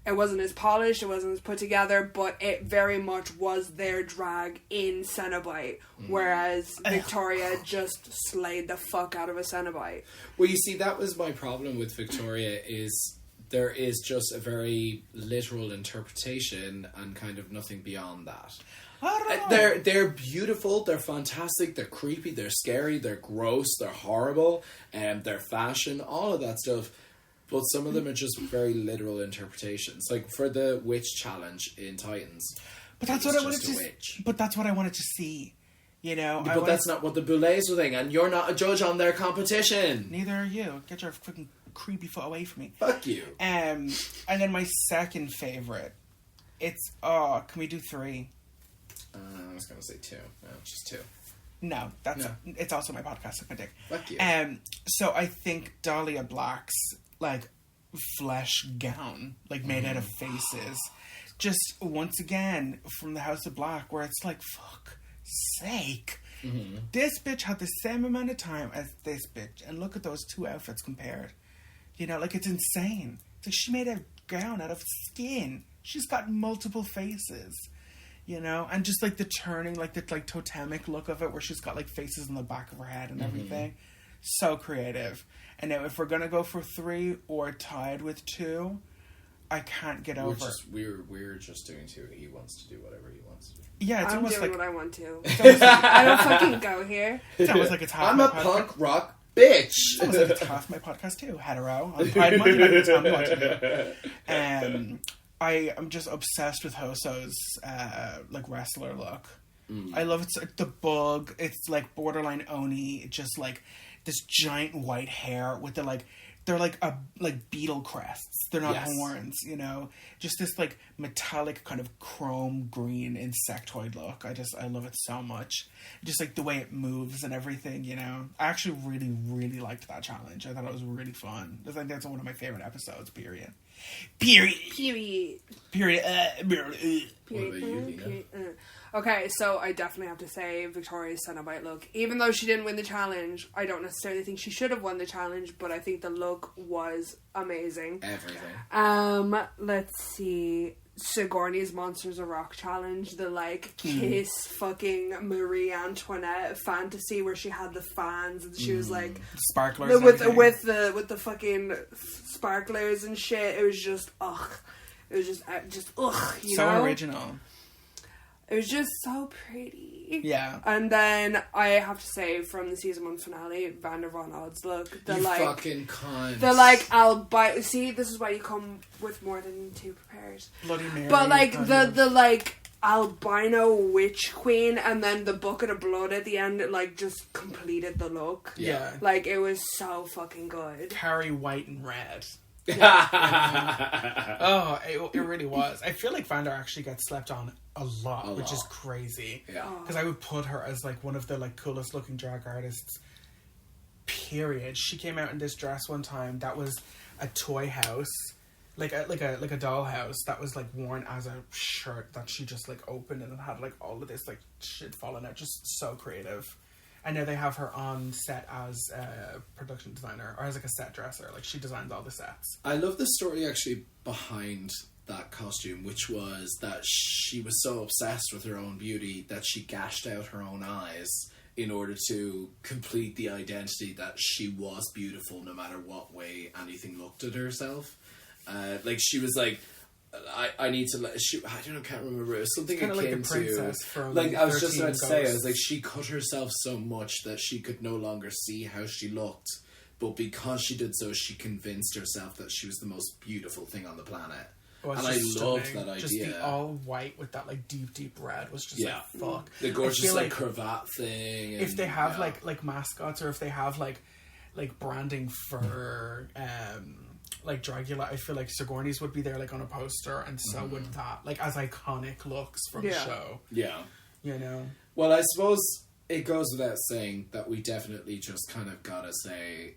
It wasn't as polished, it wasn't as put together, but it very much was their drag in Cenobite. Whereas Victoria just slayed the fuck out of a Cenobite. Well, you see, that was my problem with Victoria, is there is just a very literal interpretation and kind of nothing beyond that. They're beautiful, they're fantastic, they're creepy, they're scary, they're gross, they're horrible, and their fashion, all of that stuff. But some of them are just very literal interpretations. Like for the witch challenge in Titans. But that's what I wanted to. But that's what I wanted to see. You know. But that's not what the Boulets were thinking, and you're not a judge on their competition. Neither are you. Get your fucking creepy foot away from me. Fuck you. And then my second favorite. It's can we do 3? I was gonna say 2. No, just 2. No, it's also my podcast. Suck my dick. Fuck you. So I think Dahlia Black's like flesh gown, like made out of faces, just once again from the House of Black, where it's like, fuck sake, this bitch had the same amount of time as this bitch, and look at those two outfits compared. You know, like, it's insane. It's like she made a gown out of skin. She's got multiple faces. You know, and just like the turning, like the totemic look of it, where she's got like faces on the back of her head and everything. So creative. And now, if we're gonna go for 3 or tied with 2, I can't get over. We're just doing 2. He wants to do whatever he wants to do. Yeah, it's I'm almost doing like what I want to. Like, I don't fucking go here. it's almost like it's half I'm my a podcast. punk rock bitch. It's almost like it's half my podcast too. Hetero on Pride Month. Every time I'm watching it. I am just obsessed with Hoso's like wrestler look. I love it. It's like the bug. It's like borderline Oni. It's just like this giant white hair with the like. They're like beetle crests. They're not horns, you know. Just this like metallic kind of chrome green insectoid look. I love it so much. Just like the way it moves and everything, you know. I actually really, really liked that challenge. I thought it was really fun. I think that's one of my favorite episodes. Period. What about you, Lena? Okay, so I definitely have to say Victoria's Cenobite look. Even though she didn't win the challenge, I don't necessarily think she should have won the challenge, but I think the look was amazing. Everything. Let's see. Sigourney's Monsters of Rock challenge, the like kiss fucking Marie Antoinette fantasy where she had the fans and she was like sparklers with the fucking sparklers and shit. It was just it was just you so know? Original. It was just so pretty. Yeah. And then I have to say, from the season 1 finale, Vander Von Odd's look. You fucking cunt. The like, see, this is why you come with more than 2 prepared. Bloody Mary. But like, the like, albino witch queen and then the bucket of blood at the end, it like just completed the look. Yeah. Like, it was so fucking good. Carrie white and red. Oh, it really was. I feel like Vander actually gets slept on a lot, which is crazy. Yeah. Because I would put her as like one of the like coolest looking drag artists. Period. She came out in this dress one time that was a toy house, like a doll house that was like worn as a shirt that she just like opened, and it had like all of this like shit falling out. Just so creative. And now they have her on set as a production designer or as like a set dresser. Like she designs all the sets. I love the story actually behind that costume, which was that she was so obsessed with her own beauty that she gashed out her own eyes in order to complete the identity that she was beautiful no matter what way anything looked at herself. Like she was like, I need to let she. I don't know, can't remember. It was something Kind of like akin the princess to from like I was just 13 about to say. I was Ghosts. like, she cut herself so much that she could no longer see how she looked, but because she did so, she convinced herself that she was the most beautiful thing on the planet. Oh, it's And I just loved stunning. that idea. Just the all white with that like deep red was just like fuck. The I gorgeous feel like cravat thing. if and, they have yeah. like mascots, or if they have like branding for like Dragula, I feel like Sigourney's would be there like on a poster, and so would that, like as iconic looks from the show. Yeah. You know. Well, I suppose it goes without saying that we definitely just kind of gotta say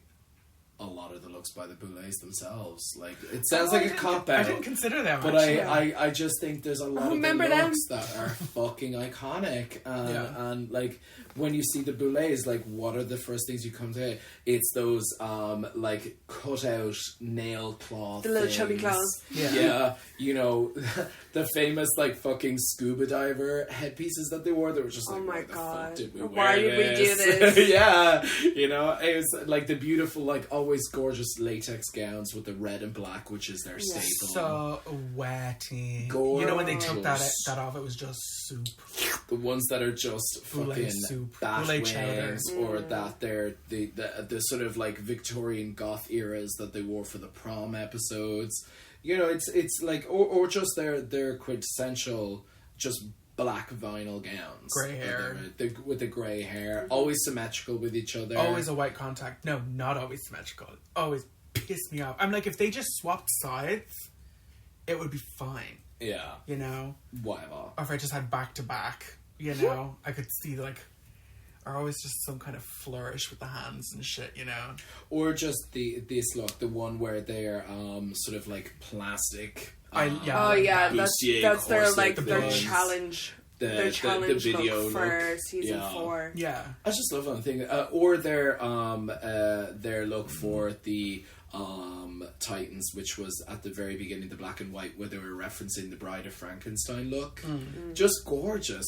a lot of the looks by the Boulets themselves. Like, it sounds like a cop out. I didn't consider them, but actually. I just think there's a lot of the Remember them? looks that are fucking iconic. And like, when you see the Boulets, like, what are the first things you come to? It's those, like, cut out nail cloth The little things. chubby claws. Yeah, you know, the famous, like, fucking scuba diver headpieces that they wore. They were just like, Oh my why the God. fuck did we wear Why did we do this? this? Yeah, you know, it was like the beautiful, like, always gorgeous latex gowns with the red and black, which is their staple. So wetty. You know when they took that Gorgeous. off, it was just soup. The ones that are just Boulet fucking soup. bat Boulet chowder. wings, or that they're the sort of like Victorian goth eras that they wore for the prom episodes. You know, it's like or just their quintessential just black vinyl gowns. Grey hair. With the grey hair. Always symmetrical with each other. Always a white contact. No, not always symmetrical. Always pissed me off. I'm like, if they just swapped sides, it would be fine. Yeah. You know? Whatever. Or if I just had back to back, you know? I could see, like, or always just some kind of flourish with the hands and shit, you know? Or just this look, the one where they're sort of like plastic. Oh yeah, bustier that's their corset like their things. challenge. The challenge video look for look. season Yeah. 4. Yeah. I just love that thing. Or their look for the Titans, which was at the very beginning, the black and white, where they were referencing the Bride of Frankenstein look. Just gorgeous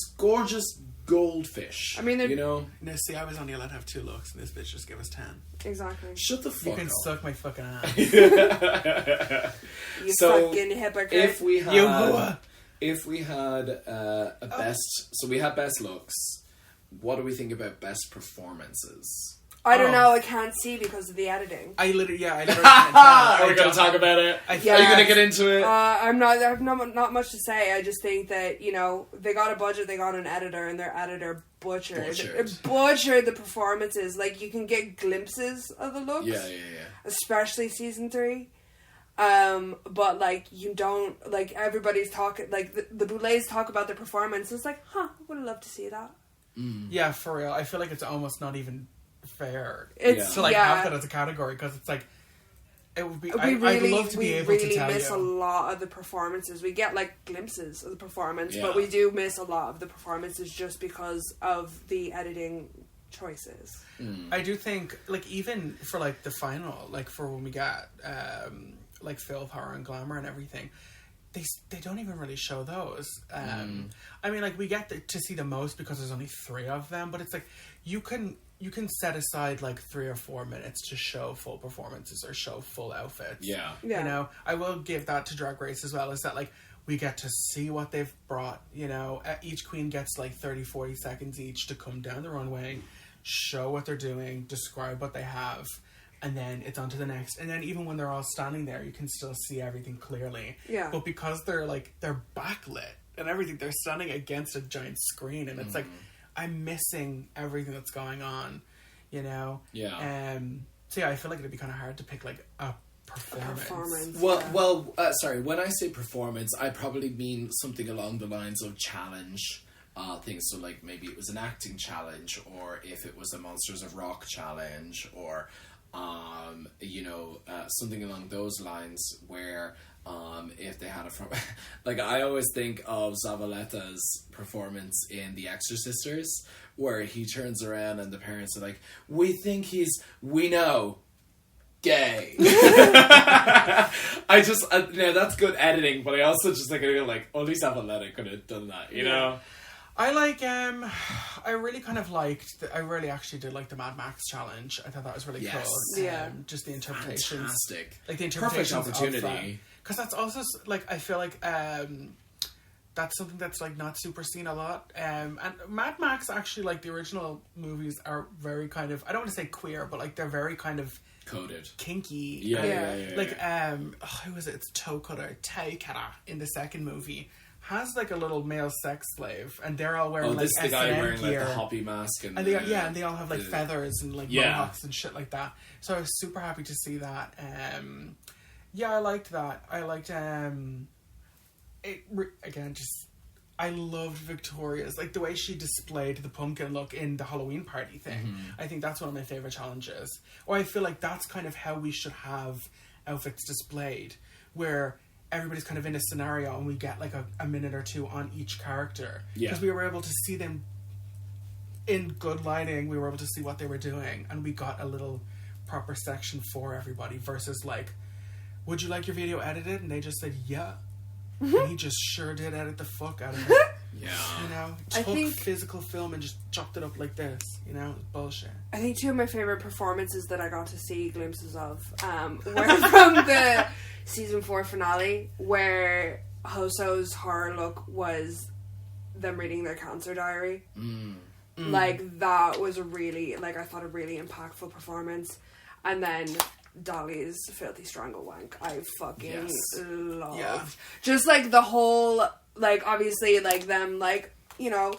goldfish. I mean, they're- you know, No, see, I was only allowed to have 2 looks, and this bitch just gave us 10. Exactly. shut the You fuck can up. suck my fucking ass. You So, fucking hypocrite. If we had, You whore. if we had a best, so we had best looks. What do we think about best performances? I don't know. I can't see because of the editing. I literally can't tell. Are we going to talk about it? I- Are you going to get into it? I have not much to say. I just think that, you know, they got a budget, they got an editor, and their editor butchered the performances. Like, you can get glimpses of the looks. Yeah. Especially season 3. But like, you don't, like, everybody's talking, like, the Boulets talk about their performance. It's like, I would have loved to see that. Yeah, for real. I feel like it's almost not even fair It's to like yeah. have that as a category, because it's like, it would be. I'd love to be able to tell miss you. a lot of the performances. We get like glimpses of the performance, Yeah. but we do miss a lot of the performances just because of the editing choices. I do think, like, even for like the final, like for when we got like Filth, Horror, and Glamour and everything, they don't even really show those. I mean, like, we get to see the most because there's only 3 of them, but it's like you can set aside like 3 or 4 minutes to show full performances or show full outfits. Yeah. Yeah. You know, I will give that to Drag Race as well, is that like we get to see what they've brought, you know. Each queen gets like 30-40 seconds each to come down the runway, show what they're doing, describe what they have, and then it's on to the next. And then even when they're all standing there, you can still see everything clearly. Yeah. But because they're backlit and everything, they're standing against a giant screen, and it's like, I'm missing everything that's going on, you know? Yeah. So yeah, I feel like it'd be kind of hard to pick like a performance. Sorry. When I say performance, I probably mean something along the lines of challenge things. So, like, maybe it was an acting challenge, or if it was a Monsters of Rock challenge, or something along those lines. Where if they had like, I always think of Zavaletta's performance in The Exorcisters, where he turns around and the parents are like, we know. Gay. That's good editing, but I also just like only Zavaleta could have done that, you know? I like, I really actually did like the Mad Max challenge. I thought that was really cool. Yeah. Just the interpretations. Fantastic. Like the interpretations. Perfect opportunity. Because that's also, like, I feel like, that's something that's, like, not super seen a lot. And Mad Max, actually, like, the original movies are very kind of, I don't want to say queer, but, like, they're very kind of coded, kinky. Yeah. Like, who was it? It's Toe Cutter in the second movie has like a little male sex slave, and they're all wearing like the guy wearing gear. like the hoppy mask and they and they all have like feathers and like mohawks and shit like that. So I was super happy to see that. I liked that. I liked I loved Victoria's, like the way she displayed the pumpkin look in the Halloween party thing. Mm-hmm. I think that's one of my favorite challenges. Or I feel like that's kind of how we should have outfits displayed, where everybody's kind of in a scenario and we get like a minute or two on each character. Because we were able to see them in good lighting, we were able to see what they were doing, and we got a little proper section for everybody, versus like, would you like your video edited? And they just said, yeah. And he just sure did edit the fuck out of it. Yeah. You know, took physical film and just chopped it up like this. You know, bullshit. I think two of my favourite performances that I got to see glimpses of were from the season 4 finale, where Hoso's horror look was them reading their cancer diary. Like, that was really, like, I thought a really impactful performance. And then Dolly's Filthy Strangle Wank, I fucking loved. Yeah. Just, like, the whole, like, obviously, like, them, like, you know,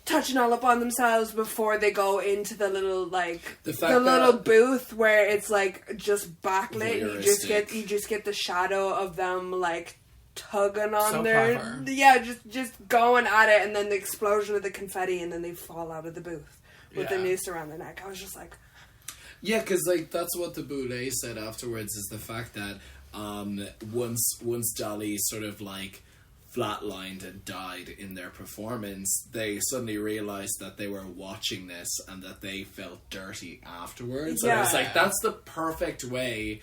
touching all up on themselves before they go into the little, like, the little booth where it's, like, just backlit. You just get the shadow of them, like, tugging on so their... clever. Yeah, just going at it, and then the explosion of the confetti, and then they fall out of the booth with the noose around their neck. I was just like... Yeah, because, like, that's what the Boulet said afterwards, is the fact that once Dolly sort of, like, flatlined and died in their performance, they suddenly realised that they were watching this and that they felt dirty afterwards. And I was like, that's the perfect way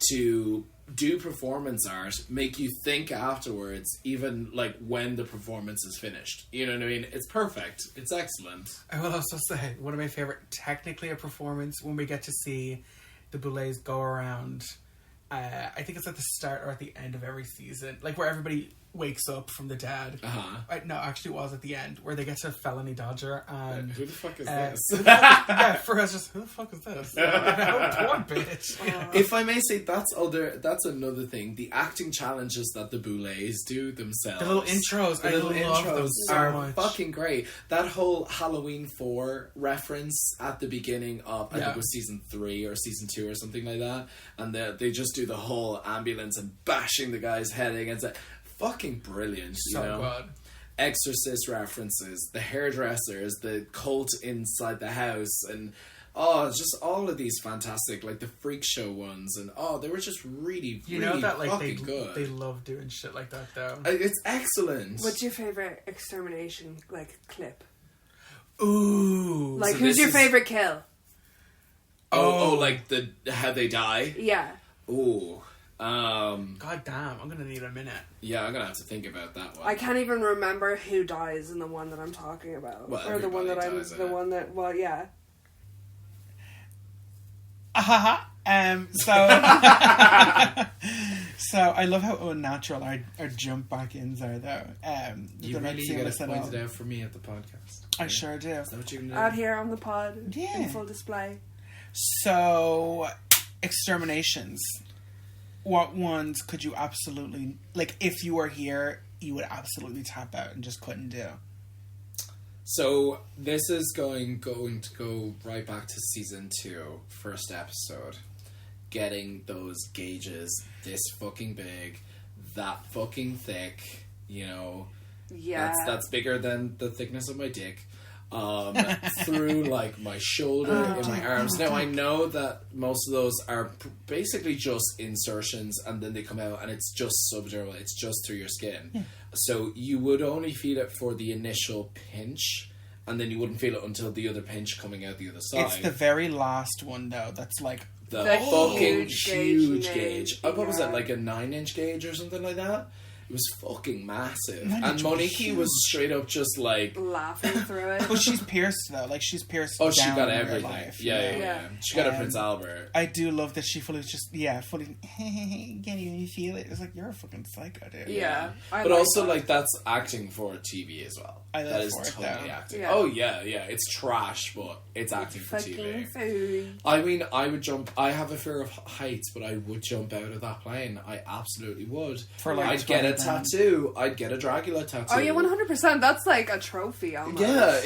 to do performance art, make you think afterwards, even, like, when the performance is finished. You know what I mean? It's perfect. It's excellent. I will also say, one of my favourite, technically a performance, when we get to see the Boulets go around, I think it's at the start or at the end of every season, like where everybody wakes up from the dead. No, actually it was at the end, where they get to Felony Dodger and... who the fuck is this? For us, just, who the fuck is this? Poor bitch. If I may say, that's another thing. The acting challenges that the Boulets do themselves. The little intros. I love them so much. Fucking great. That whole Halloween 4 reference at the beginning of, I think it was season 3 or season 2 or something like that. And they just do the whole ambulance and bashing the guy's head against it. Fucking brilliant, you know? Good. Exorcist references, the hairdressers, the cult inside the house, and just all of these fantastic, like the freak show ones, and they were just really, you really know that, like, fucking good. They love doing shit like that, though. It's excellent. What's your favourite extermination, like, clip? Ooh. Like, who's your favourite kill? Like how they die? Yeah. Ooh. God damn, I'm gonna need a minute. Yeah, I'm gonna have to think about that one. I can't even remember who dies in the one that I'm talking about. Well, or the one that I'm... dies in The it. one that... Well, yeah. So I love how unnatural our jump back ins are, though. You really got to point it out for me at the podcast. I sure do. Is that what you're gonna do? Out here on the pod. Yeah. In full display. So, exterminations. What ones could you absolutely... Like, if you were here, you would absolutely tap out and just couldn't do? So, this is going to go right back to season 2, first episode. getting those gauges this fucking big, that fucking thick, you know. Yeah. That's bigger than the thickness of my dick. Through like my shoulder, in my arms. Now I know that most of those are basically just insertions, and then they come out, and it's just subdermal. It's just through your skin. So you would only feel it for the initial pinch, and then you wouldn't feel it until the other pinch coming out the other side. It's the very last one though. That's like the huge fucking huge gauge. gauge. What was it, like a 9-inch gauge or something like that? It was fucking massive. And Moniki was straight up just like laughing through it. But she's pierced though. Like she's pierced. oh, she down got in real everything. life, Yeah. She got a Prince Albert. I do love that she fully can't even feel it. It's like, you're a fucking psycho, dude. Yeah. I But also, that. like, that's acting for TV as well. I live that is for it, totally though. acting. Yeah. Oh, yeah. It's trash, but it's acting for fucking TV. food. I mean, I would jump. I have a fear of heights, but I would jump out of that plane. I absolutely would. For, like, I'd get a 20 grand. tattoo. I'd get a Dracula tattoo. Oh yeah, 100%. That's like a trophy almost. Yeah,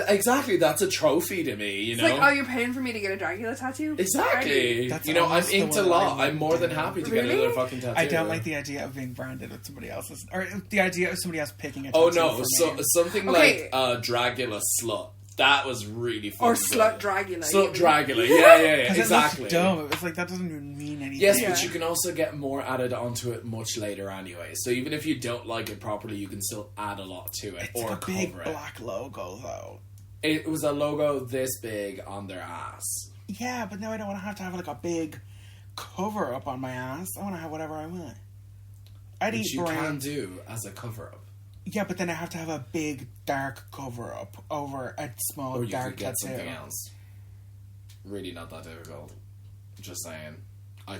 exactly. That's a trophy to me, you It's know? like, oh, you're paying for me to get a Dracula tattoo? Exactly. That's You know, I'm almost the into one law. I I'm more than do. happy to get Really? another fucking tattoo. I don't like the idea of being branded with somebody else's, or the idea of somebody else picking a Oh tattoo no, for so me. something Okay. like Dragula Slut. That was really fun. Or Slut Dragula. Slut you Dragula. Yeah, 'Cause exactly. It looks dumb. It was like, that doesn't even mean anything. Yes, Yeah. but you can also get more added onto it much later anyway. So even if you don't like it properly, you can still add a lot to it It's or a big cover it. black logo though. It was a logo this big on their ass. Yeah, but now I don't want to have like a big cover up on my ass. I want to have whatever I want. I'd Which eat you can brains. do as a cover up. Yeah, but then I have to have a big dark cover up over a small Or you dark could get tattoo. something else. Really not that difficult. Just saying. I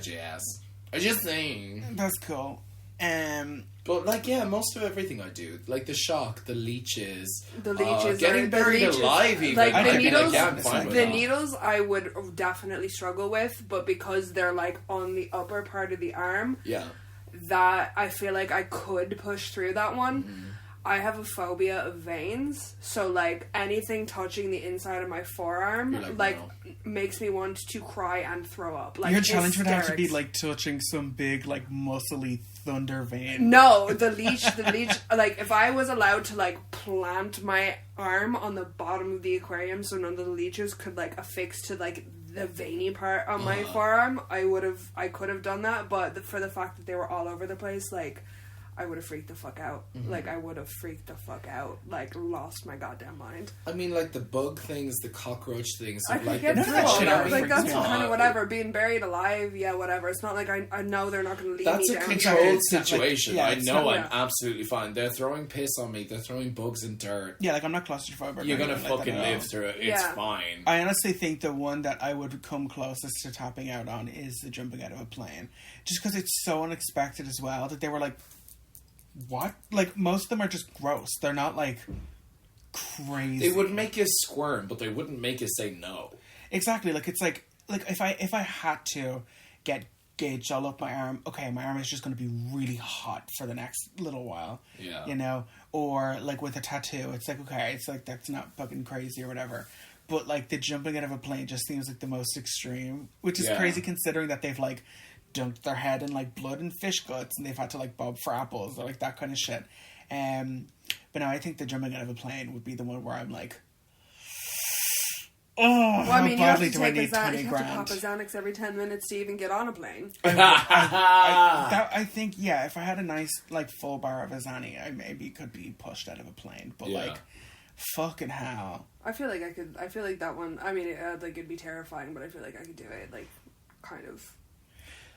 just saying. That's cool. But like, yeah, most of everything I do, like the shock, the leeches, The leeches getting are- the buried leeches- alive, even like, the I'd be needles- yeah, I'm fine with The that. needles I would definitely struggle with, but because they're like on the upper part of the arm, Yeah, that I feel like I could push through that one. Mm-hmm. I have a phobia of veins, so like anything touching the inside of my forearm You're like, like no. makes me want to cry and throw up. Like Your challenge would have to be hysterics. like touching some big, like muscly thunder vein. No, the leech, like, if I was allowed to, like, plant my arm on the bottom of the aquarium so none of the leeches could, like, affix to, like, the veiny part on my forearm, I could have done that, but for the fact that they were all over the place, like, I would have freaked the fuck out. Mm-hmm. Like, I would have freaked the fuck out. Like, lost my goddamn mind. I mean, like the bug things, the cockroach things, I could like get the through that all shit that. already Like, freaks that's me kind out. of whatever. Being buried alive, yeah, whatever. It's not like I know they're not going to leave That's me a down. controlled It's not like- situation. yeah, I it's know not- I'm yeah. absolutely fine. They're throwing piss on me. They're throwing bugs in dirt. Yeah, like I'm not claustrophobic. You're or gonna anything like fucking that at all. live through it. It's Yeah. fine. I honestly think the one that I would come closest to topping out on is the jumping out of a plane. Just because it's so unexpected as well that they were like, what? Like, most of them are just gross. They're not, like, crazy. They would make you squirm, but they wouldn't make you say no. Exactly. Like, it's like if I had to get gauged all up my arm, okay, my arm is just going to be really hot for the next little while. Yeah. You know? Or, like, with a tattoo, it's like, okay, it's like, that's not fucking crazy or whatever. But, like, the jumping out of a plane just seems like the most extreme, which is Yeah. crazy considering that they've, like, dunked their head in, like, blood and fish guts and they've had to, like, bob for apples or, like, that kind of shit. But no, I think the jumping out of a plane would be the one where I'm like, oh, Well, I mean, you how have to badly do I take a need 20 you have to pop grand? a Xanax every 10 minutes to even get on a plane. I think, yeah, if I had a nice, like, full bar of a Xanny, I maybe could be pushed out of a plane. But, Yeah. like, fucking hell. I feel like I could. I feel like that one. I mean, like it'd be terrifying, but I feel like I could do it. Like, kind of.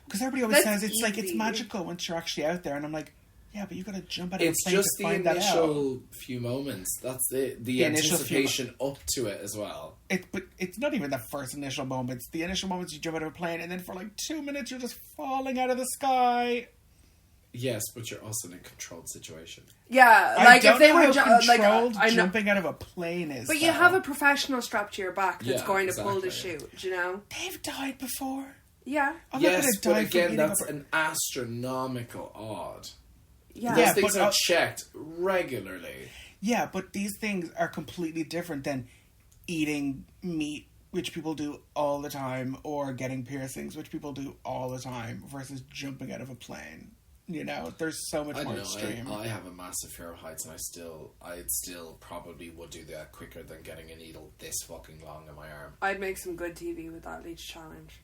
Because everybody always That's says it's like, it's easy. magical once you're actually out there. And I'm like, yeah, but you gotta jump out of It's a plane just to the find that out. initial few moments. That's it. The initial few anticipation up to it as well. But it's not even the first initial moments. The initial moments you jump out of a plane, and then for like 2 minutes you're just falling out of the sky. Yes, but you're also in a controlled situation. Yeah, I like don't if they know were how like controlled I know. jumping out of a plane is. But you though. have a professional strapped to your back that's Yeah, going to pull the exactly. chute. Do you know? They've died before. Yeah. I'm Yes, not but gonna die again, from that's eating an astronomical odd. Yeah. Those Yeah, things but, are checked regularly. Yeah, but these things are completely different than eating meat which people do all the time, or getting piercings, which people do all the time, versus jumping out of a plane. You know, there's so much more extreme. I have a massive fear of heights, and I still probably would do that quicker than getting a needle this fucking long in my arm. I'd make some good TV with that leech challenge.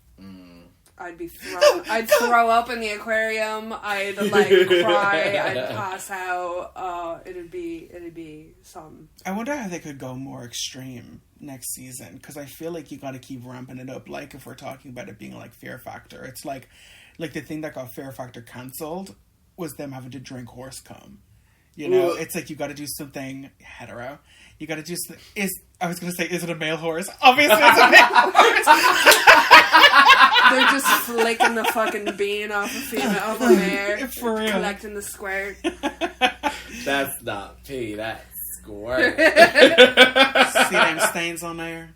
I'd throw up in the aquarium. I'd like cry. I'd pass out. It'd be something. I wonder how they could go more extreme next season, because I feel like you got to keep ramping it up. Like if we're talking about it being like Fear Factor, it's like the thing that got Fear Factor cancelled was them having to drink horse cum. You know, it's like you got to do something hetero. You got to do is it a male horse? Obviously, it's a male horse. They're just flicking the fucking bean off a mare, For real. collecting the squirt. That's not pee, that's squirt. See them stains on there?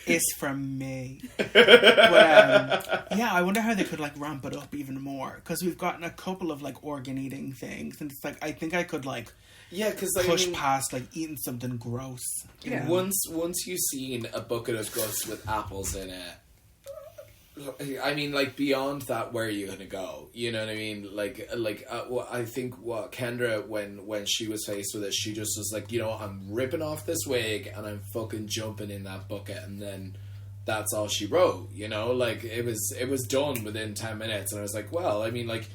It's from me. But, yeah, I wonder how they could like ramp it up even more, because we've gotten a couple of like organ eating things, and it's like I think I could like because push past like eating something gross. Yeah. Once you've seen a bucket of guts with apples in it, I mean, like, beyond that, where are you gonna go? You know what I mean? I think what Kendra, when she was faced with it, she just was like, you know, I'm ripping off this wig and I'm fucking jumping in that bucket, and then that's all she wrote. You know, like it was done within 10 minutes, and I was like, well, I mean, like,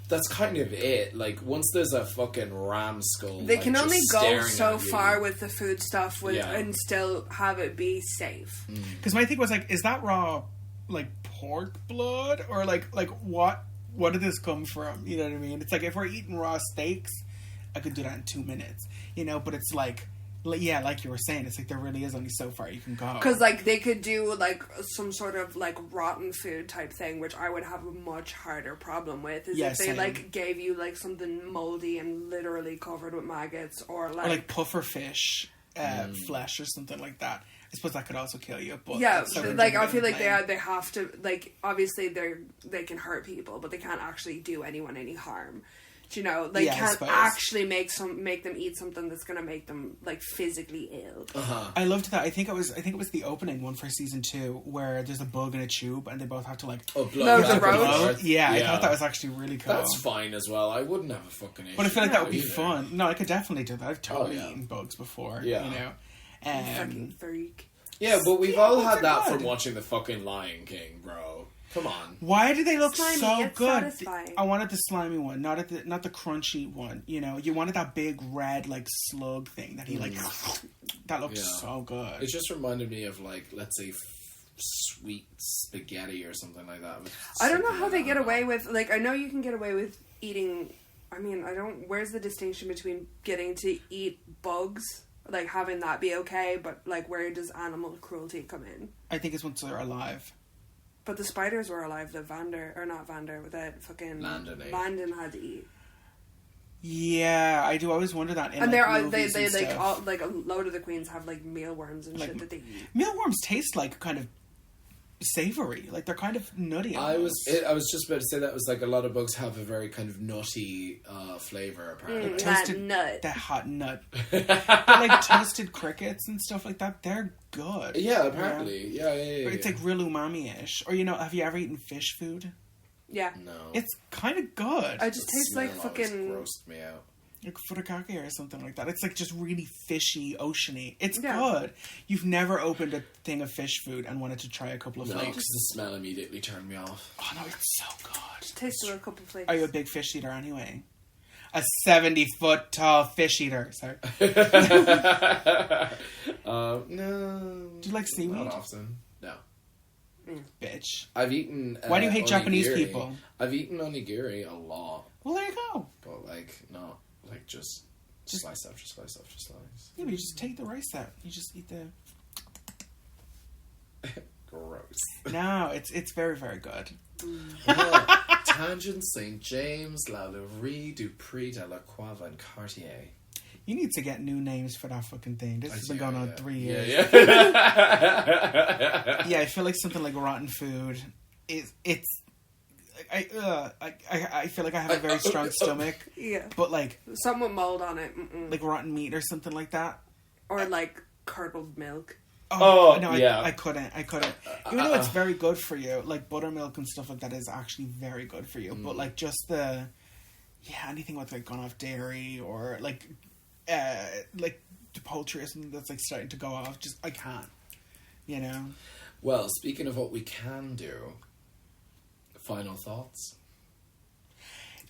that's kind of it. Like, once there's a fucking ram skull, They like, can just only go staring so at you. far with the food stuff and still have it be safe. Because my thing was like, is that raw like pork blood, or like what did this come from? You know what I mean? It's like if we're eating raw steaks, I could do that in 2 minutes. You know, but it's like yeah, like you were saying, it's like there really is only so far you can go. Because, like, they could do, like, some sort of, like, rotten food type thing, which I would have a much harder problem with, is if they, same. like, gave you, like, something moldy and literally covered with maggots, or, like puffer fish flesh or something like that. I suppose that could also kill you. But yeah, that's so like, I feel like plain. they have to, like, obviously they can hurt people, but they can't actually do anyone any harm. You know, they can't actually make them eat something that's gonna make them like physically ill. I loved that. I think it was the opening one for season 2, where there's a bug in a tube and they both have to like blow the road. Yeah, I thought that was actually really cool. That's fine as well. I wouldn't have a fucking issue. But I feel like that would be either. fun. No, I could definitely do that. I've totally eaten bugs before. Yeah. You know, Fucking freak. Yeah, but we've all bugs had are that good. from watching the fucking Lion King, bro. Come on. Why do they look Slimy, so it's good? satisfying. I wanted the slimy one, not the crunchy one. You know, you wanted that big red like slug thing that he like. That looked so good. It just reminded me of, like, let's say, sweet spaghetti or something like that. I don't know how they get away with, like, I know you can get away with eating, I mean, where's the distinction between getting to eat bugs, like, having that be okay, but, like, where does animal cruelty come in? I think it's once they're alive. But the spiders were alive, that fucking Landon had to eat. Yeah, I do always wonder that. In, And like, they movies and like, stuff. all, like, a load of the queens have, like, mealworms and shit that they eat. Mealworms taste like kind of savory, like they're kind of nutty. I was almost. just about to say that was like a lot of bugs have a very kind of nutty flavor apparently. Toasted nut. That hot nut. But like toasted crickets and stuff like that, they're good. Yeah, apparently. Yeah. But it's like real umami-ish. Or, you know, have you ever eaten fish food? Yeah. No. It's kind of good. I just taste like Smell fucking... always grossed me out. Like furikake or something like that. It's like just really fishy, oceany. It's Yeah. good. You've never opened a thing of fish food and wanted to try a couple of No, flakes. because the smell immediately turned me off. Oh no, it's so good. Tasted a couple flakes. Are you a big fish eater anyway? A 70-foot tall fish eater. Sorry. No. Do you like seaweed? Not often. No. Bitch. I've eaten. Why do you hate Japanese onigiri. people? I've eaten onigiri a lot, Well, there you go. but like not like just slice after slice after slice. Yeah, but you just take the rice out. You just eat the... Gross. No, it's very, very good. Tangent, St. James, La Laurie, Dupree, Delacroix, and Cartier. You need to get new names for that fucking thing. This has been going on 3 years. Yeah. Yeah, I feel like something like rotten food I feel like I have a very strong stomach, Yeah. but like Something with mold on it. Mm-mm. rotten meat or something like that. Or like curdled milk. Oh, no, yeah. I couldn't. Even though it's very good for you, like buttermilk and stuff like that is actually very good for you. But like just anything with like gone off dairy or like the poultry or something that's like starting to go off, just I can't. You know. Well, speaking of what we can do, final thoughts.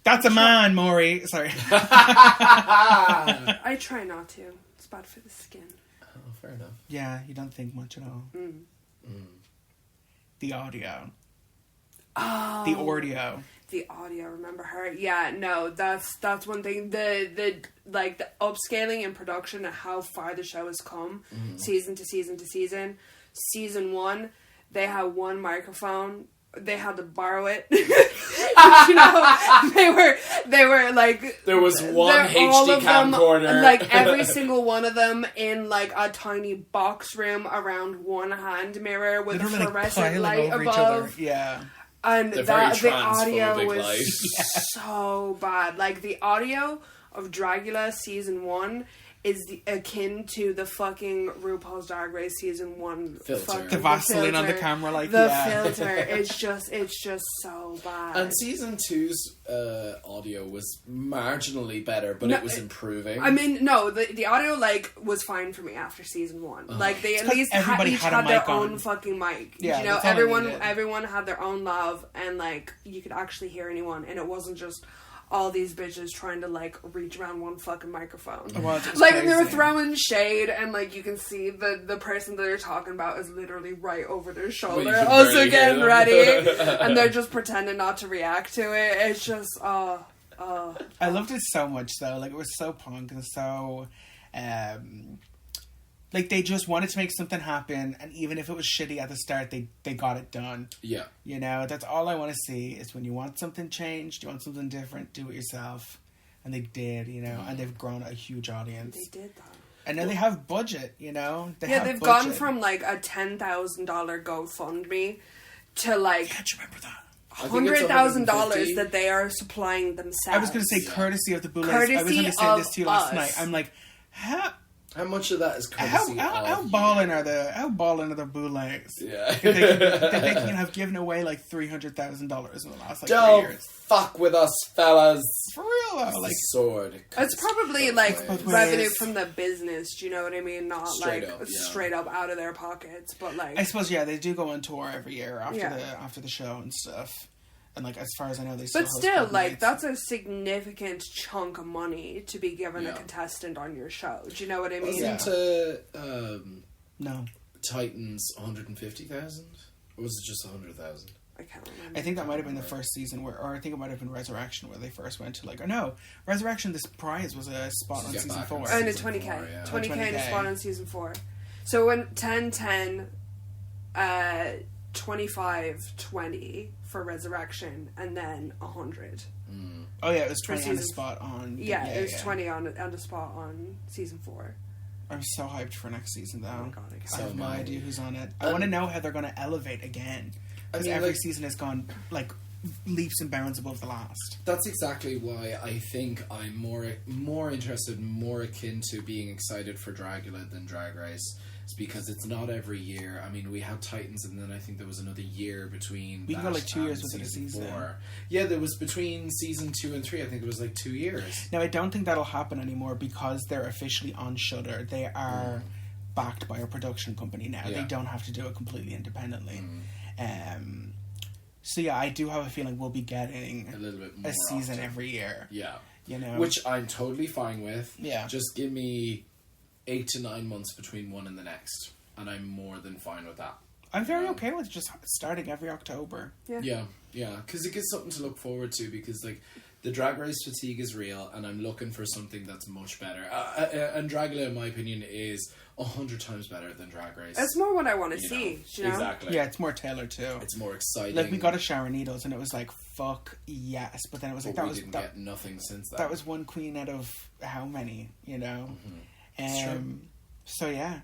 That's a man, Maury. Sorry. I try not to. It's bad for the skin. Oh, fair enough. Yeah, you don't think much at all. The audio. Oh. The audio. The audio, remember her? Yeah, no, that's one thing. The upscaling in production and how far the show has come, season to season to season. Season 1, they had one microphone. They had to borrow it. You know, they were like, there was one HD camcorder, like every single one of them in like a tiny box room around one hand mirror with Literally, a fluorescent like, light over above. Each other. Yeah. And the audio was light. so bad. Like the audio of Dragula season 1 is akin to the fucking RuPaul's Drag Race season 1 filter. The Vaseline on the camera, like the filter. It's just so bad. And season 2's audio was marginally better, but it was improving. I mean, no, the audio like was fine for me after season 1. Like they at least everybody each had a had their mic own on. fucking mic. Yeah, you know, that's all I needed. everyone had their own lav, and like you could actually hear anyone, and it wasn't just all these bitches trying to like reach around one fucking microphone. Well, like they were throwing shade, and like you can see the person that they're talking about is literally right over their shoulder, can also barely getting hear ready, and they're just pretending not to react to it. It's just I loved it so much though. Like it was so punk and so like they just wanted to make something happen, and even if it was shitty at the start, they got it done. Yeah. You know, that's all I want to see is when you want something changed, you want something different, do it yourself. And they did, you know, and they've grown a huge audience. they did that. And now they have budget, you know? They've gone from like a $10,000 GoFundMe to like Yeah, do you remember that? $100,000 that they are supplying themselves. I was going to say courtesy of the Boulets. I was Courtesy going to say this to you last of night. us. I'm like, How much of that is courtesy how of balling are the Boulets? Yeah. they can have given away like $300,000 in the last like 3 Don't years. fuck with us, fellas. For real though, like Sword. It's probably like both revenue ways. from the business. Do you know what I mean? Not Straight like up, yeah. straight up out of their pockets, but like I suppose they do go on tour every year after Yeah. after the show and stuff. And like as far as I know, they But host still, club like nights. that's a significant chunk of money to be given a Yeah. contestant on your show. Do you know what I mean? Wasn't no. Titans 150,000? Or was it just 100,000? I can't remember. I think that might have been the first season or I think it might have been Resurrection where they first went to like, oh no, Resurrection, this prize was a spot on Get season back 4. on And a season 20k. 4, yeah. 20k in a 20K. spot on season 4. So when 10, 25, 20 for Resurrection, and then 100. Oh yeah, it was 20 on the season- spot on... Yeah, it was 20 on the spot on season 4. I'm so hyped for next season though. Oh my God, I can't. I have no am I. idea who's on it. I want to know how they're going to elevate again. Because mean, every like- season has gone like leaps and bounds above the last. That's exactly why I think I'm more interested, more akin to being excited for Dragula than Drag Race. It's because it's not every year. I mean, we had Titans, and then I think there was another year between. We can go that like 2 years and within a season. 4. Yeah, there was between season 2 and 3. I think it was like 2 years. Now I don't think that'll happen anymore because they're officially on Shudder. They are backed by a production company now. Yeah. They don't have to do it completely independently. So yeah, I do have a feeling we'll be getting A little bit more a season often. every year. Yeah. You know, Which I'm totally fine with. Yeah. Just give me 8 to 9 months between one and the next, and I'm more than fine with that. I'm very okay with just starting every October. Yeah, because it gives something to look forward to. Because like the Drag Race fatigue is real, and I'm looking for something that's much better. And Dragula, in my opinion, is 100 times better than Drag Race. It's more what I want to You see. know, Do you know? exactly. Yeah, it's more tailored too. It's more exciting. Like we got a Shower Needles and it was like fuck yes, but then it was like but that we was didn't that, get nothing since that. that was one queen out of how many, you know? It's true. So yeah,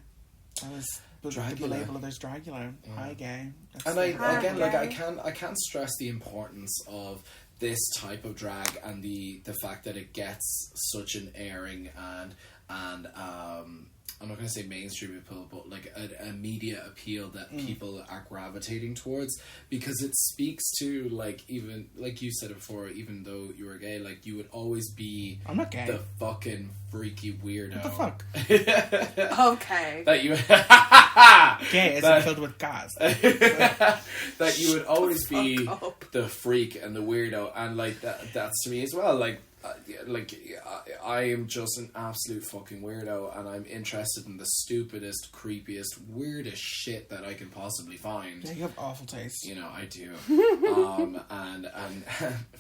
that was the Dragula. Boulet Brothers Dragula. Hi gay. That's And I it. again, like Okay. I can't stress the importance of this type of drag and the fact that it gets such an airing and and I'm not going to say mainstream appeal, but like a media appeal that people are gravitating towards, because it speaks to, like, even like you said it before, even though you were gay, like you would always be I'm not gay. The fucking freaky weirdo. What the fuck? Okay. That you Gay isn't filled with gas. that you would always be up. the freak and the weirdo, and like that's to me as well. Like I am just an absolute fucking weirdo, and I'm interested in the stupidest, creepiest, weirdest shit that I can possibly find. Yeah, you have awful taste. You know, I do. And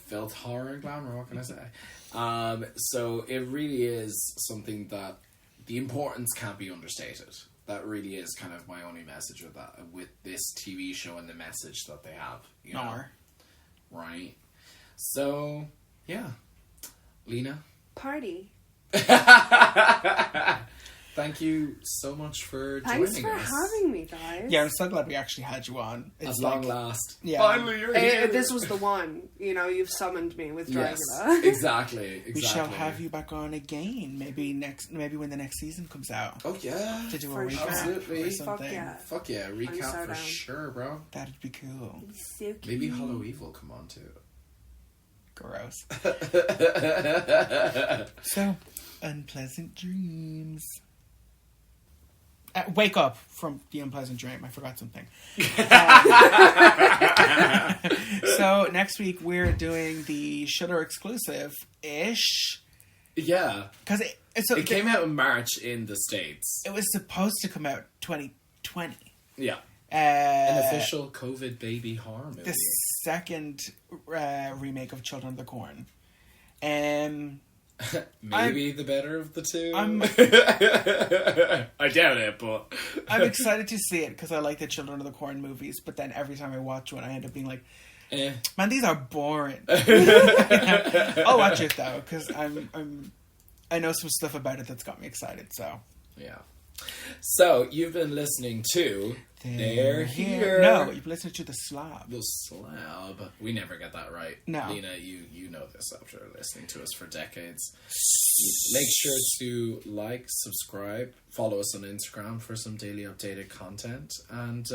Filth, horror, and glamour. What can I say? So it really is something that the importance can't be understated. That really is kind of my only message with that, with this TV show and the message that they have. You know? Right. So yeah. Lena? Party. Thank you so much for Thanks joining for us. having me, guys. Yeah, I'm so glad we actually had you on. At long last. Yeah. Finally, you're here. This was the one. You know, you've summoned me with Dragula. Yes, exactly. We shall have you back on again. Maybe when the next season comes out. Oh yeah. To do a For recap sure. Absolutely. or something. Fuck yeah. Recap so for down. sure, bro. That'd be cool. So cute. Maybe Hollow Eve will come on too. Gross. So, unpleasant dreams. Wake up from the unpleasant dream. I forgot something. So next week we're doing the Shudder exclusive-ish. Yeah. Because it came out in March in the States. It was supposed to come out 2020. Yeah. An official COVID baby horror movie. The second remake of Children of the Corn. Maybe the better of the two. I doubt it, but I'm excited to see it because I like the Children of the Corn movies. But then every time I watch one, I end up being like, "Man, these are boring." I'll watch it though because I know some stuff about it that's got me excited. So yeah. So you've been listening to They're Here. No, you've listened to the Slab. The Slab. We never get that right. No. Lena, you know this after listening to us for decades. Make sure to like, subscribe, follow us on Instagram for some daily updated content, and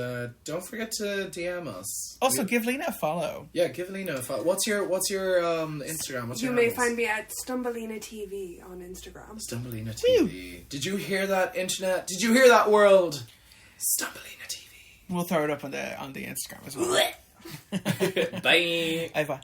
don't forget to DM us. Also, give Lena a follow. Yeah, give Lena a follow. What's your Instagram? What's You your may handles? find me at Stumbelina TV on Instagram. Stumbelina TV. Did you hear that, internet? Did you hear that, world? Stumbelina TV. We'll throw it up on the Instagram as well. Bye. Bye.